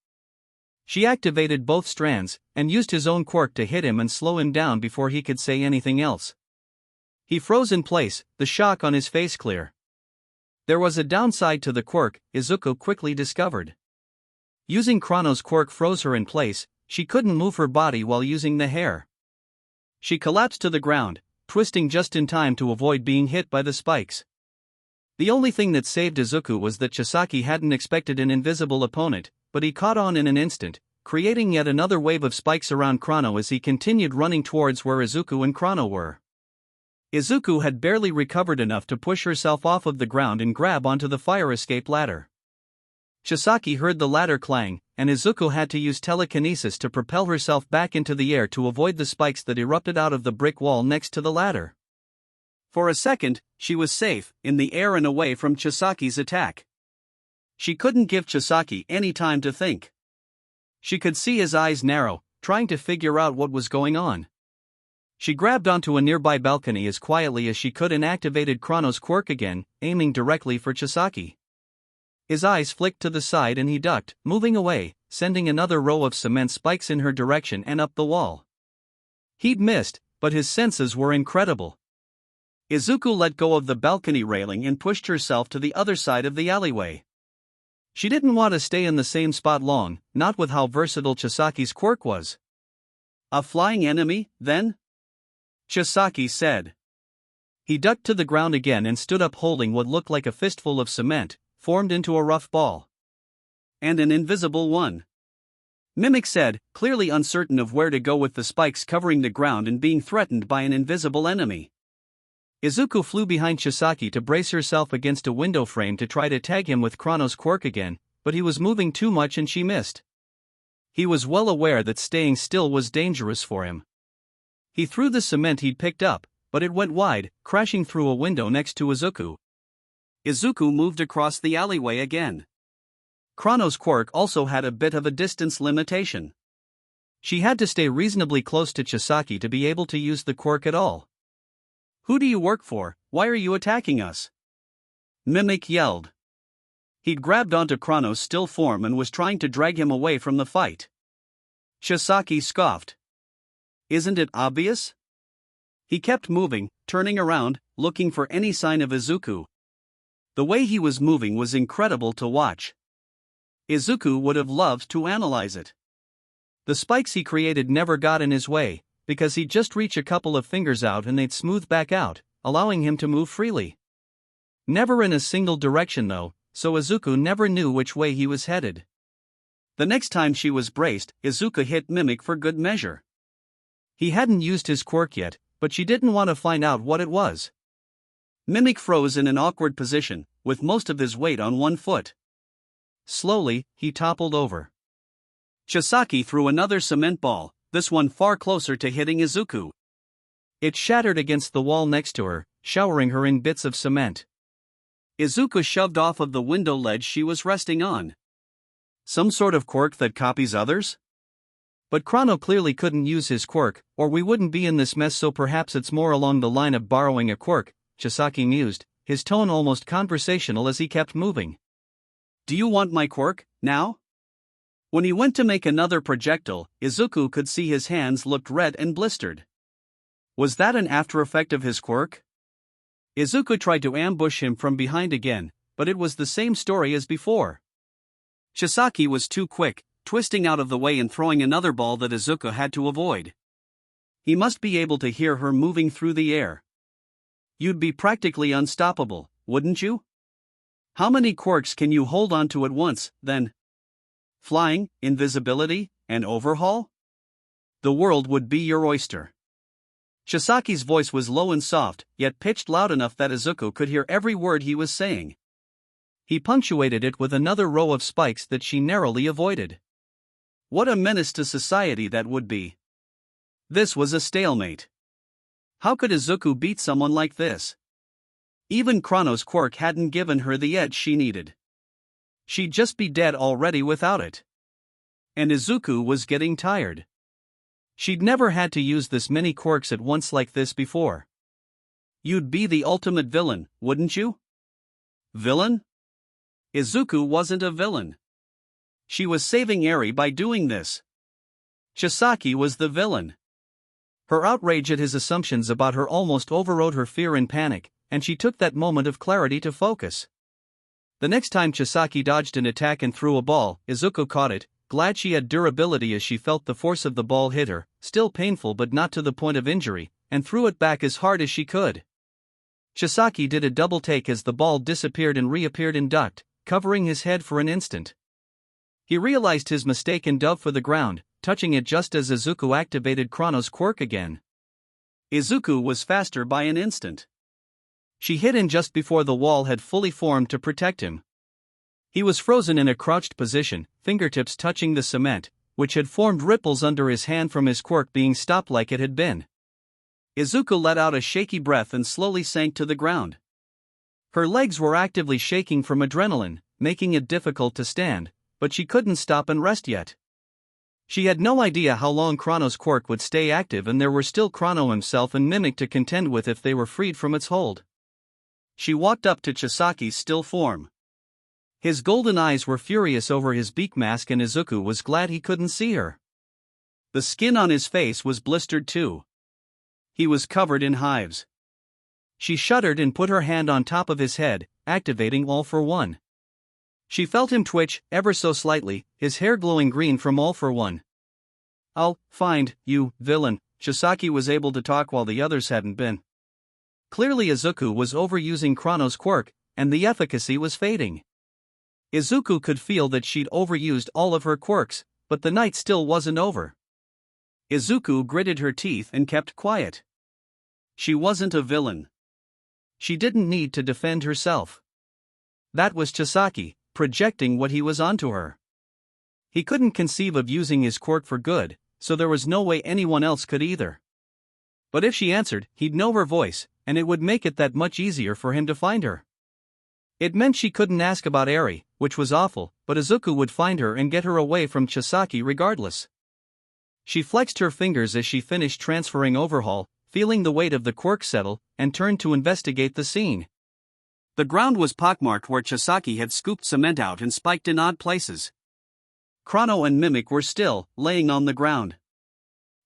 She activated both strands, and used his own quirk to hit him and slow him down before he could say anything else. He froze in place, the shock on his face clear. There was a downside to the quirk, Izuku quickly discovered. Using Chrono's quirk froze her in place, she couldn't move her body while using the hair. She collapsed to the ground, twisting just in time to avoid being hit by the spikes. The only thing that saved Izuku was that Chisaki hadn't expected an invisible opponent, but he caught on in an instant, creating yet another wave of spikes around Chrono as he continued running towards where Izuku and Chrono were. Izuku had barely recovered enough to push herself off of the ground and grab onto the fire escape ladder. Chisaki heard the ladder clang, and Izuku had to use telekinesis to propel herself back into the air to avoid the spikes that erupted out of the brick wall next to the ladder. For a second, she was safe, in the air and away from Chisaki's attack. She couldn't give Chisaki any time to think. She could see his eyes narrow, trying to figure out what was going on. She grabbed onto a nearby balcony as quietly as she could and activated Chrono's quirk again, aiming directly for Chisaki. His eyes flicked to the side and he ducked, moving away, sending another row of cement spikes in her direction and up the wall. He'd missed, but his senses were incredible. Izuku let go of the balcony railing and pushed herself to the other side of the alleyway. She didn't want to stay in the same spot long, not with how versatile Chisaki's quirk was. A flying enemy, then? Chisaki said. He ducked to the ground again and stood up holding what looked like a fistful of cement, formed into a rough ball. And an invisible one. Mimic said, clearly uncertain of where to go with the spikes covering the ground and being threatened by an invisible enemy. Izuku flew behind Chisaki to brace herself against a window frame to try to tag him with Chrono's quirk again, but he was moving too much and she missed. He was well aware that staying still was dangerous for him. He threw the cement he'd picked up, but it went wide, crashing through a window next to Izuku. Izuku moved across the alleyway again. Chrono's quirk also had a bit of a distance limitation. She had to stay reasonably close to Chisaki to be able to use the quirk at all. Who do you work for? Why are you attacking us? Mimic yelled. He'd grabbed onto Chrono's still form and was trying to drag him away from the fight. Chisaki scoffed. Isn't it obvious? He kept moving, turning around, looking for any sign of Izuku. The way he was moving was incredible to watch. Izuku would have loved to analyze it. The spikes he created never got in his way, because he'd just reach a couple of fingers out and they'd smooth back out, allowing him to move freely. Never in a single direction though, so Izuku never knew which way he was headed. The next time she was braced, Izuku hit Mimic for good measure. He hadn't used his quirk yet, but she didn't want to find out what it was. Mimic froze in an awkward position, with most of his weight on one foot. Slowly, he toppled over. Chisaki threw another cement ball, this one far closer to hitting Izuku. It shattered against the wall next to her, showering her in bits of cement. Izuku shoved off of the window ledge she was resting on. Some sort of quirk that copies others? But ᴘᴏ clearly couldn't use his quirk, or we wouldn't be in this mess, so perhaps it's more along the line of borrowing a quirk, Chisaki mused, his tone almost conversational as he kept moving. Do you want my quirk, now? When he went to make another projectile, Izuku could see his hands looked red and blistered. Was that an after effect of his quirk? Izuku tried to ambush him from behind again, but it was the same story as before. Chisaki was too quick, twisting out of the way and throwing another ball that Izuku had to avoid. He must be able to hear her moving through the air. You'd be practically unstoppable, wouldn't you? How many quirks can you hold on to at once, then? Flying, invisibility, and overhaul? The world would be your oyster. Chisaki's voice was low and soft, yet pitched loud enough that Izuku could hear every word he was saying. He punctuated it with another row of spikes that she narrowly avoided. What a menace to society that would be. This was a stalemate. How could Izuku beat someone like this? Even ᴘᴏ's quirk hadn't given her the edge she needed. She'd just be dead already without it. And Izuku was getting tired. She'd never had to use this many quirks at once like this before. You'd be the ultimate villain, wouldn't you? Villain? Izuku wasn't a villain. She was saving Eri by doing this. Chisaki was the villain. Her outrage at his assumptions about her almost overrode her fear and panic, and she took that moment of clarity to focus. The next time Chisaki dodged an attack and threw a ball, Izuku caught it, glad she had durability as she felt the force of the ball hit her, still painful but not to the point of injury, and threw it back as hard as she could. Chisaki did a double take as the ball disappeared and reappeared and ducked, covering his head for an instant. He realized his mistake and dove for the ground, touching it just as Izuku activated ᴘᴏ's quirk again. Izuku was faster by an instant. She hit him just before the wall had fully formed to protect him. He was frozen in a crouched position, fingertips touching the cement, which had formed ripples under his hand from his quirk being stopped like it had been. Izuku let out a shaky breath and slowly sank to the ground. Her legs were actively shaking from adrenaline, making it difficult to stand, but she couldn't stop and rest yet. She had no idea how long ᴘᴏ's quirk would stay active, and there were still ᴘᴏ himself and Mimic to contend with if they were freed from its hold. She walked up to Chisaki's still form. His golden eyes were furious over his beak mask, and Izuku was glad he couldn't see her. The skin on his face was blistered too. He was covered in hives. She shuddered and put her hand on top of his head, activating ⴅ-for-1. She felt him twitch, ever so slightly, his hair glowing green from ⴅ-for-1. I'll find you, villain, Chisaki was able to talk while the others hadn't been. Clearly Izuku was overusing ᴘᴏ's quirk, and the efficacy was fading. Izuku could feel that she'd overused all of her quirks, but the night still wasn't over. Izuku gritted her teeth and kept quiet. She wasn't a villain. She didn't need to defend herself. That was Chisaki, projecting what he was onto her. He couldn't conceive of using his quirk for good, so there was no way anyone else could either. But if she answered, he'd know her voice, and it would make it that much easier for him to find her. It meant she couldn't ask about Eri, which was awful, but Izuku would find her and get her away from Chisaki regardless. She flexed her fingers as she finished transferring overhaul, feeling the weight of the quirk settle, and turned to investigate the scene. The ground was pockmarked where Chisaki had scooped cement out and spiked in odd places. ᴘᴏ and Mimic were still, laying on the ground.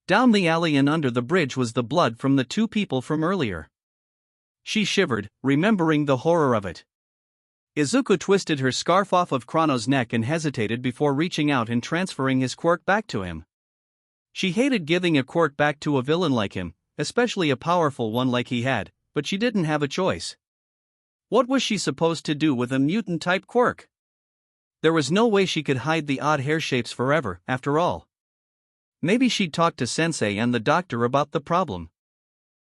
Down the alley and under the bridge was the blood from the two people from earlier. She shivered, remembering the horror of it. Izuku twisted her scarf off of Chrono's neck and hesitated before reaching out and transferring his quirk back to him. She hated giving a quirk back to a villain like him, especially a powerful one like he had, but she didn't have a choice. What was she supposed to do with a mutant-type quirk? There was no way she could hide the odd hair shapes forever, after all. Maybe she'd talk to Sensei and the doctor about the problem.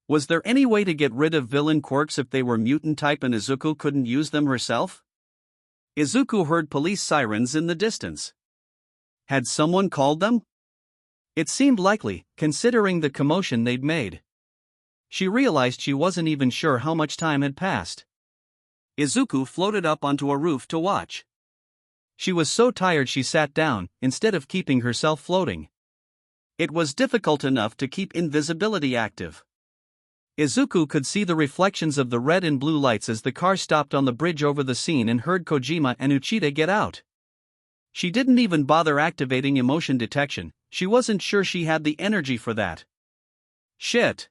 Was there any way to get rid of villain quirks if they were mutant-type and Izuku couldn't use them herself? Izuku heard police sirens in the distance. Had someone called them? It seemed likely, considering the commotion they'd made. She realized she wasn't even sure how much time had passed. Izuku floated up onto a roof to watch. She was so tired she sat down, instead of keeping herself floating. It was difficult enough to keep invisibility active. Izuku could see the reflections of the red and blue lights as the car stopped on the bridge over the scene and heard Kojima and Uchida get out. She didn't even bother activating emotion detection, she wasn't sure she had the energy for that. Shit!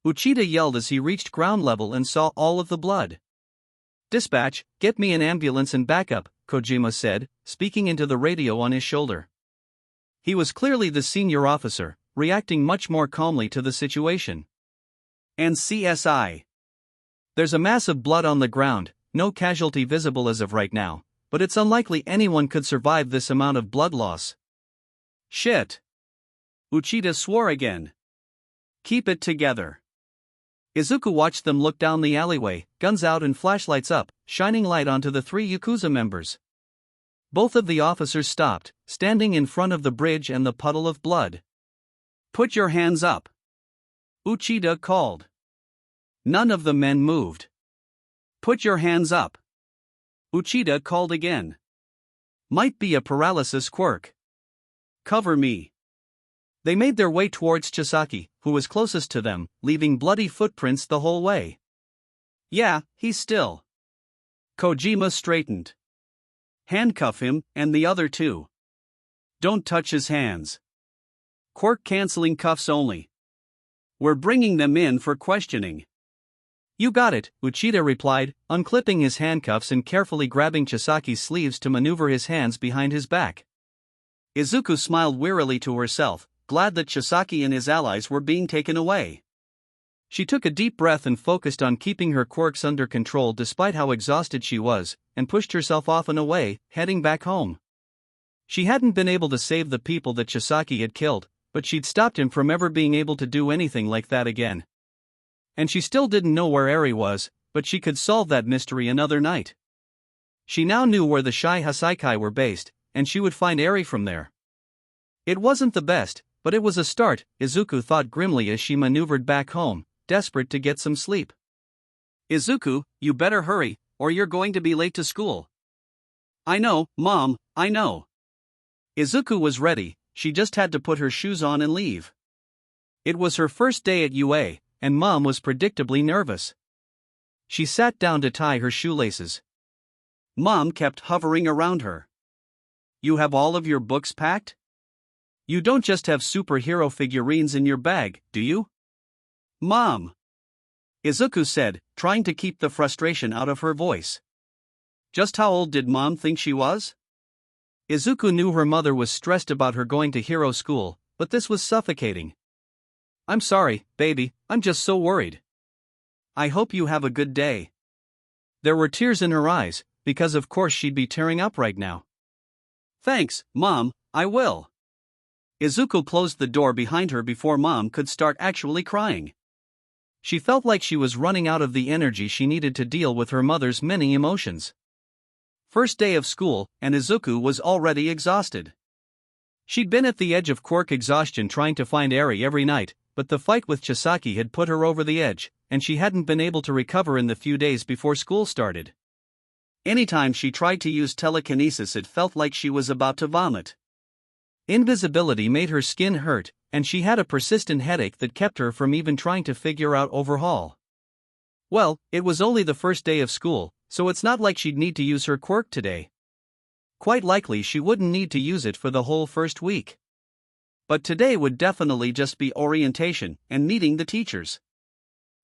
Uchida yelled as he reached ground level and saw all of the blood. Dispatch, get me an ambulance and backup, Kojima said, speaking into the radio on his shoulder. He was clearly the senior officer, reacting much more calmly to the situation. And CSI. There's a mass of blood on the ground, no casualty visible as of right now, but it's unlikely anyone could survive this amount of blood loss. Shit! Uchida swore again. Keep it together. Izuku watched them look down the alleyway, guns out and flashlights up, shining light onto the 3 Yakuza members. Both of the officers stopped, standing in front of the bridge and the puddle of blood. Put your hands up, Uchida called. None of the men moved. Put your hands up, Uchida called again. Might be a paralysis quirk. Cover me. They made their way towards Chisaki, who was closest to them, leaving bloody footprints the whole way. Yeah, he's still. Kojima straightened. Handcuff him, and the other 2. Don't touch his hands. Quirk-canceling cuffs only. We're bringing them in for questioning. You got it, Uchida replied, unclipping his handcuffs and carefully grabbing Chisaki's sleeves to maneuver his hands behind his back. Izuku smiled wearily to herself, glad that Chisaki and his allies were being taken away. She took a deep breath and focused on keeping her quirks under control despite how exhausted she was, and pushed herself off and away, heading back home. She hadn't been able to save the people that Chisaki had killed, but she'd stopped him from ever being able to do anything like that again. And she still didn't know where Eri was, but she could solve that mystery another night. She now knew where the Shai Hasaikai were based, and she would find Eri from there. It wasn't the best, but it was a start, Izuku thought grimly as she maneuvered back home, desperate to get some sleep. Izuku, you better hurry, or you're going to be late to school. I know, Mom, I know. Izuku was ready, she just had to put her shoes on and leave. It was her first day at UA, and Mom was predictably nervous. She sat down to tie her shoelaces. Mom kept hovering around her. You have all of your books packed? You don't just have superhero figurines in your bag, do you? Mom! Izuku said, trying to keep the frustration out of her voice. Just how old did Mom think she was? Izuku knew her mother was stressed about her going to hero school, but this was suffocating. I'm sorry, baby, I'm just so worried. I hope you have a good day. There were tears in her eyes, because of course she'd be tearing up right now. Thanks, Mom, I will. Izuku closed the door behind her before Mom could start actually crying. She felt like she was running out of the energy she needed to deal with her mother's many emotions. First day of school, and Izuku was already exhausted. She'd been at the edge of quirk exhaustion trying to find Eri every night, but the fight with Chisaki had put her over the edge, and she hadn't been able to recover in the few days before school started. Anytime she tried to use telekinesis, it felt like she was about to vomit. Invisibility made her skin hurt, and she had a persistent headache that kept her from even trying to figure out overhaul. Well, it was only the first day of school, so it's not like she'd need to use her quirk today. Quite likely she wouldn't need to use it for the whole first week. But today would definitely just be orientation and meeting the teachers.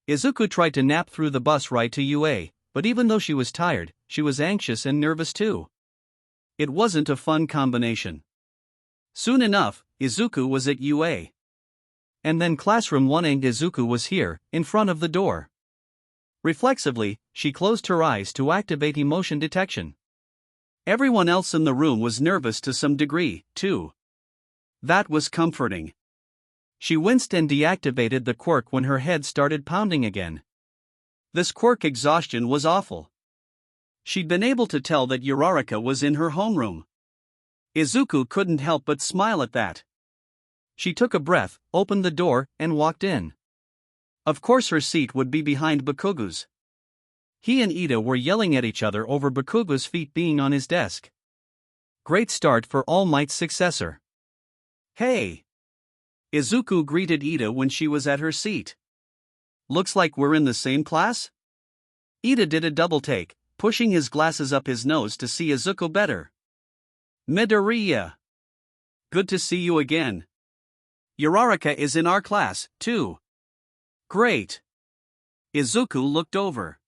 Izuku tried to nap through the bus ride to UA, but even though she was tired, she was anxious and nervous too. It wasn't a fun combination. Soon enough, Izuku was at UA. And then classroom 1 and Izuku was here, in front of the door. Reflexively, she closed her eyes to activate emotion detection. Everyone else in the room was nervous to some degree, too. That was comforting. She winced and deactivated the quirk when her head started pounding again. This quirk exhaustion was awful. She'd been able to tell that ᴜᴜ was in her homeroom. Izuku couldn't help but smile at that. She took a breath, opened the door, and walked in. Of course her seat would be behind Bakugo's. He and Ida were yelling at each other over Bakugo's feet being on his desk. Great start for All Might's successor. Hey! Izuku greeted Ida when she was at her seat. Looks like we're in the same class? Ida did a double take, pushing his glasses up his nose to see Izuku better. Midoriya. Good to see you again. ᴜᴜ is in our class, too. Great. Izuku looked over.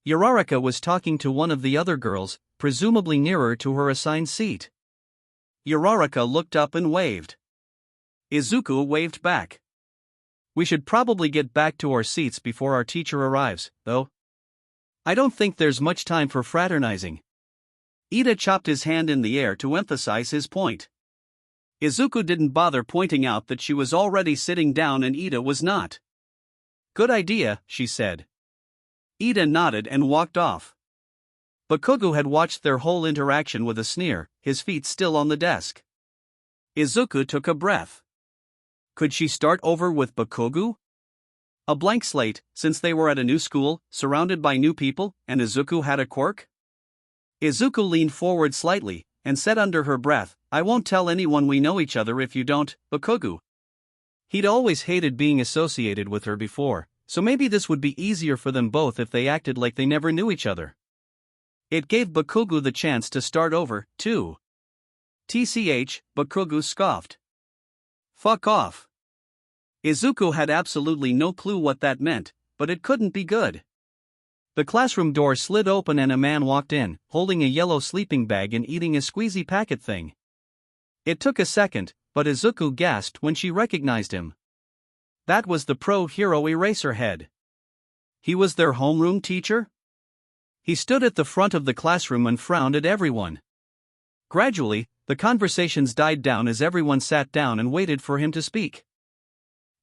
ᴜᴜ was talking to one of the other girls, presumably nearer to her assigned seat. ᴜᴜ looked up and waved. Izuku waved back. We should probably get back to our seats before our teacher arrives, though. I don't think there's much time for fraternizing. Ida chopped his hand in the air to emphasize his point. Izuku didn't bother pointing out that she was already sitting down and Ida was not. Good idea, she said. Ida nodded and walked off. Bakugo had watched their whole interaction with a sneer, his feet still on the desk. Izuku took a breath. Could she start over with Bakugo? A blank slate, since they were at a new school, surrounded by new people, and Izuku had a quirk? Izuku leaned forward slightly, and said under her breath, I won't tell anyone we know each other if you don't, Bakugo. He'd always hated being associated with her before, so maybe this would be easier for them both if they acted like they never knew each other. It gave Bakugo the chance to start over, too. TCH, Bakugo scoffed. Fuck off. Izuku had absolutely no clue what that meant, but it couldn't be good. The classroom door slid open and a man walked in, holding a yellow sleeping bag and eating a squeezy packet thing. It took a second, but Izuku gasped when she recognized him. That was the ⴅ Eraserhead. He was their homeroom teacher? He stood at the front of the classroom and frowned at everyone. Gradually, the conversations died down as everyone sat down and waited for him to speak.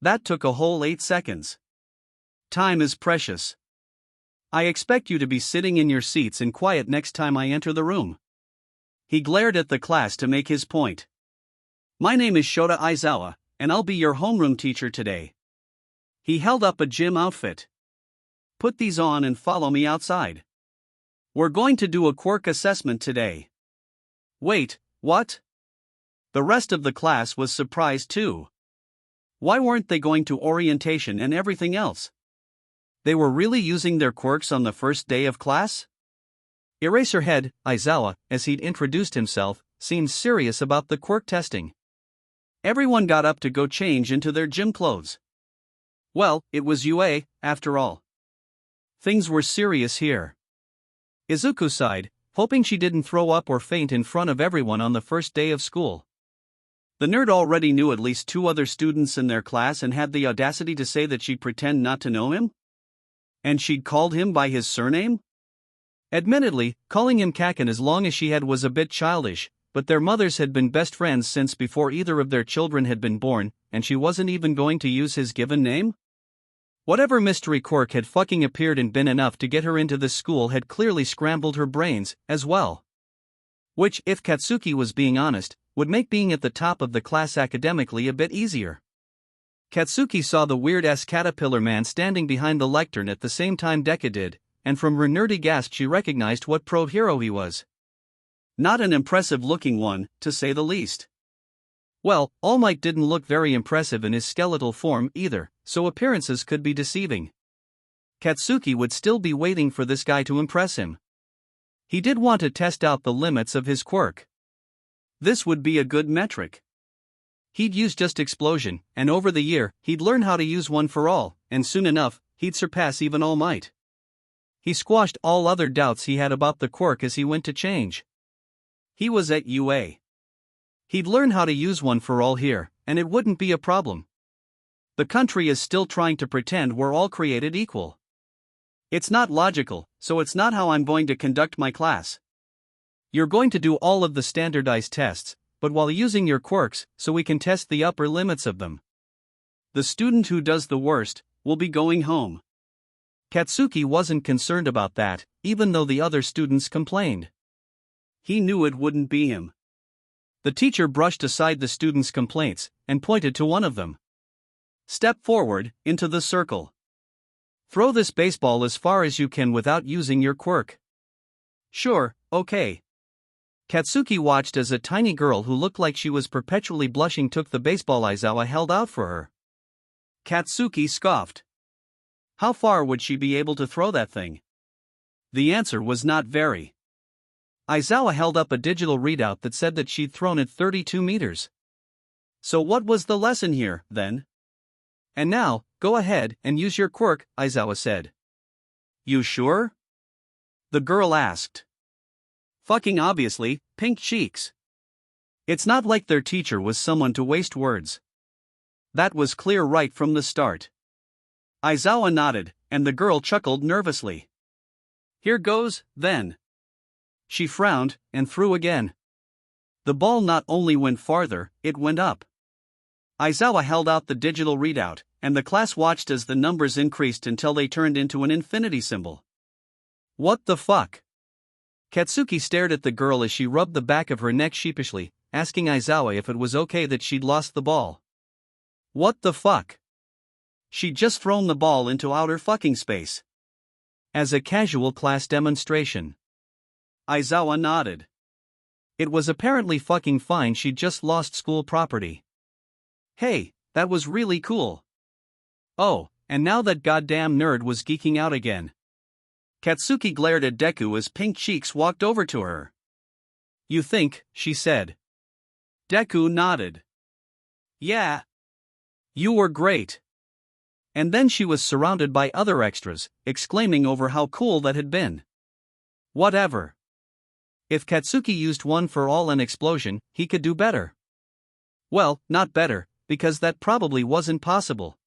That took a whole 8 seconds. Time is precious. I expect you to be sitting in your seats and quiet next time I enter the room. He glared at the class to make his point. My name is Shota Aizawa, and I'll be your homeroom teacher today. He held up a gym outfit. Put these on and follow me outside. We're going to do a quirk assessment today. Wait, what? The rest of the class was surprised too. Why weren't they going to orientation and everything else? They were really using their quirks on the first day of class? Eraserhead, Aizawa, as he'd introduced himself, seemed serious about the quirk testing. Everyone got up to go change into their gym clothes. Well, it was UA, after all. Things were serious here. Izuku sighed, hoping she didn't throw up or faint in front of everyone on the first day of school. The nerd already knew at least 2 other students in their class and had the audacity to say that she'd pretend not to know him? And she'd called him by his surname? Admittedly, calling him Kaken as long as she had was a bit childish, but their mothers had been best friends since before either of their children had been born, and she wasn't even going to use his given name? Whatever mystery quirk had fucking appeared and been enough to get her into this school had clearly scrambled her brains, as well. Which, if Katsuki was being honest, would make being at the top of the class academically a bit easier. Katsuki saw the weird-ass caterpillar man standing behind the lectern at the same time Deku did, and from her nerdy gasp she recognized what pro-hero he was. Not an impressive-looking one, to say the least. Well, All Might didn't look very impressive in his skeletal form either, so appearances could be deceiving. Katsuki would still be waiting for this guy to impress him. He did want to test out the limits of his quirk. This would be a good metric. He'd use just explosion, and over the year, he'd learn how to use one for all, and soon enough, he'd surpass even All Might. He squashed all other doubts he had about the quirk as he went to change. He was at UA. He'd learn how to use one for all here, and it wouldn't be a problem. The country is still trying to pretend we're all created equal. It's not logical, so it's not how I'm going to conduct my class. You're going to do all of the standardized tests, but while using your quirks, so we can test the upper limits of them. The student who does the worst will be going home. Katsuki wasn't concerned about that, even though the other students complained. He knew it wouldn't be him. The teacher brushed aside the students' complaints and pointed to one of them. Step forward, into the circle. Throw this baseball as far as you can without using your quirk. Sure, okay. Katsuki watched as a tiny girl who looked like she was perpetually blushing took the baseball Izawa held out for her. Katsuki scoffed. How far would she be able to throw that thing? The answer was not very. Izawa held up a digital readout that said that she'd thrown it 32 meters. So what was the lesson here, then? And now, go ahead and use your quirk, Izawa said. You sure? The girl asked. Fucking obviously, pink cheeks. It's not like their teacher was someone to waste words. That was clear right from the start. Izawa nodded, and the girl chuckled nervously. Here goes, then. She frowned, and threw again. The ball not only went farther, it went up. Izawa held out the digital readout, and the class watched as the numbers increased until they turned into an infinity symbol. What the fuck? Katsuki stared at the girl as she rubbed the back of her neck sheepishly, asking Izawa if it was okay that she'd lost the ball. What the fuck? She'd just thrown the ball into outer fucking space. As a casual class demonstration. Izawa nodded. It was apparently fucking fine, she'd just lost school property. Hey, that was really cool. Oh, and now that goddamn nerd was geeking out again. Katsuki glared at Deku as pink cheeks walked over to her. You think, she said. Deku nodded. Yeah. You were great. And then she was surrounded by other extras, exclaiming over how cool that had been. Whatever. If Katsuki used one for all an explosion, he could do better. Well, not better, because that probably wasn't possible.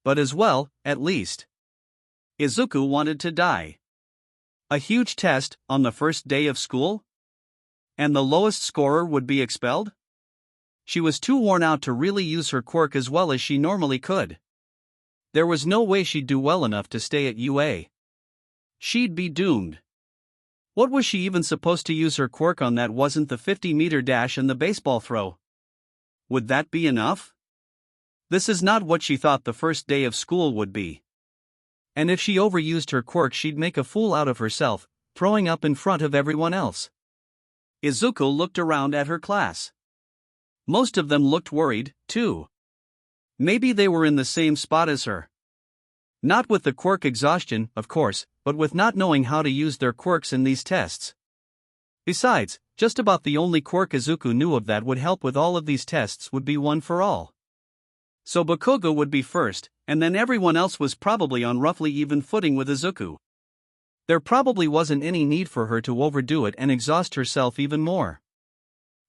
But as well, at least. Izuku wanted to die. A huge test, on the first day of school? And the lowest scorer would be expelled? She was too worn out to really use her quirk as well as she normally could. There was no way she'd do well enough to stay at UA. She'd be doomed. What was she even supposed to use her quirk on that wasn't the 50-meter dash and the baseball throw? Would that be enough? This is not what she thought the first day of school would be. And if she overused her quirk, she'd make a fool out of herself, throwing up in front of everyone else. Izuku looked around at her class. Most of them looked worried, too. Maybe they were in the same spot as her. Not with the quirk exhaustion, of course, but with not knowing how to use their quirks in these tests. Besides, just about the only quirk Izuku knew of that would help with all of these tests would be one for all. So Bakugo would be first, and then everyone else was probably on roughly even footing with Izuku. There probably wasn't any need for her to overdo it and exhaust herself even more.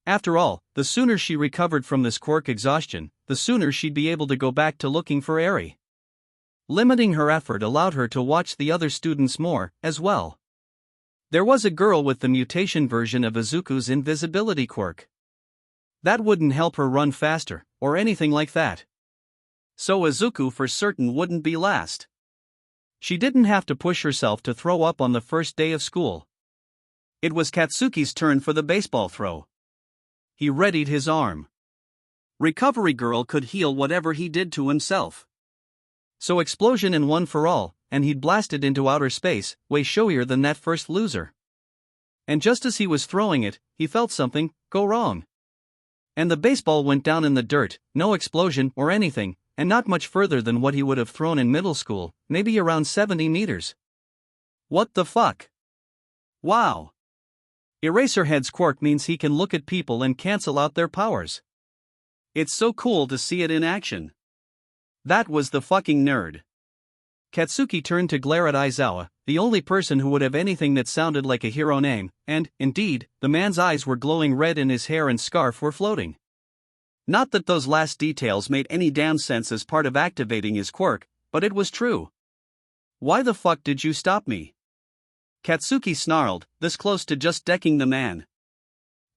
After all, the sooner she recovered from this quirk exhaustion, the sooner she'd be able to go back to looking for Eri. Limiting her effort allowed her to watch the other students more, as well. There was a girl with the mutation version of Izuku's invisibility quirk. That wouldn't help her run faster, or anything like that. So Izuku for certain wouldn't be last. She didn't have to push herself to throw up on the first day of school. It was Katsuki's turn for the baseball throw. He readied his arm. Recovery Girl could heal whatever he did to himself. So explosion in one for all, and he'd blasted into outer space, way showier than that first loser. And just as he was throwing it, he felt something go wrong. And the baseball went down in the dirt, no explosion or anything, and not much further than what he would have thrown in middle school, maybe around 70 meters. What the fuck? Wow. Eraserhead's quirk means he can look at people and cancel out their powers. It's so cool to see it in action. That was the fucking nerd. Katsuki turned to glare at Izawa, the only person who would have anything that sounded like a hero name, and, indeed, the man's eyes were glowing red and his hair and scarf were floating. Not that those last details made any damn sense as part of activating his quirk, but it was true. Why the fuck did you stop me? Katsuki snarled, this close to just decking the man.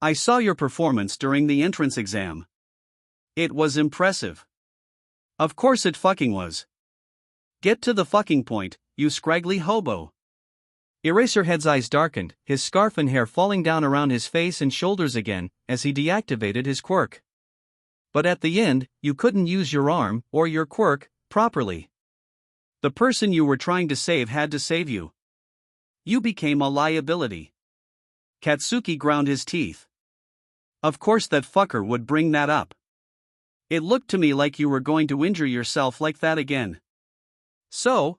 I saw your performance during the entrance exam. It was impressive. Of course it fucking was. Get to the fucking point, you scraggly hobo. Eraserhead's eyes darkened, his scarf and hair falling down around his face and shoulders again, as he deactivated his quirk. But at the end, you couldn't use your arm, or your quirk, properly. The person you were trying to save had to save you. You became a liability. Katsuki ground his teeth. Of course that fucker would bring that up. It looked to me like you were going to injure yourself like that again. So?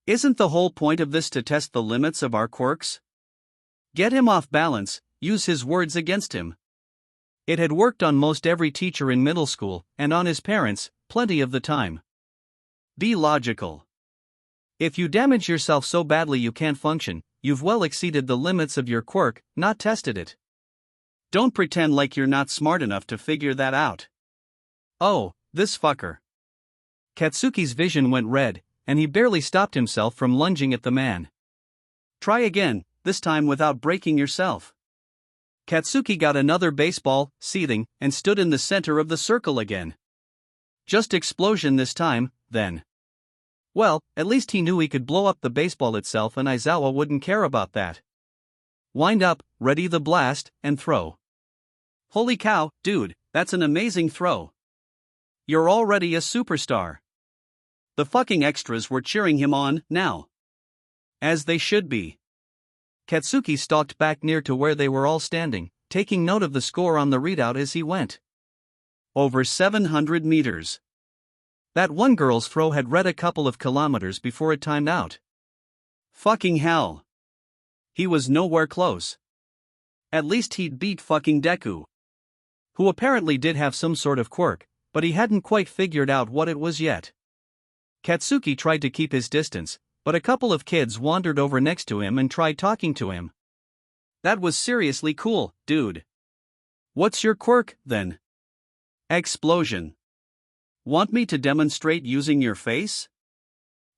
Isn't the whole point of this to test the limits of our quirks? Get him off balance, use his words against him. It had worked on most every teacher in middle school, and on his parents, plenty of the time. Be logical. If you damage yourself so badly you can't function, you've well exceeded the limits of your quirk, not tested it. Don't pretend like you're not smart enough to figure that out. Oh, this fucker. Katsuki's vision went red, and he barely stopped himself from lunging at the man. Try again, this time without breaking yourself. Katsuki got another baseball, seething, and stood in the center of the circle again. Just explosion this time, then. Well, at least he knew he could blow up the baseball itself and Izawa wouldn't care about that. Wind up, ready the blast, and throw. Holy cow, dude, that's an amazing throw. You're already a superstar. The fucking extras were cheering him on, now. As they should be. Katsuki stalked back near to where they were all standing, taking note of the score on the readout as he went. Over 700 meters. That one girl's throw had read a couple of kilometers before it timed out. Fucking hell. He was nowhere close. At least he'd beat fucking Deku. Who apparently did have some sort of quirk, but he hadn't quite figured out what it was yet. Katsuki tried to keep his distance, but a couple of kids wandered over next to him and tried talking to him. That was seriously cool, dude. What's your quirk, then? Explosion. Want me to demonstrate using your face?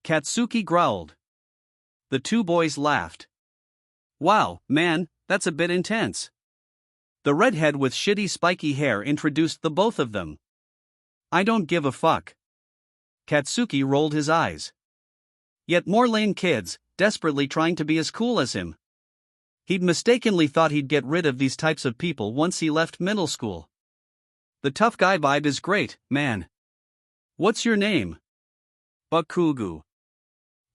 Katsuki growled. The two boys laughed. Wow, man, that's a bit intense. The redhead with shitty spiky hair introduced the both of them. I don't give a fuck. Katsuki rolled his eyes. Yet more lame kids, desperately trying to be as cool as him. He'd mistakenly thought he'd get rid of these types of people once he left middle school. The tough guy vibe is great, man. What's your name? Bakugo.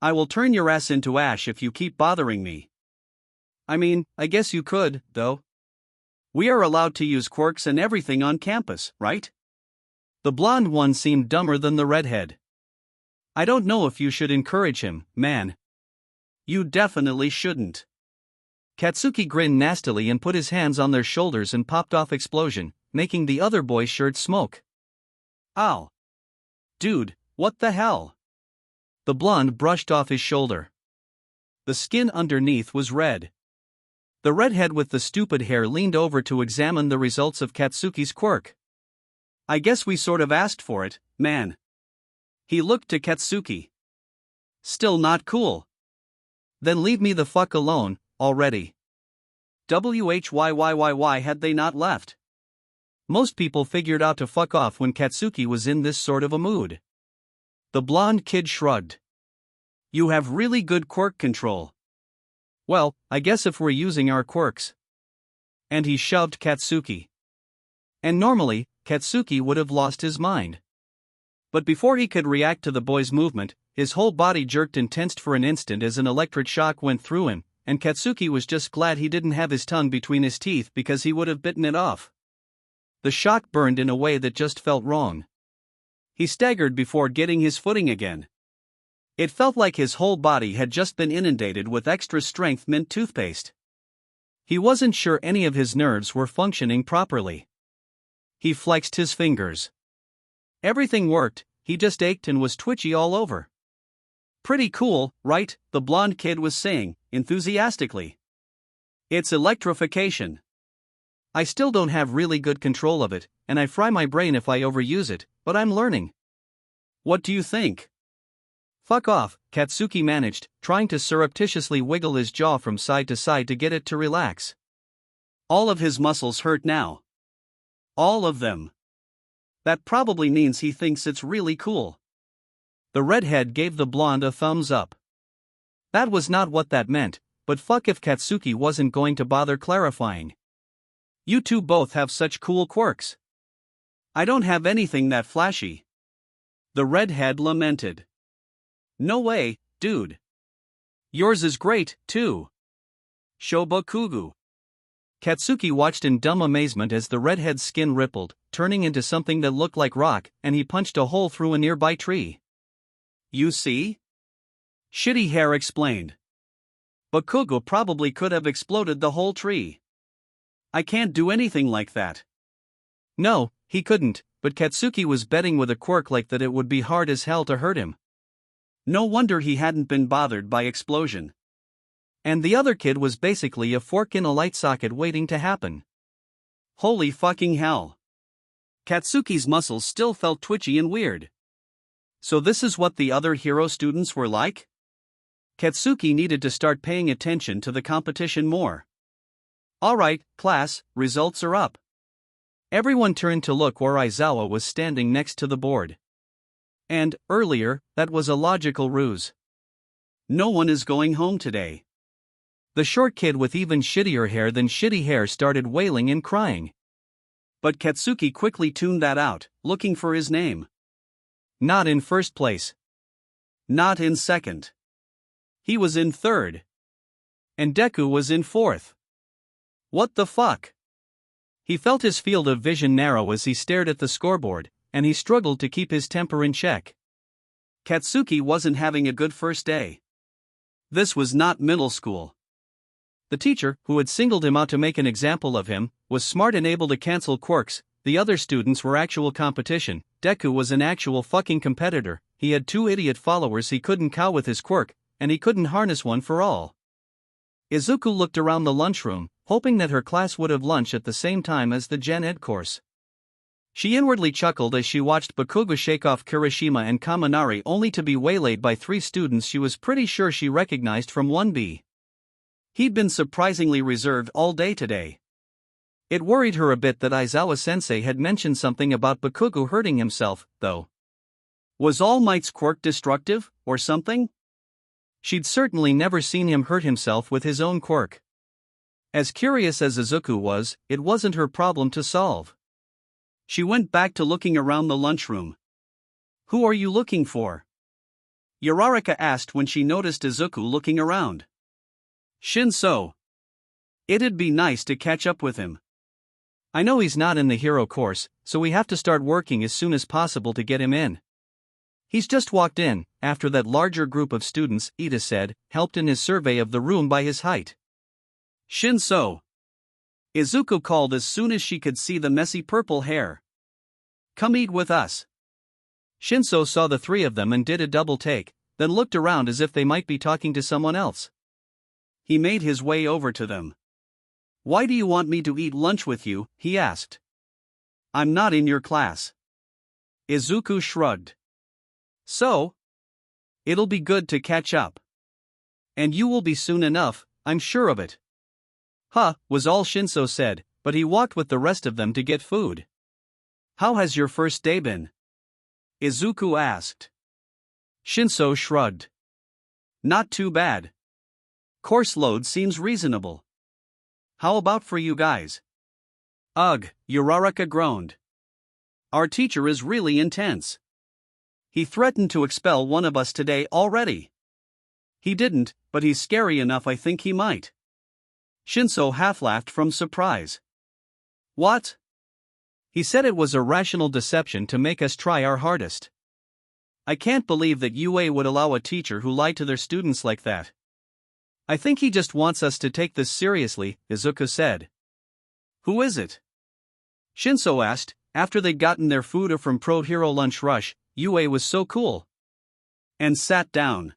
I will turn your ass into ash if you keep bothering me. I mean, I guess you could, though. We are allowed to use quirks and everything on campus, right? The blonde one seemed dumber than the redhead. I don't know if you should encourage him, man. You definitely shouldn't. Katsuki grinned nastily and put his hands on their shoulders and popped off explosion, making the other boy's shirt smoke. Ow. Dude, what the hell? The blonde brushed off his shoulder. The skin underneath was red. The redhead with the stupid hair leaned over to examine the results of Katsuki's quirk. I guess we sort of asked for it, man. He looked to Katsuki. Still not cool. Then leave me the fuck alone, already. Whyy had they not left? Most people figured out to fuck off when Katsuki was in this sort of a mood. The blonde kid shrugged. You have really good quirk control. Well, I guess if we're using our quirks. And he shoved Katsuki. And normally, Katsuki would have lost his mind. But before he could react to the boy's movement, his whole body jerked and tensed for an instant as an electric shock went through him, and Katsuki was just glad he didn't have his tongue between his teeth because he would have bitten it off. The shock burned in a way that just felt wrong. He staggered before getting his footing again. It felt like his whole body had just been inundated with extra-strength mint toothpaste. He wasn't sure any of his nerves were functioning properly. He flexed his fingers. Everything worked, he just ached and was twitchy all over. Pretty cool, right? The blonde kid was saying, enthusiastically. It's electrification. I still don't have really good control of it, and I fry my brain if I overuse it, but I'm learning. What do you think? Fuck off, Katsuki managed, trying to surreptitiously wiggle his jaw from side to side to get it to relax. All of his muscles hurt now. All of them. That probably means he thinks it's really cool. The redhead gave the blonde a thumbs up. That was not what that meant, but fuck if Katsuki wasn't going to bother clarifying. You two both have such cool quirks. I don't have anything that flashy. The redhead lamented. No way, dude. Yours is great, too. Shobokugu. Katsuki watched in dumb amazement as the redhead's skin rippled, turning into something that looked like rock, and he punched a hole through a nearby tree. You see? Shitty Hair explained. Bakugo probably could have exploded the whole tree. I can't do anything like that. No, he couldn't, but Katsuki was betting with a quirk like that it would be hard as hell to hurt him. No wonder he hadn't been bothered by explosion. And the other kid was basically a fork in a light socket waiting to happen. Holy fucking hell. Katsuki's muscles still felt twitchy and weird. So this is what the other hero students were like? Katsuki needed to start paying attention to the competition more. Alright, class, results are up. Everyone turned to look where Aizawa was standing next to the board. And, earlier, that was a logical ruse. No one is going home today. The short kid with even shittier hair than shitty hair started wailing and crying. But Katsuki quickly tuned that out, looking for his name. Not in first place. Not in second. He was in third. And Deku was in fourth. What the fuck? He felt his field of vision narrow as he stared at the scoreboard, and he struggled to keep his temper in check. Katsuki wasn't having a good first day. This was not middle school. The teacher, who had singled him out to make an example of him, was smart and able to cancel quirks. The other students were actual competition. Deku was an actual fucking competitor. He had 2 idiot followers he couldn't cow with his quirk, and he couldn't harness one for all. Izuku looked around the lunchroom, hoping that her class would have lunch at the same time as the Gen Ed course. She inwardly chuckled as she watched Bakugo shake off Kirishima and Kaminari only to be waylaid by 3 students she was pretty sure she recognized from 1B. He'd been surprisingly reserved all day today. It worried her a bit that Aizawa-sensei had mentioned something about Bakugo hurting himself, though. Was All Might's quirk destructive, or something? She'd certainly never seen him hurt himself with his own quirk. As curious as Izuku was, it wasn't her problem to solve. She went back to looking around the lunchroom. Who are you looking for? Uraraka asked when she noticed Izuku looking around. Shinso. It'd be nice to catch up with him. I know he's not in the hero course, so we have to start working as soon as possible to get him in. He's just walked in, after that larger group of students, Ida said, helped in his survey of the room by his height. Shinso. Izuku called as soon as she could see the messy purple hair. Come eat with us. Shinso saw the 3 of them and did a double take, then looked around as if they might be talking to someone else. He made his way over to them. Why do you want me to eat lunch with you? He asked. I'm not in your class. Izuku shrugged. So? It'll be good to catch up. And you will be soon enough, I'm sure of it. Huh, was all Shinso said, but he walked with the rest of them to get food. How has your first day been? Izuku asked. Shinso shrugged. Not too bad. Course load seems reasonable. How about for you guys? Ugh, Uraraka groaned. Our teacher is really intense. He threatened to expel one of us today already. He didn't, but he's scary enough I think he might. Shinso half-laughed from surprise. What? He said it was a rational deception to make us try our hardest. I can't believe that UA would allow a teacher who lied to their students like that. I think he just wants us to take this seriously, Izuku said. Who is it? Shinso asked, after they'd gotten their food from Pro Hero Lunch Rush. UA was so cool. And sat down.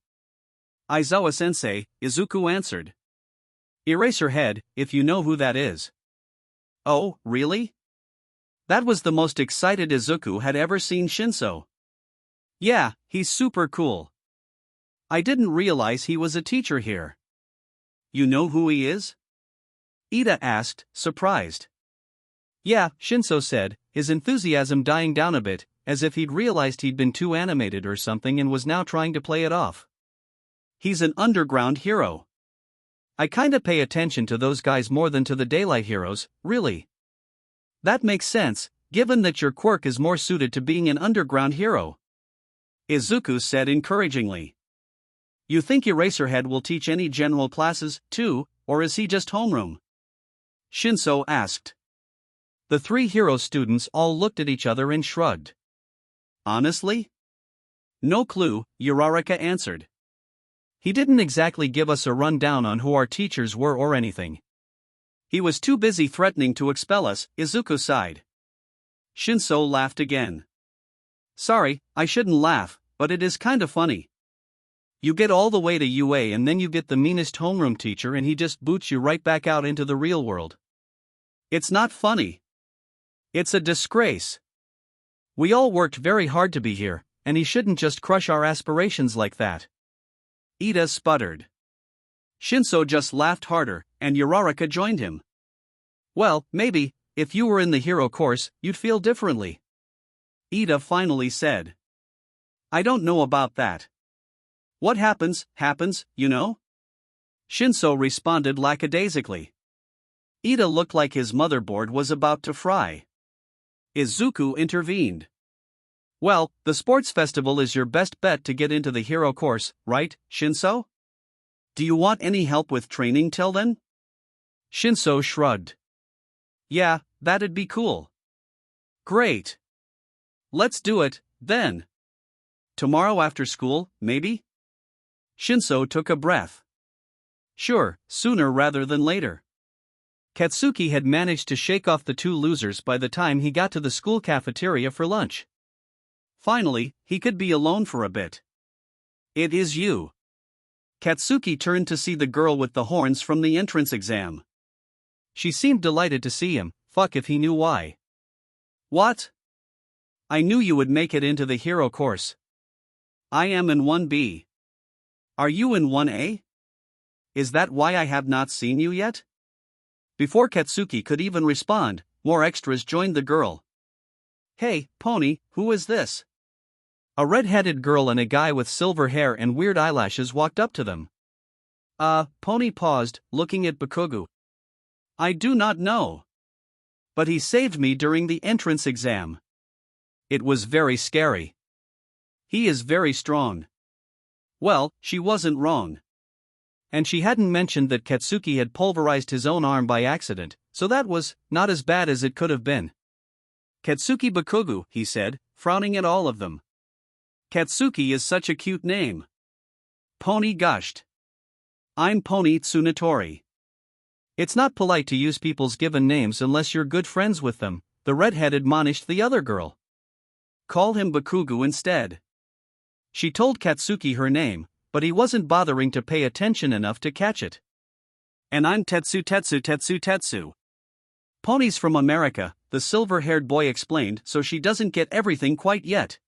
Izuku-sensei, Izuku answered. Eraserhead, if you know who that is. Oh, really? That was the most excited Izuku had ever seen Shinso. Yeah, he's super cool. I didn't realize he was a teacher here. You know who he is? Ida asked, surprised. Yeah, Shinso said, his enthusiasm dying down a bit, as if he'd realized he'd been too animated or something and was now trying to play it off. He's an underground hero. I kinda pay attention to those guys more than to the daylight heroes, really. That makes sense, given that your quirk is more suited to being an underground hero. Izuku said encouragingly. You think Eraserhead will teach any general classes, too, or is he just homeroom? Shinso asked. The three hero students all looked at each other and shrugged. Honestly? No clue, Ūriqū answered. He didn't exactly give us a rundown on who our teachers were or anything. He was too busy threatening to expel us, Izuku sighed. Shinso laughed again. Sorry, I shouldn't laugh, but it is kinda funny. You get all the way to UA and then you get the meanest homeroom teacher and he just boots you right back out into the real world. It's not funny. It's a disgrace. We all worked very hard to be here, and he shouldn't just crush our aspirations like that. Ida sputtered. Shinso just laughed harder, and Ūriqū joined him. Well, maybe, if you were in the hero course, you'd feel differently. Ida finally said. I don't know about that. What happens, you know? Shinso responded lackadaisically. Ida looked like his motherboard was about to fry. Izuku intervened. Well, the sports festival is your best bet to get into the hero course, right, Shinso? Do you want any help with training till then? Shinso shrugged. Yeah, that'd be cool. Great. Let's do it, then. Tomorrow after school, maybe? Shinso took a breath. Sure, sooner rather than later. Katsuki had managed to shake off the two losers by the time he got to the school cafeteria for lunch. Finally, he could be alone for a bit. It is you. Katsuki turned to see the girl with the horns from the entrance exam. She seemed delighted to see him, fuck if he knew why. What? I knew you would make it into the hero course. I am in 1B. Are you in 1A? Is that why I have not seen you yet? Before Katsuki could even respond, more extras joined the girl. Hey, Pony, who is this? A red-headed girl and a guy with silver hair and weird eyelashes walked up to them. Pony paused, looking at Bakugo. I do not know. But he saved me during the entrance exam. It was very scary. He is very strong. Well, she wasn't wrong. And she hadn't mentioned that Katsuki had pulverized his own arm by accident, so that was not as bad as it could have been. Katsuki Bakugo, he said, frowning at all of them. Katsuki is such a cute name. Pony gushed. I'm Pony Tsunatori. It's not polite to use people's given names unless you're good friends with them, the red-headed admonished the other girl. Call him Bakugo instead. She told Katsuki her name, but he wasn't bothering to pay attention enough to catch it. And I'm Tetsu. Pony's from America, the silver-haired boy explained, so she doesn't get everything quite yet.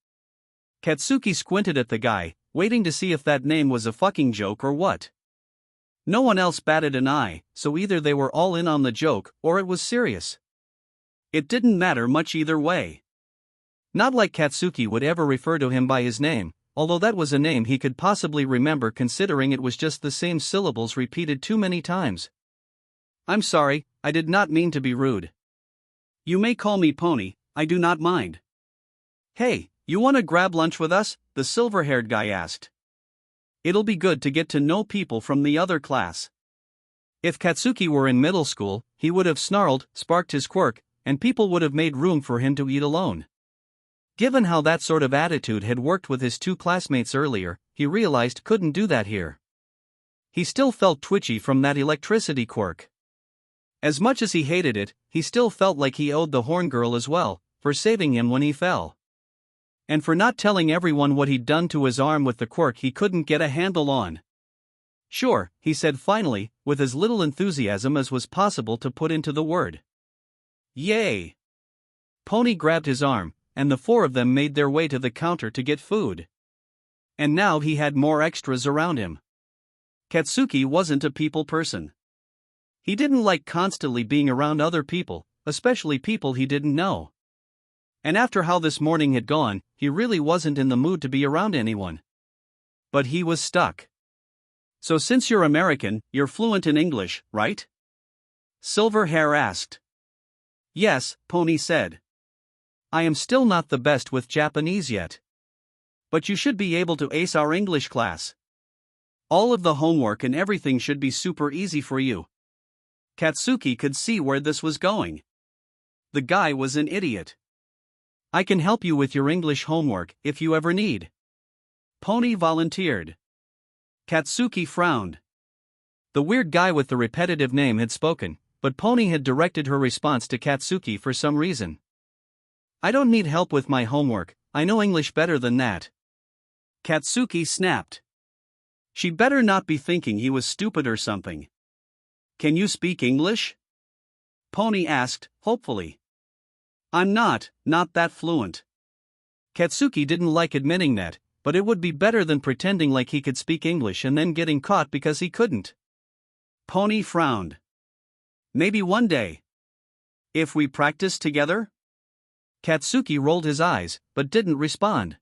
Katsuki squinted at the guy, waiting to see if that name was a fucking joke or what. No one else batted an eye, so either they were all in on the joke or it was serious. It didn't matter much either way. Not like Katsuki would ever refer to him by his name, although that was a name he could possibly remember considering it was just the same syllables repeated too many times. I'm sorry, I did not mean to be rude. You may call me Pony, I do not mind. Hey, you wanna grab lunch with us? The silver-haired guy asked. It'll be good to get to know people from the other class. If Katsuki were in middle school, he would have snarled, sparked his quirk, and people would have made room for him to eat alone. Given how that sort of attitude had worked with his two classmates earlier, he realized couldn't do that here. He still felt twitchy from that electricity quirk. As much as he hated it, he still felt like he owed the horn girl as well, for saving him when he fell. And for not telling everyone what he'd done to his arm with the quirk he couldn't get a handle on. Sure, he said finally, with as little enthusiasm as was possible to put into the word. Yay! Pony grabbed his arm, and the four of them made their way to the counter to get food. And now he had more extras around him. Katsuki wasn't a people person. He didn't like constantly being around other people, especially people he didn't know. And after how this morning had gone, he really wasn't in the mood to be around anyone. But he was stuck. So since you're American, you're fluent in English, right? Silverhair asked. Yes, Pony said. I am still not the best with Japanese yet. But you should be able to ace our English class. All of the homework and everything should be super easy for you. Katsuki could see where this was going. The guy was an idiot. I can help you with your English homework if you ever need. Pony volunteered. Katsuki frowned. The weird guy with the repetitive name had spoken, but Pony had directed her response to Katsuki for some reason. I don't need help with my homework, I know English better than that. Katsuki snapped. She better not be thinking he was stupid or something. Can you speak English? Pony asked, hopefully. I'm not that fluent. Katsuki didn't like admitting that, but it would be better than pretending like he could speak English and then getting caught because he couldn't. Pony frowned. Maybe one day. If we practice together? Katsuki rolled his eyes, but didn't respond.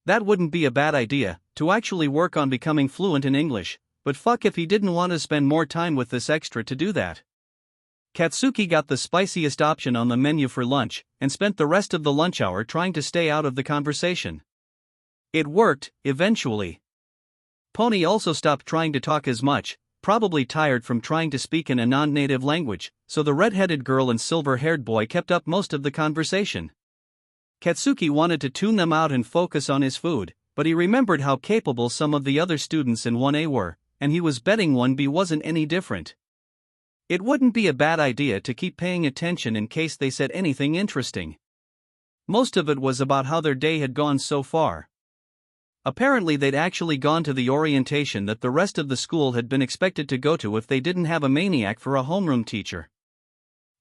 That wouldn't be a bad idea, to actually work on becoming fluent in English, but fuck if he didn't want to spend more time with this extra to do that. Katsuki got the spiciest option on the menu for lunch, and spent the rest of the lunch hour trying to stay out of the conversation. It worked, eventually. Pony also stopped trying to talk as much, probably tired from trying to speak in a non-native language, so the red-headed girl and silver-haired boy kept up most of the conversation. Katsuki wanted to tune them out and focus on his food, but he remembered how capable some of the other students in 1A were, and he was betting 1B wasn't any different. It wouldn't be a bad idea to keep paying attention in case they said anything interesting. Most of it was about how their day had gone so far. Apparently they'd actually gone to the orientation that the rest of the school had been expected to go to if they didn't have a maniac for a homeroom teacher.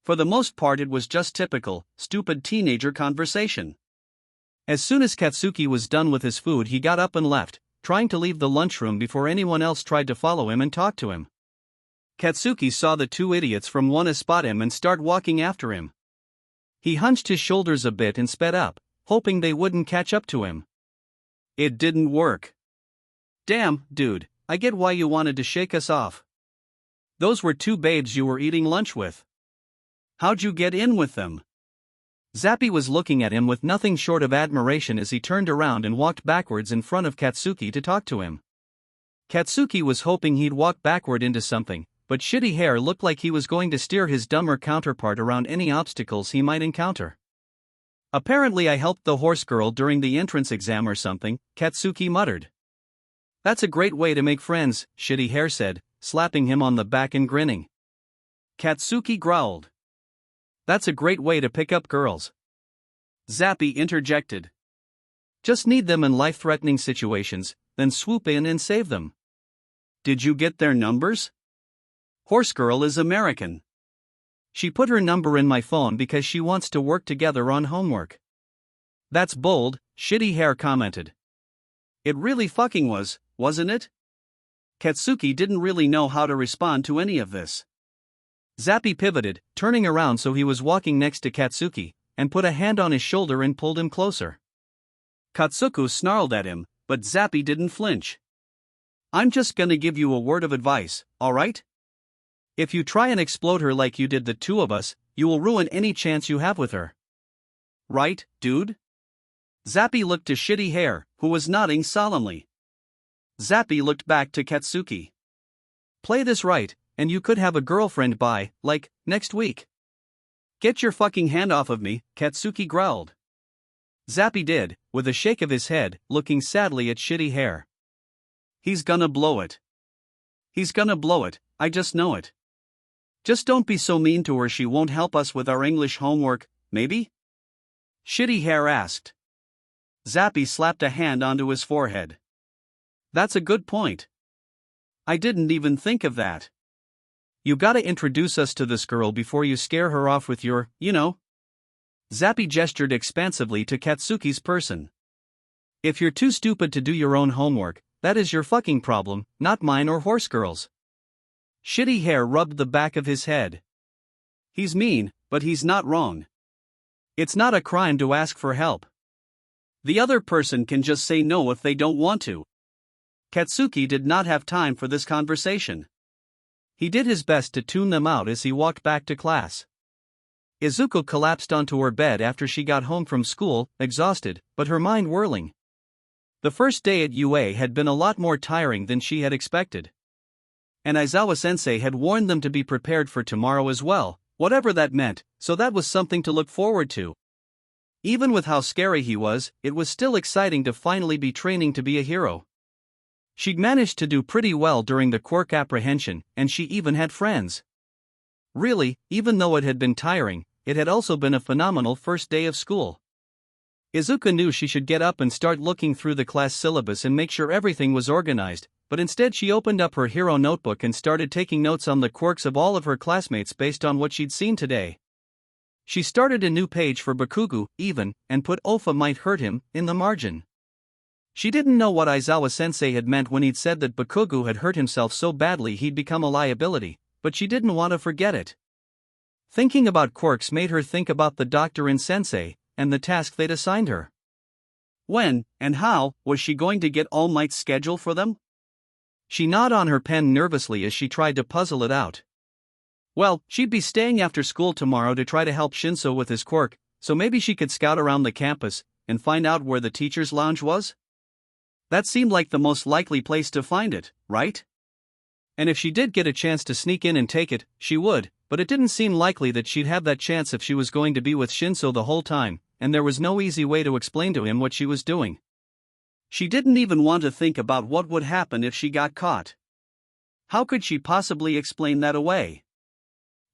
For the most part it was just typical, stupid teenager conversation. As soon as Katsuki was done with his food he got up and left, trying to leave the lunchroom before anyone else tried to follow him and talk to him. Katsuki saw the two idiots from 1A spot him and start walking after him. He hunched his shoulders a bit and sped up, hoping they wouldn't catch up to him. It didn't work. Damn, dude, I get why you wanted to shake us off. Those were two babes you were eating lunch with. How'd you get in with them? Zappy was looking at him with nothing short of admiration as he turned around and walked backwards in front of Katsuki to talk to him. Katsuki was hoping he'd walk backward into something, but Shitty Hair looked like he was going to steer his dumber counterpart around any obstacles he might encounter. Apparently I helped the horse girl during the entrance exam or something, Katsuki muttered. That's a great way to make friends, Shitty Hair said, slapping him on the back and grinning. Katsuki growled. That's a great way to pick up girls. Zappy interjected. Just need them in life-threatening situations, then swoop in and save them. Did you get their numbers? Horse girl is American. She put her number in my phone because she wants to work together on homework. That's bold, Shitty Hair commented. It really fucking was, wasn't it? Katsuki didn't really know how to respond to any of this. Zappy pivoted, turning around so he was walking next to Katsuki, and put a hand on his shoulder and pulled him closer. Katsuku snarled at him, but Zappy didn't flinch. I'm just gonna give you a word of advice, alright? If you try and explode her like you did the two of us, you will ruin any chance you have with her. Right, dude? Zappy looked to Shitty Hair, who was nodding solemnly. Zappy looked back to Katsuki. Play this right, and you could have a girlfriend by, like, next week. Get your fucking hand off of me, Katsuki growled. Zappy did, with a shake of his head, looking sadly at Shitty Hair. He's gonna blow it. He's gonna blow it, I just know it. Just don't be so mean to her, she won't help us with our English homework, maybe? Shitty Hair asked. Zappy slapped a hand onto his forehead. That's a good point. I didn't even think of that. You gotta introduce us to this girl before you scare her off with your, Zappy gestured expansively to Katsuki's person. If you're too stupid to do your own homework, that is your fucking problem, not mine or Horse Girl's. Shitty Hair rubbed the back of his head. He's mean, but he's not wrong. It's not a crime to ask for help. The other person can just say no if they don't want to. Katsuki did not have time for this conversation. He did his best to tune them out as he walked back to class. Izuku collapsed onto her bed after she got home from school, exhausted, but her mind whirling. The first day at UA had been a lot more tiring than she had expected. And Aizawa-sensei had warned them to be prepared for tomorrow as well, whatever that meant, so that was something to look forward to. Even with how scary he was, it was still exciting to finally be training to be a hero. She'd managed to do pretty well during the quirk apprehension, and she even had friends. Really, even though it had been tiring, it had also been a phenomenal first day of school. Izuku knew she should get up and start looking through the class syllabus and make sure everything was organized, but instead she opened up her hero notebook and started taking notes on the quirks of all of her classmates based on what she'd seen today. She started a new page for Bakugo, even, and put Ofa might hurt him in the margin. She didn't know what Aizawa-sensei had meant when he'd said that Bakugo had hurt himself so badly he'd become a liability, but she didn't want to forget it. Thinking about quirks made her think about the doctor and sensei, and the task they'd assigned her. When, and how, was she going to get All Might's schedule for them? She gnawed on her pen nervously as she tried to puzzle it out. Well, she'd be staying after school tomorrow to try to help Shinso with his quirk, so maybe she could scout around the campus and find out where the teacher's lounge was? That seemed like the most likely place to find it, right? And if she did get a chance to sneak in and take it, she would, but it didn't seem likely that she'd have that chance if she was going to be with Shinso the whole time, and there was no easy way to explain to him what she was doing. She didn't even want to think about what would happen if she got caught. How could she possibly explain that away?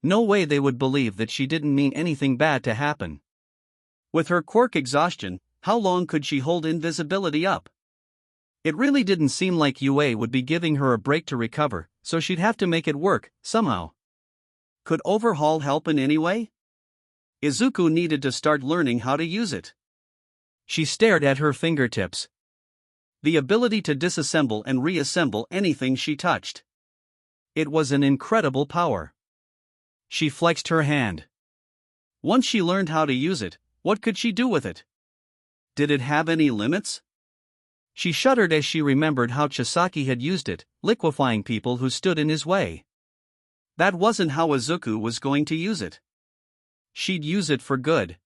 No way they would believe that she didn't mean anything bad to happen. With her quirk exhaustion, how long could she hold invisibility up? It really didn't seem like UA would be giving her a break to recover, so she'd have to make it work, somehow. Could overhaul help in any way? Izuku needed to start learning how to use it. She stared at her fingertips. The ability to disassemble and reassemble anything she touched. It was an incredible power. She flexed her hand. Once she learned how to use it, what could she do with it? Did it have any limits? She shuddered as she remembered how Chisaki had used it, liquefying people who stood in his way. That wasn't how Izuku was going to use it. She'd use it for good.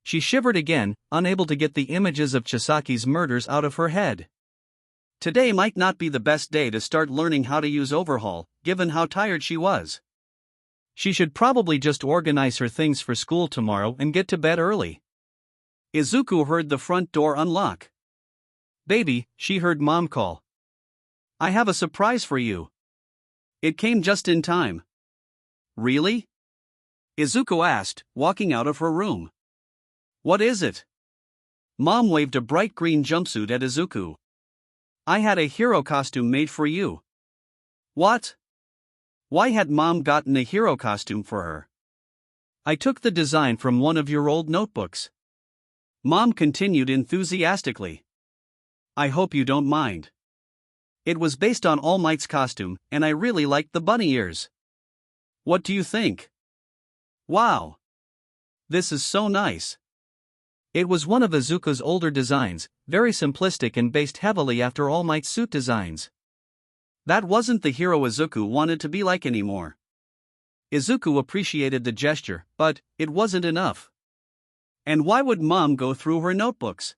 She shivered again, unable to get the images of Chisaki's murders out of her head. Today might not be the best day to start learning how to use overhaul, given how tired she was. She should probably just organize her things for school tomorrow and get to bed early. Izuku heard the front door unlock. "Baby," she heard Mom call. "I have a surprise for you." It came just in time. "Really?" Izuku asked, walking out of her room. "What is it?" Mom waved a bright green jumpsuit at Izuku. "I had a hero costume made for you." "What?" Why had Mom gotten a hero costume for her? "I took the design from one of your old notebooks." Mom continued enthusiastically. "I hope you don't mind. It was based on All Might's costume, and I really liked the bunny ears. What do you think?" "Wow! This is so nice." It was one of Izuku's older designs, very simplistic and based heavily after All Might's suit designs. That wasn't the hero Izuku wanted to be like anymore. Izuku appreciated the gesture, but it wasn't enough. And why would Mom go through her notebooks?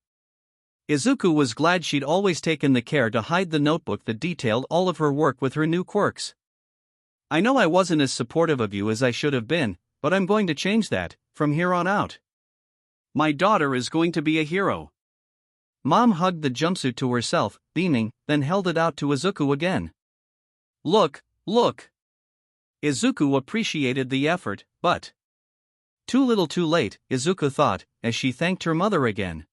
Izuku was glad she'd always taken the care to hide the notebook that detailed all of her work with her new quirks. "I know I wasn't as supportive of you as I should have been, but I'm going to change that, from here on out. My daughter is going to be a hero." Mom hugged the jumpsuit to herself, beaming, then held it out to Izuku again. Look, look." Izuku appreciated the effort, but too little too late, Izuku thought, as she thanked her mother again.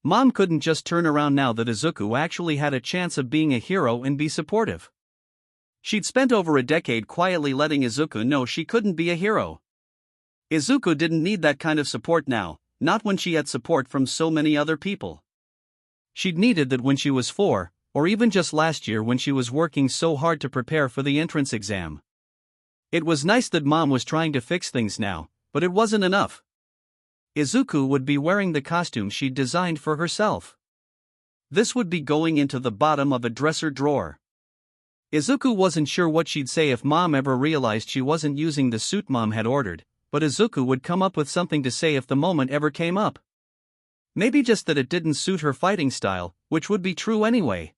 Mom couldn't just turn around now that Izuku actually had a chance of being a hero and be supportive. She'd spent over a decade quietly letting Izuku know she couldn't be a hero. Izuku didn't need that kind of support now, not when she had support from so many other people. She'd needed that when she was 4, or even just last year when she was working so hard to prepare for the entrance exam. It was nice that Mom was trying to fix things now, but it wasn't enough. Izuku would be wearing the costume she'd designed for herself. This would be going into the bottom of a dresser drawer. Izuku wasn't sure what she'd say if Mom ever realized she wasn't using the suit Mom had ordered, but Izuku would come up with something to say if the moment ever came up. Maybe just that it didn't suit her fighting style, which would be true anyway.